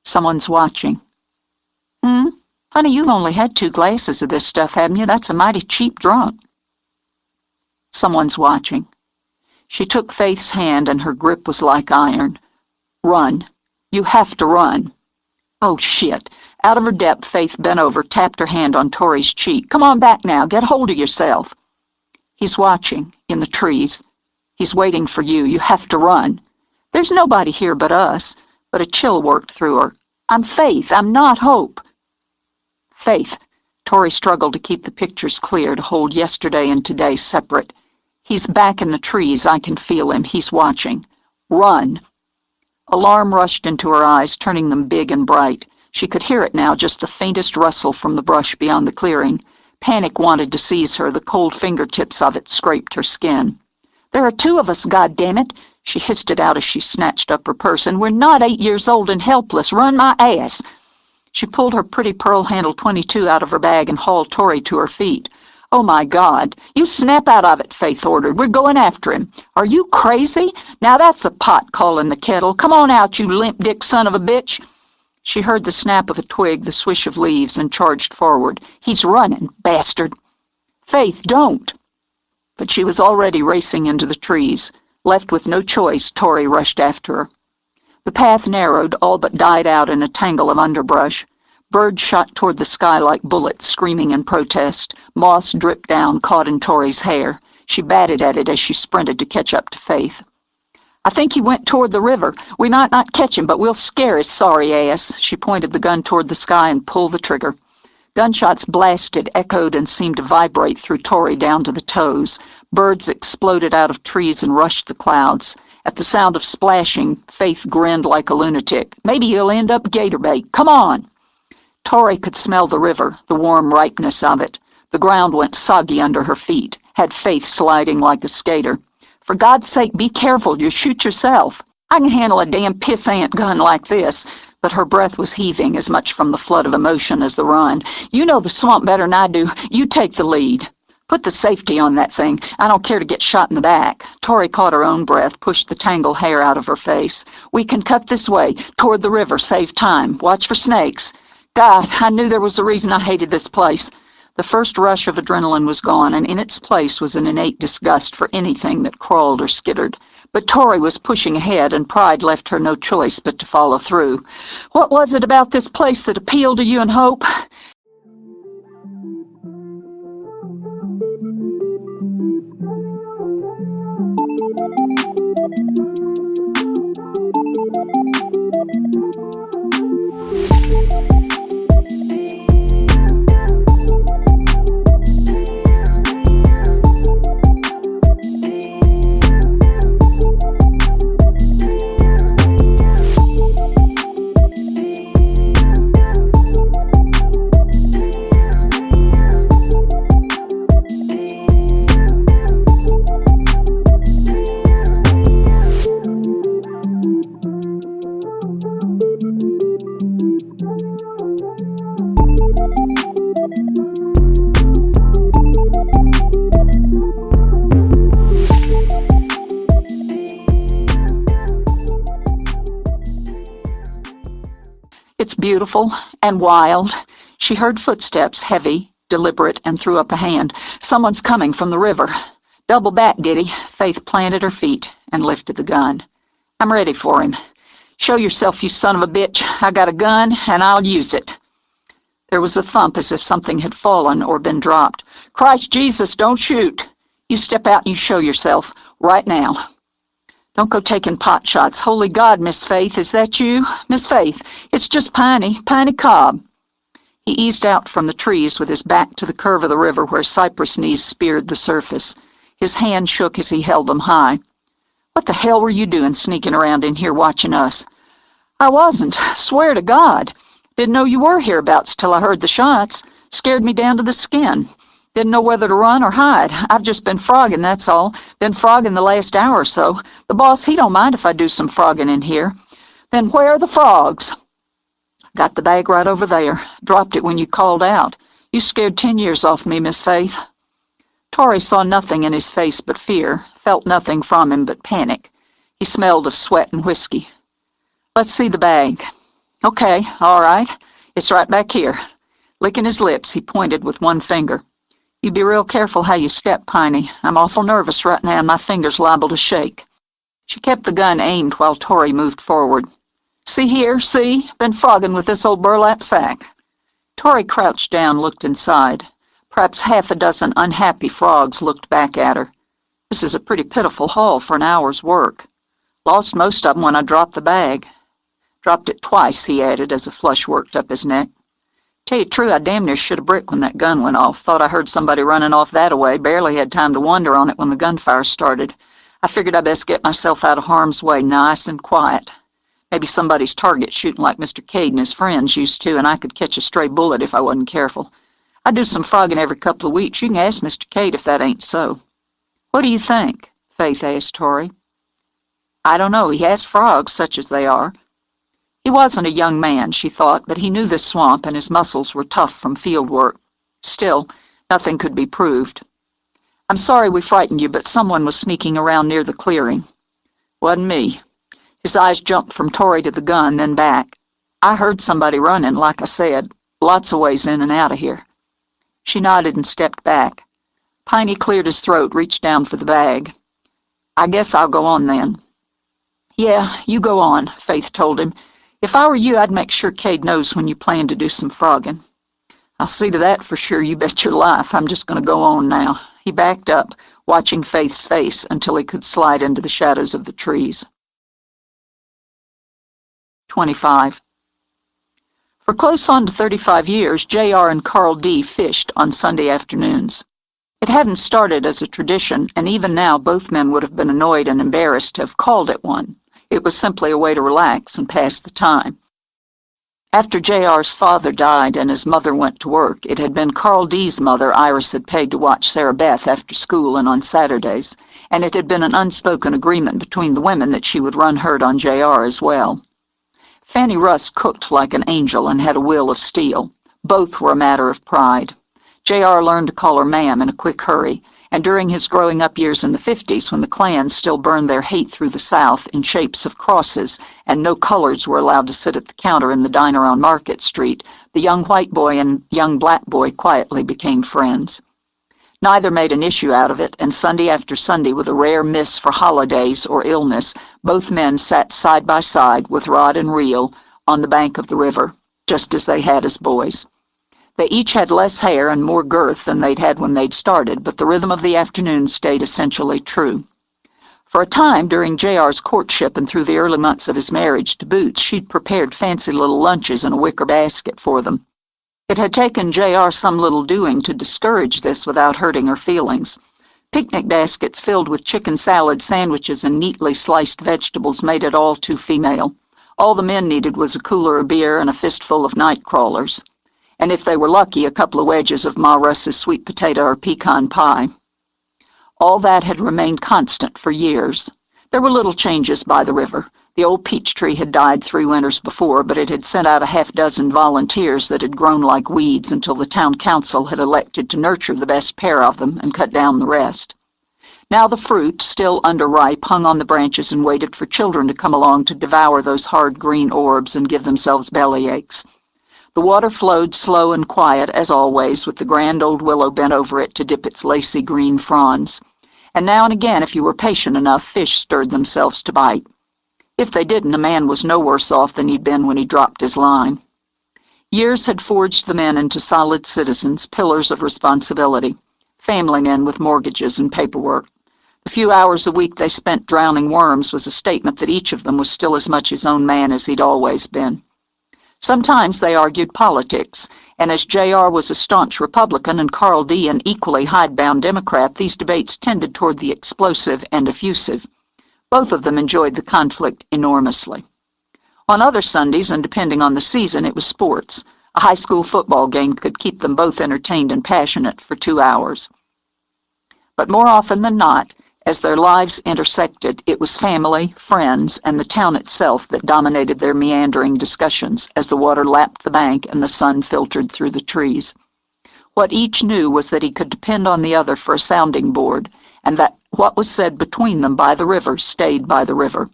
Someone's watching. Honey, you've only had 2 glasses of this stuff, haven't you? That's a mighty cheap drunk. Someone's watching. She took Faith's hand and her grip was like iron. Run. You have to run. Oh, shit. Out of her depth, Faith bent over, tapped her hand on Tori's cheek. Come on back now. Get hold of yourself. He's watching, in the trees. He's waiting for you. You have to run. There's nobody here but us. But a chill worked through her. I'm Faith. I'm not Hope. Faith. Tori struggled to keep the pictures clear, to hold yesterday and today separate. He's back in the trees. I can feel him. He's watching. Run. Alarm rushed into her eyes, turning them big and bright. She could hear it now, just the faintest rustle from the brush beyond the clearing. Panic wanted to seize her. The cold fingertips of it scraped her skin. There are two of us, goddammit! She hissed it out as she snatched up her purse. And we're not 8 years old and helpless. Run my ass! She pulled her pretty pearl-handled .22 out of her bag and hauled Tori to her feet. Oh, my God! You snap out of it, Faith ordered. We're going after him. Are you crazy? Now that's a pot calling the kettle. Come on out, you limp-dick son of a bitch! She heard the snap of a twig, the swish of leaves, and charged forward. He's running, bastard! Faith, don't! But she was already racing into the trees. Left with no choice, Tori rushed after her. The path narrowed, all but died out in a tangle of underbrush. Birds shot toward the sky like bullets, screaming in protest. Moss dripped down, caught in Tori's hair. She batted at it as she sprinted to catch up to Faith. I think he went toward the river. We might not catch him, but we'll scare his sorry ass. She pointed the gun toward the sky and pulled the trigger. Gunshots blasted, echoed, and seemed to vibrate through Tori down to the toes. Birds exploded out of trees and rushed the clouds. At the sound of splashing, Faith grinned like a lunatic. Maybe you'll end up gator bait. Come on! Tori could smell the river, the warm ripeness of it. The ground went soggy under her feet, had Faith sliding like a skater. For God's sake, be careful. You'll shoot yourself. I can handle a damn piss-ant gun like this. But her breath was heaving, as much from the flood of emotion as the run. You know the swamp better than I do. You take the lead. Put the safety on that thing. I don't care to get shot in the back. Tori caught her own breath, pushed the tangled hair out of her face. We can cut this way, toward the river, save time. Watch for snakes. God, I knew there was a reason I hated this place. The first rush of adrenaline was gone, and in its place was an innate disgust for anything that crawled or skittered. But Tori was pushing ahead, and pride left her no choice but to follow through. What was it about this place that appealed to you and Hope? It's beautiful and wild. She heard footsteps, heavy, deliberate, and threw up a hand. Someone's coming from the river. Double back, Diddy. Faith planted her feet and lifted the gun. I'm ready for him. Show yourself, you son of a bitch. I got a gun, and I'll use it. There was a thump as if something had fallen or been dropped. Christ Jesus, don't shoot. You step out and you show yourself. Right now. Don't go taking pot shots. Holy God, Miss Faith, is that you? Miss Faith, it's just Piney Cobb. He eased out from the trees with his back to the curve of the river where cypress knees speared the surface. His hand shook as he held them high. What the hell were you doing sneaking around in here watching us? I wasn't. Swear to God. Didn't know you were hereabouts till I heard the shots. Scared me down to the skin. Didn't know whether to run or hide. I've just been frogging, that's all. Been frogging the last hour or so. The boss, he don't mind if I do some frogging in here. Then where are the frogs? Got the bag right over there. Dropped it when you called out. You scared 10 years off me, Miss Faith. Tori saw nothing in his face but fear, felt nothing from him but panic. He smelled of sweat and whiskey. Let's see the bag. Okay, all right. It's right back here. Licking his lips, he pointed with one finger. You be real careful how you step, Piney. I'm awful nervous right now and my fingers liable to shake. She kept the gun aimed while Tori moved forward. See here, see? Been frogging with this old burlap sack. Tori crouched down, looked inside. Perhaps half a dozen unhappy frogs looked back at her. This is a pretty pitiful haul for an hour's work. Lost most of 'em when I dropped the bag. Dropped it twice," he added as a flush worked up his neck. "Tell you true, I damn near should have bricked when that gun went off. Thought I heard somebody running off that-a-way. Barely had time to wonder on it when the gunfire started. I figured I'd best get myself out of harm's way, nice and quiet. Maybe somebody's target shooting like Mr. Cade and his friends used to, and I could catch a stray bullet if I wasn't careful. I do some frogging every couple of weeks. You can ask Mr. Cade if that ain't so." "What do you think?" Faith asked Torrey. "I don't know. He has frogs, such as they are." He wasn't a young man, she thought, but he knew this swamp, and his muscles were tough from field work. Still, nothing could be proved. "I'm sorry we frightened you, but someone was sneaking around near the clearing." "Wasn't me." His eyes jumped from Torrey to the gun, then back. "I heard somebody running, like I said, lots of ways in and out of here." She nodded and stepped back. Piney cleared his throat, reached down for the bag. "I guess I'll go on then." "Yeah, you go on," Faith told him. "If I were you, I'd make sure Cade knows when you plan to do some frogging." "I'll see to that for sure, you bet your life. I'm just going to go on now." He backed up, watching Faith's face until he could slide into the shadows of the trees. 25. For close on to 35 years, J.R. and Carl D. fished on Sunday afternoons. It hadn't started as a tradition, and even now both men would have been annoyed and embarrassed to have called it one. It was simply a way to relax and pass the time. After J.R.'s father died and his mother went to work, it had been Carl D.'s mother Iris had paid to watch Sarah Beth after school and on Saturdays, and it had been an unspoken agreement between the women that she would run herd on J.R. as well. Fanny Russ cooked like an angel and had a will of steel. Both were a matter of pride. J.R. learned to call her ma'am in a quick hurry, and during his growing up years in the 50s, when the Klan still burned their hate through the South in shapes of crosses, and no colors were allowed to sit at the counter in the diner on Market Street, the young white boy and young black boy quietly became friends. Neither made an issue out of it, and Sunday after Sunday, with a rare miss for holidays or illness, both men sat side by side with rod and reel on the bank of the river, just as they had as boys. They each had less hair and more girth than they'd had when they'd started, but the rhythm of the afternoon stayed essentially true. For a time, during J.R.'s courtship and through the early months of his marriage to boot, she'd prepared fancy little lunches in a wicker basket for them. It had taken J.R. some little doing to discourage this without hurting her feelings. Picnic baskets filled with chicken salad, sandwiches, and neatly sliced vegetables made it all too female. All the men needed was a cooler of beer and a fistful of night crawlers. And if they were lucky, a couple of wedges of Ma Russ's sweet potato or pecan pie. All that had remained constant for years. There were little changes by the river. The old peach tree had died 3 winters before, but it had sent out a half-dozen volunteers that had grown like weeds until the town council had elected to nurture the best pair of them and cut down the rest. Now the fruit, still underripe, hung on the branches and waited for children to come along to devour those hard green orbs and give themselves bellyaches. The water flowed slow and quiet, as always, with the grand old willow bent over it to dip its lacy green fronds. And now and again, if you were patient enough, fish stirred themselves to bite. If they didn't, a man was no worse off than he'd been when he dropped his line. Years had forged the men into solid citizens, pillars of responsibility, family men with mortgages and paperwork. The few hours a week they spent drowning worms was a statement that each of them was still as much his own man as he'd always been. Sometimes they argued politics, and as J.R. was a staunch Republican and Carl D. an equally hidebound Democrat, these debates tended toward the explosive and effusive. Both of them enjoyed the conflict enormously. On other Sundays, and depending on the season, it was sports. A high school football game could keep them both entertained and passionate for 2 hours. But more often than not, as their lives intersected, it was family, friends, and the town itself that dominated their meandering discussions as the water lapped the bank and the sun filtered through the trees. What each knew was that he could depend on the other for a sounding board, and that what was said between them by the river stayed by the river.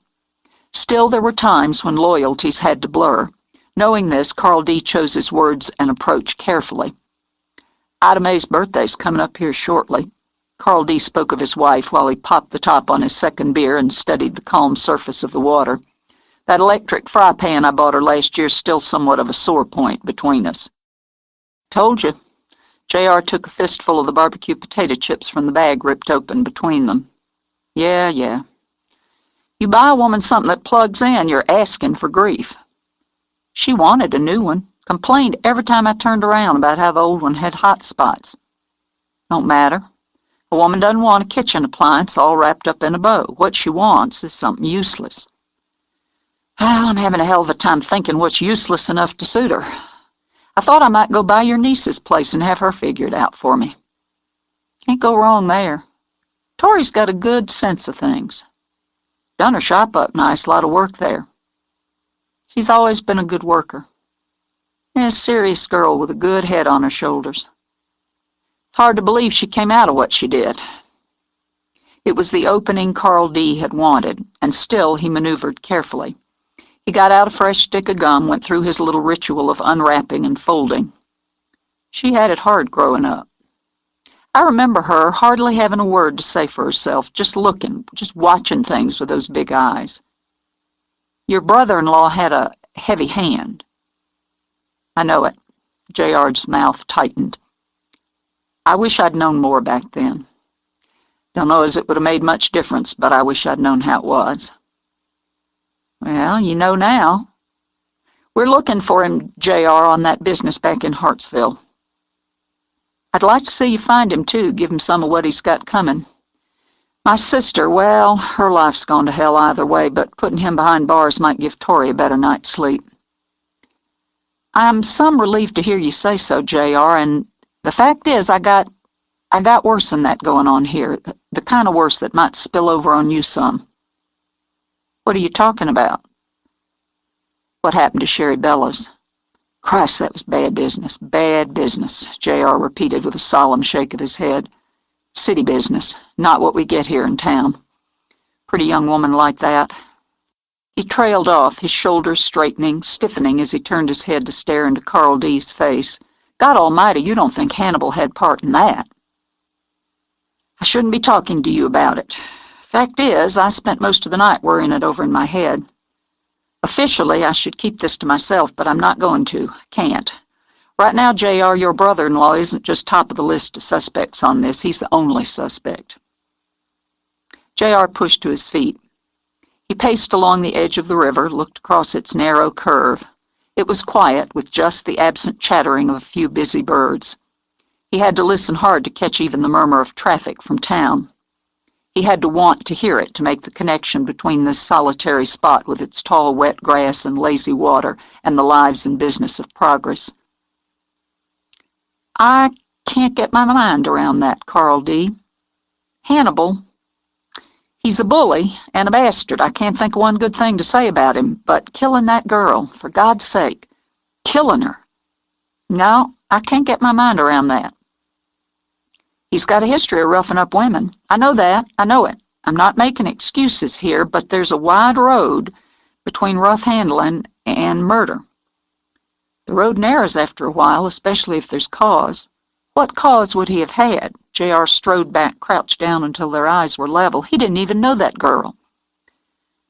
Still, there were times when loyalties had to blur. Knowing this, Carl D. chose his words and approach carefully. "Ida Mae's birthday's coming up here shortly." Carl D. spoke of his wife while he popped the top on his second beer and studied the calm surface of the water. "That electric fry pan I bought her last year's still somewhat of a sore point between us." "Told you." J.R. took a fistful of the barbecue potato chips from the bag ripped open between them. Yeah. You buy a woman something that plugs in, you're asking for grief. She wanted a new one, complained every time I turned around about how the old one had hot spots. Don't matter. A woman doesn't want a kitchen appliance all wrapped up in a bow. What she wants is something useless. Well, I'm having a hell of a time thinking what's useless enough to suit her. I thought I might go by your niece's place and have her figure it out for me. Can't go wrong there. Tori's got a good sense of things. Done her shop up nice, a lot of work there. She's always been a good worker. A serious girl with a good head on her shoulders. It's hard to believe she came out of what she did. It was the opening Carl D. had wanted, and still he maneuvered carefully. He got out a fresh stick of gum, went through his little ritual of unwrapping and folding. She had it hard growing up. I remember her hardly having a word to say for herself, just looking, just watching things with those big eyes. Your brother-in-law had a heavy hand. I know it. J.R.'s mouth tightened. I wish I'd known more back then. Don't know as it would have made much difference, but I wish I'd known how it was. Well, you know now. We're looking for him, J.R., on that business back in Hartsville. I'd like to see you find him, too, give him some of what he's got coming. My sister, well, her life's gone to hell either way, but putting him behind bars might give Tori a better night's sleep. I'm some relieved to hear you say so, J.R., and the fact is I got worse than that going on here, the kind of worse that might spill over on you some. What are you talking about? What happened to Sherry Bellows? Christ, that was bad business, J.R. repeated with a solemn shake of his head. City business, not what we get here in town. Pretty young woman like that. He trailed off, his shoulders straightening, stiffening as he turned his head to stare into Carl D.'s face. God almighty, you don't think Hannibal had part in that. I shouldn't be talking to you about it. Fact is, I spent most of the night worrying it over in my head. Officially, I should keep this to myself, but I'm not going to. Can't. Right now, J.R., your brother-in-law isn't just top of the list of suspects on this. He's the only suspect. J.R. pushed to his feet. He paced along the edge of the river, looked across its narrow curve. It was quiet, with just the absent chattering of a few busy birds. He had to listen hard to catch even the murmur of traffic from town. He had to want to hear it to make the connection between this solitary spot with its tall wet grass and lazy water and the lives and business of progress. I can't get my mind around that, Carl D. Hannibal, he's a bully and a bastard. I can't think of one good thing to say about him, but killing that girl, for God's sake, killing her. No, I can't get my mind around that. He's got a history of roughing up women. I know that. I know it. I'm not making excuses here, but there's a wide road between rough handling and murder. The road narrows after a while, especially if there's cause. What cause would he have had? J.R. strode back, crouched down until their eyes were level. He didn't even know that girl.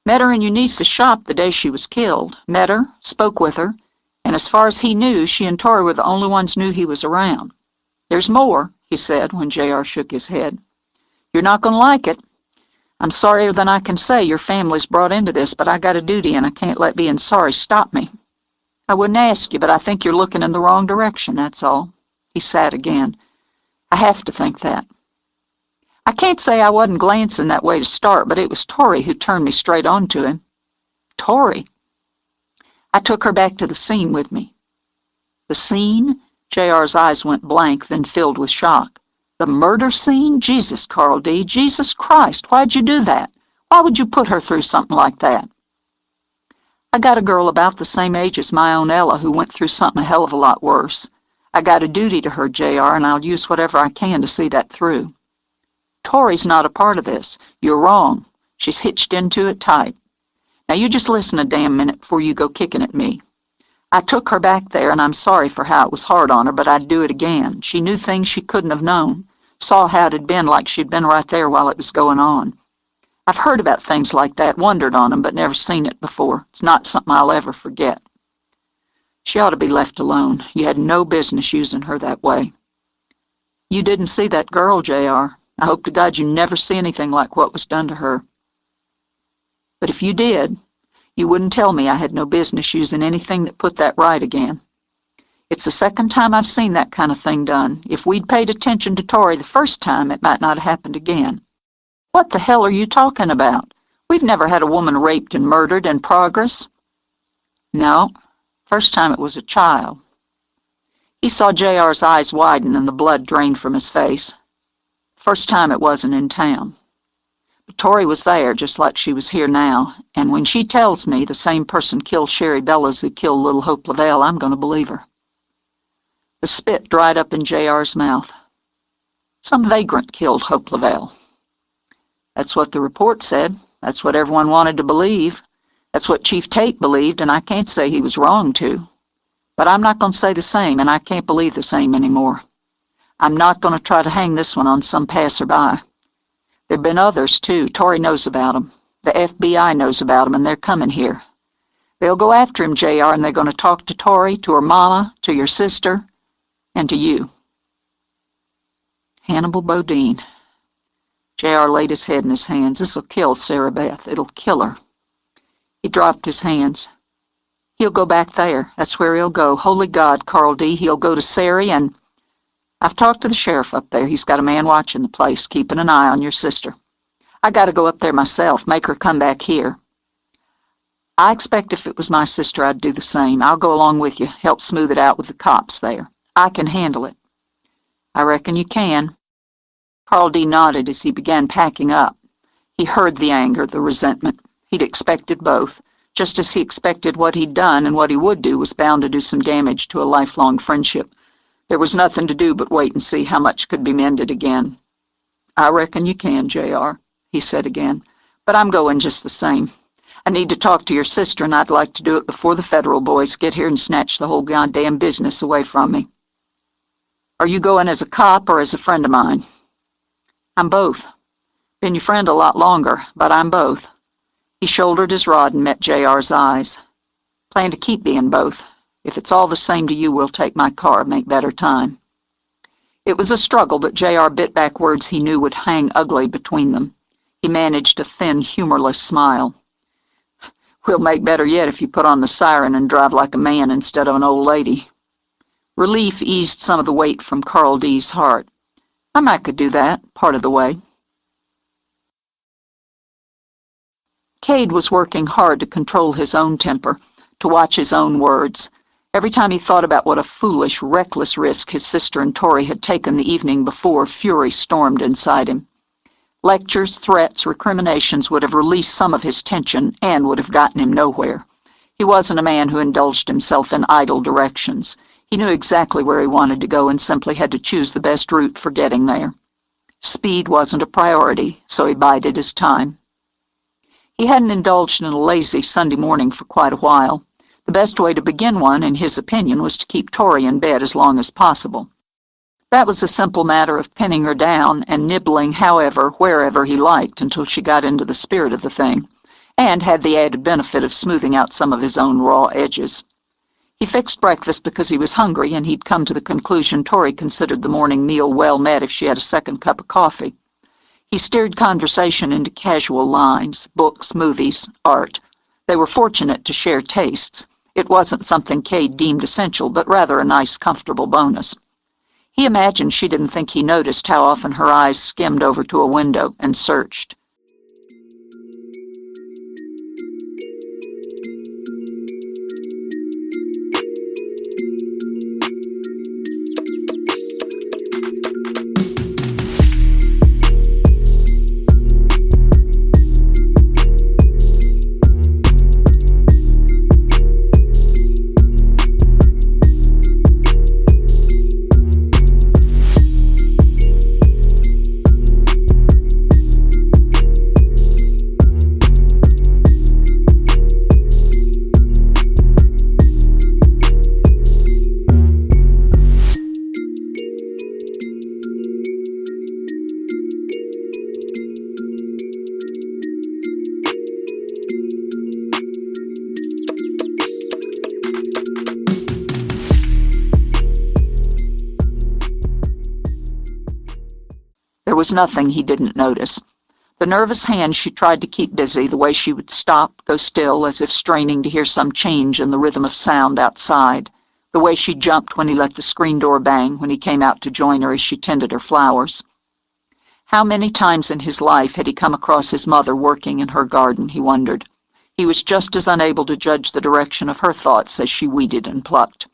Met her in Eunice's shop the day she was killed. Met her, spoke with her, and as far as he knew, she and Tori were the only ones knew he was around. There's more, he said when J.R. shook his head. You're not going to like it. I'm sorrier than I can say your family's brought into this, but I got a duty and I can't let being sorry stop me. I wouldn't ask you, but I think you're looking in the wrong direction, that's all. He sat again. I have to think that. I can't say I wasn't glancing that way to start, but it was Tori who turned me straight on to him. Tori. I took her back to the scene with me. The scene? J.R.'s eyes went blank, then filled with shock. The murder scene? Jesus, Carl D. Jesus Christ, why'd you do that? Why would you put her through something like that? I got a girl about the same age as my own Ella who went through something a hell of a lot worse. I got a duty to her, J.R., and I'll use whatever I can to see that through. Tori's not a part of this. You're wrong. She's hitched into it tight. Now you just listen a damn minute before you go kicking at me. I took her back there, and I'm sorry for how it was hard on her, but I'd do it again. She knew things she couldn't have known, saw how it had been like she'd been right there while it was going on. I've heard about things like that, wondered on them, but never seen it before. It's not something I'll ever forget. She ought to be left alone. You had no business using her that way. You didn't see that girl, J.R. I hope to God you never see anything like what was done to her. But if you did, you wouldn't tell me I had no business using anything that put that right again. It's the second time I've seen that kind of thing done. If we'd paid attention to Tori the first time, it might not have happened again. What the hell are you talking about? We've never had a woman raped and murdered in progress. No, first time it was a child. He saw J.R.'s eyes widen and the blood drain from his face. First time it wasn't in town. But Tori was there, just like she was here now, and when she tells me the same person killed Sherry Bellows who killed little Hope Lavelle, I'm going to believe her. The spit dried up in J.R.'s mouth. Some vagrant killed Hope Lavelle. That's what the report said. That's what everyone wanted to believe. That's what Chief Tate believed, and I can't say he was wrong to. But I'm not going to say the same, and I can't believe the same anymore. I'm not going to try to hang this one on some passerby. There've been others, too. Tori knows about them. The FBI knows about them, and they're coming here. They'll go after him, J.R., and they're going to talk to Tori, to her mama, to your sister, and to you. Hannibal Bodine. J.R. laid his head in his hands. This'll kill Sarah Beth. It'll kill her. He dropped his hands. He'll go back there. That's where he'll go. Holy God, Carl D., he'll go to Sari, and I've talked to the sheriff up there. He's got a man watching the place, keeping an eye on your sister. I got to go up there myself, make her come back here. I expect if it was my sister, I'd do the same. I'll go along with you, help smooth it out with the cops there. I can handle it. I reckon you can. Carl D. nodded as he began packing up. He heard the anger, the resentment. He'd expected both, just as he expected what he'd done and what he would do was bound to do some damage to a lifelong friendship. There was nothing to do but wait and see how much could be mended again. I reckon you can, J.R., he said again, but I'm going just the same. I need to talk to your sister, and I'd like to do it before the federal boys get here and snatch the whole goddamn business away from me. Are you going as a cop or as a friend of mine? I'm both. Been your friend a lot longer, but I'm both. He shouldered his rod and met J.R.'s eyes. Plan to keep being both. If it's all the same to you, we'll take my car and make better time. It was a struggle, but J.R. bit back words he knew would hang ugly between them. He managed a thin, humorless smile. We'll make better yet if you put on the siren and drive like a man instead of an old lady. Relief eased some of the weight from Carl D.'s heart. I might could do that, part of the way. Cade was working hard to control his own temper, to watch his own words. Every time he thought about what a foolish, reckless risk his sister and Tori had taken the evening before, fury stormed inside him. Lectures, threats, recriminations would have released some of his tension and would have gotten him nowhere. He wasn't a man who indulged himself in idle directions. He knew exactly where he wanted to go and simply had to choose the best route for getting there. Speed wasn't a priority, so he bided his time. He hadn't indulged in a lazy Sunday morning for quite a while. The best way to begin one, in his opinion, was to keep Tori in bed as long as possible. That was a simple matter of pinning her down and nibbling however, wherever he liked until she got into the spirit of the thing, and had the added benefit of smoothing out some of his own raw edges. He fixed breakfast because he was hungry, and he'd come to the conclusion Tori considered the morning meal well met if she had a second cup of coffee. He steered conversation into casual lines, books, movies, art. They were fortunate to share tastes. It wasn't something Cade deemed essential, but rather a nice, comfortable bonus. He imagined she didn't think he noticed how often her eyes skimmed over to a window and searched. There was nothing he didn't notice. The nervous hands she tried to keep busy, the way she would stop, go still, as if straining to hear some change in the rhythm of sound outside, the way she jumped when he let the screen door bang when he came out to join her as she tended her flowers. How many times in his life had he come across his mother working in her garden, he wondered. He was just as unable to judge the direction of her thoughts as she weeded and plucked.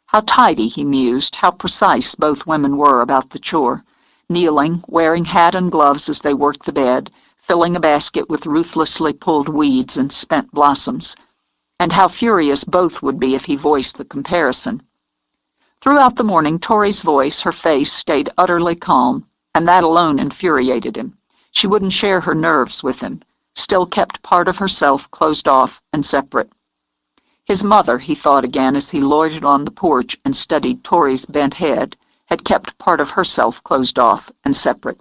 How tidy, he mused, how precise both women were about the chore, kneeling, wearing hat and gloves as they worked the bed, filling a basket with ruthlessly pulled weeds and spent blossoms, and how furious both would be if he voiced the comparison. Throughout the morning, Tori's voice, her face, stayed utterly calm, and that alone infuriated him. She wouldn't share her nerves with him, still kept part of herself closed off and separate. His mother, he thought again as he loitered on the porch and studied Tori's bent head, had kept part of herself closed off and separate.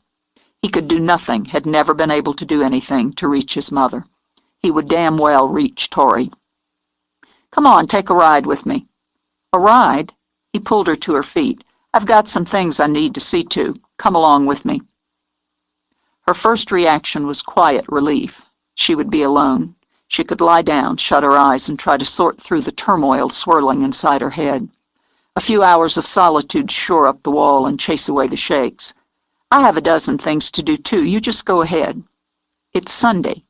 He could do nothing, had never been able to do anything to reach his mother. He would damn well reach Tori. "Come on, take a ride with me." "A ride?" He pulled her to her feet. "I've got some things I need to see to. Come along with me." Her first reaction was quiet relief. She would be alone. She could lie down, shut her eyes, and try to sort through the turmoil swirling inside her head. A few hours of solitude to shore up the wall and chase away the shakes. "I have a dozen things to do, too. You just go ahead." "It's Sunday."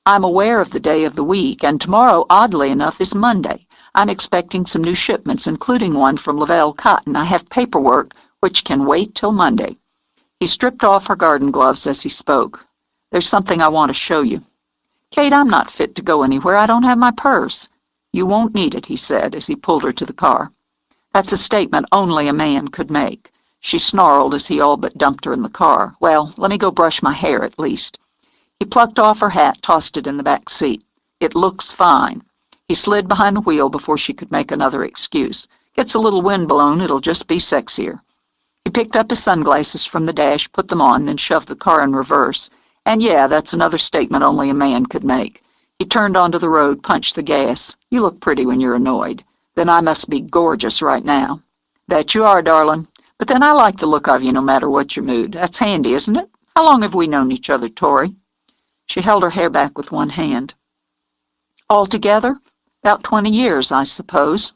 "I'm aware of the day of the week, and tomorrow, oddly enough, is Monday. I'm expecting some new shipments, including one from Lavelle Cotton. I have paperwork which can wait till Monday." He stripped off her garden gloves as he spoke. "There's something I want to show you." "Kate, I'm not fit to go anywhere. I don't have my purse." "You won't need it," he said as he pulled her to the car. That's a statement only a man could make. She snarled as he all but dumped her in the car. "Well, let me go brush my hair at least." He plucked off her hat, tossed it in the back seat. "It looks fine." He slid behind the wheel before she could make another excuse. "Gets a little wind blown, it'll just be sexier." He picked up his sunglasses from the dash, put them on, then shoved the car in reverse. "And yeah, that's another statement only a man could make." He turned onto the road, punched the gas. "You look pretty when you're annoyed." "Then I must be gorgeous right now." "Bet you are, darling. But then I like the look of you no matter what your mood. That's handy, isn't it? How long have we known each other, Tori?" She held her hair back with one hand. "Altogether? About 20 years, I suppose."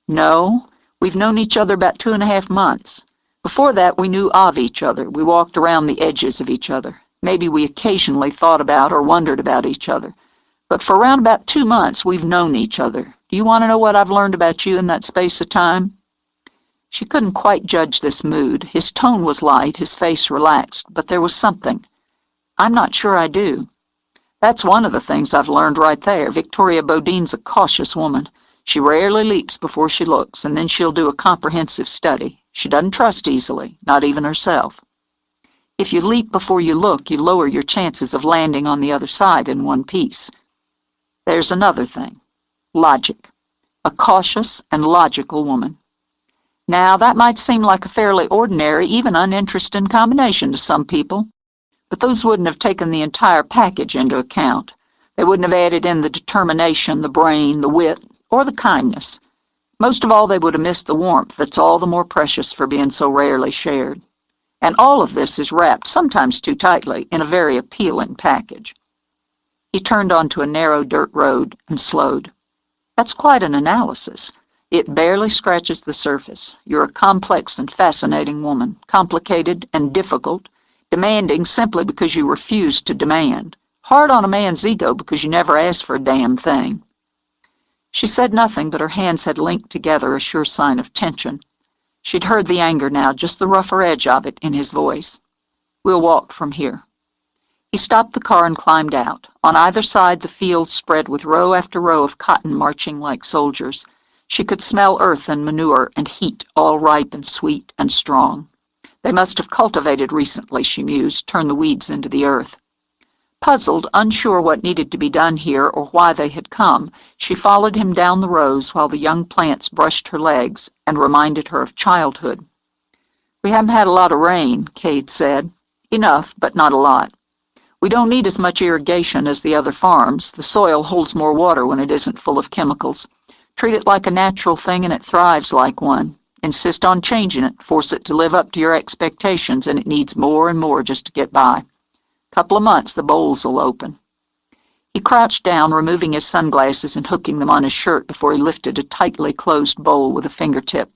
"No, we've known each other about 2.5 months. Before that, we knew of each other. We walked around the edges of each other. Maybe we occasionally thought about or wondered about each other. But for around about 2 months, we've known each other. Do you want to know what I've learned about you in that space of time?" She couldn't quite judge this mood. His tone was light, his face relaxed, but there was something. "I'm not sure I do." "That's one of the things I've learned right there. Victoria Bodine's a cautious woman. She rarely leaps before she looks, and then she'll do a comprehensive study. She doesn't trust easily, not even herself. If you leap before you look, you lower your chances of landing on the other side in one piece. There's another thing. Logic. A cautious and logical woman. Now, that might seem like a fairly ordinary, even uninteresting combination to some people, but those wouldn't have taken the entire package into account. They wouldn't have added in the determination, the brain, the wit, or the kindness. Most of all, they would have missed the warmth that's all the more precious for being so rarely shared. And all of this is wrapped, sometimes too tightly, in a very appealing package. He turned onto a narrow dirt road and slowed. "That's quite an analysis. It barely scratches the surface. You're a complex and fascinating woman, complicated and difficult, demanding simply because you refuse to demand, hard on a man's ego because you never asked for a damn thing." She said nothing, but her hands had linked together, a sure sign of tension. She'd heard the anger now, just the rougher edge of it in his voice. "We'll walk from here." He stopped the car and climbed out. On either side, the fields spread with row after row of cotton marching like soldiers. She could smell earth and manure and heat, all ripe and sweet and strong. They must have cultivated recently, she mused, turned the weeds into the earth. Puzzled, unsure what needed to be done here or why they had come, she followed him down the rows while the young plants brushed her legs and reminded her of childhood. "We haven't had a lot of rain," Cade said. "Enough, but not a lot. We don't need as much irrigation as the other farms. The soil holds more water when it isn't full of chemicals. Treat it like a natural thing and it thrives like one. Insist on changing it, force it to live up to your expectations, and it needs more and more just to get by. Couple of months, the bowls will open. He crouched down, removing his sunglasses and hooking them on his shirt before he lifted a tightly closed bowl with a fingertip.